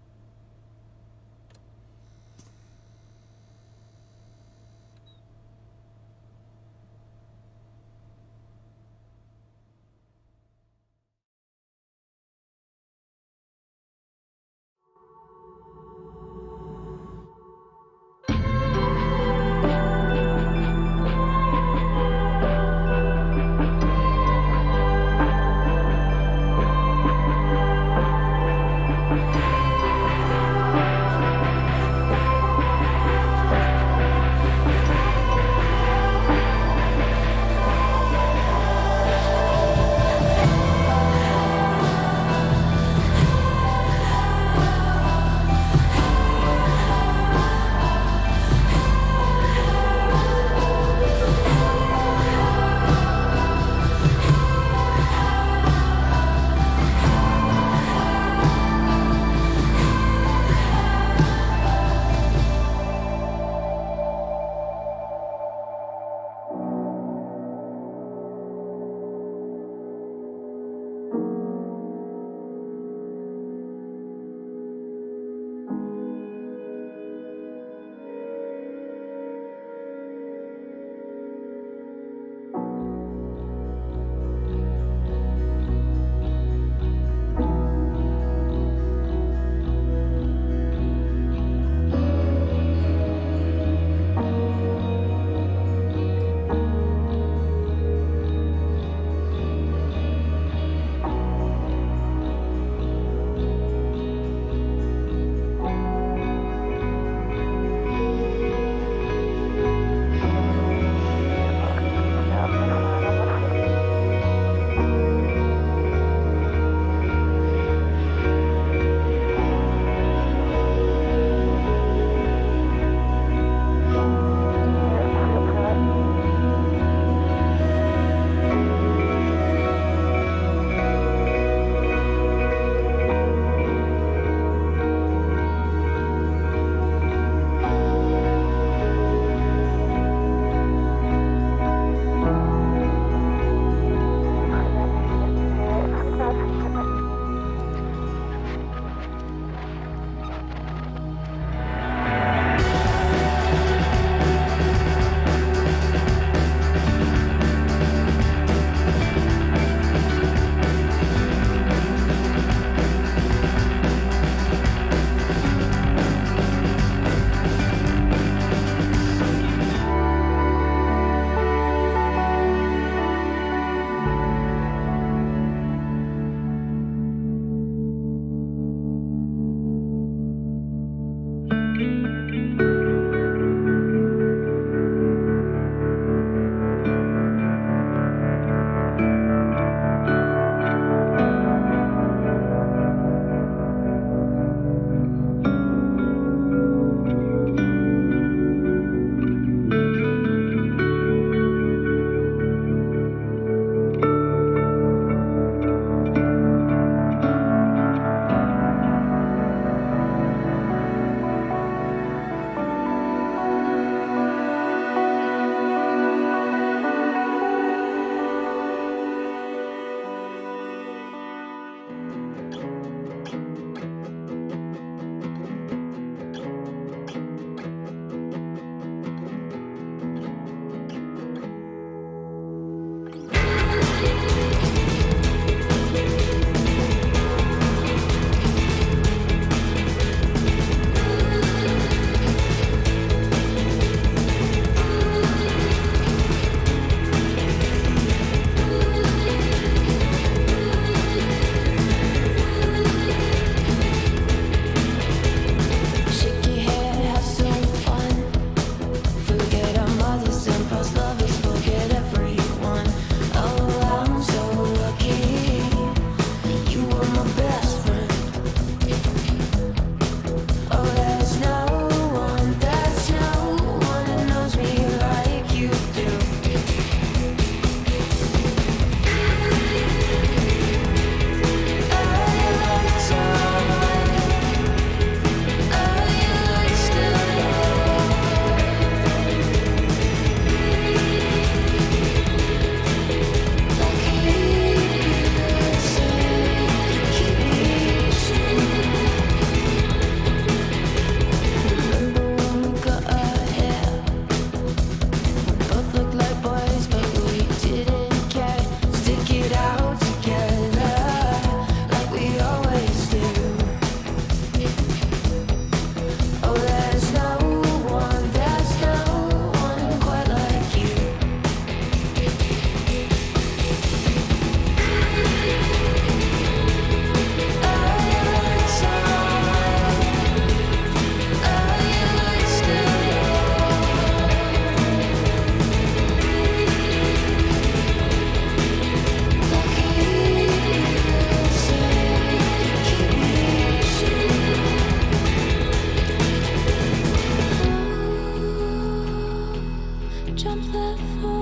jump that far.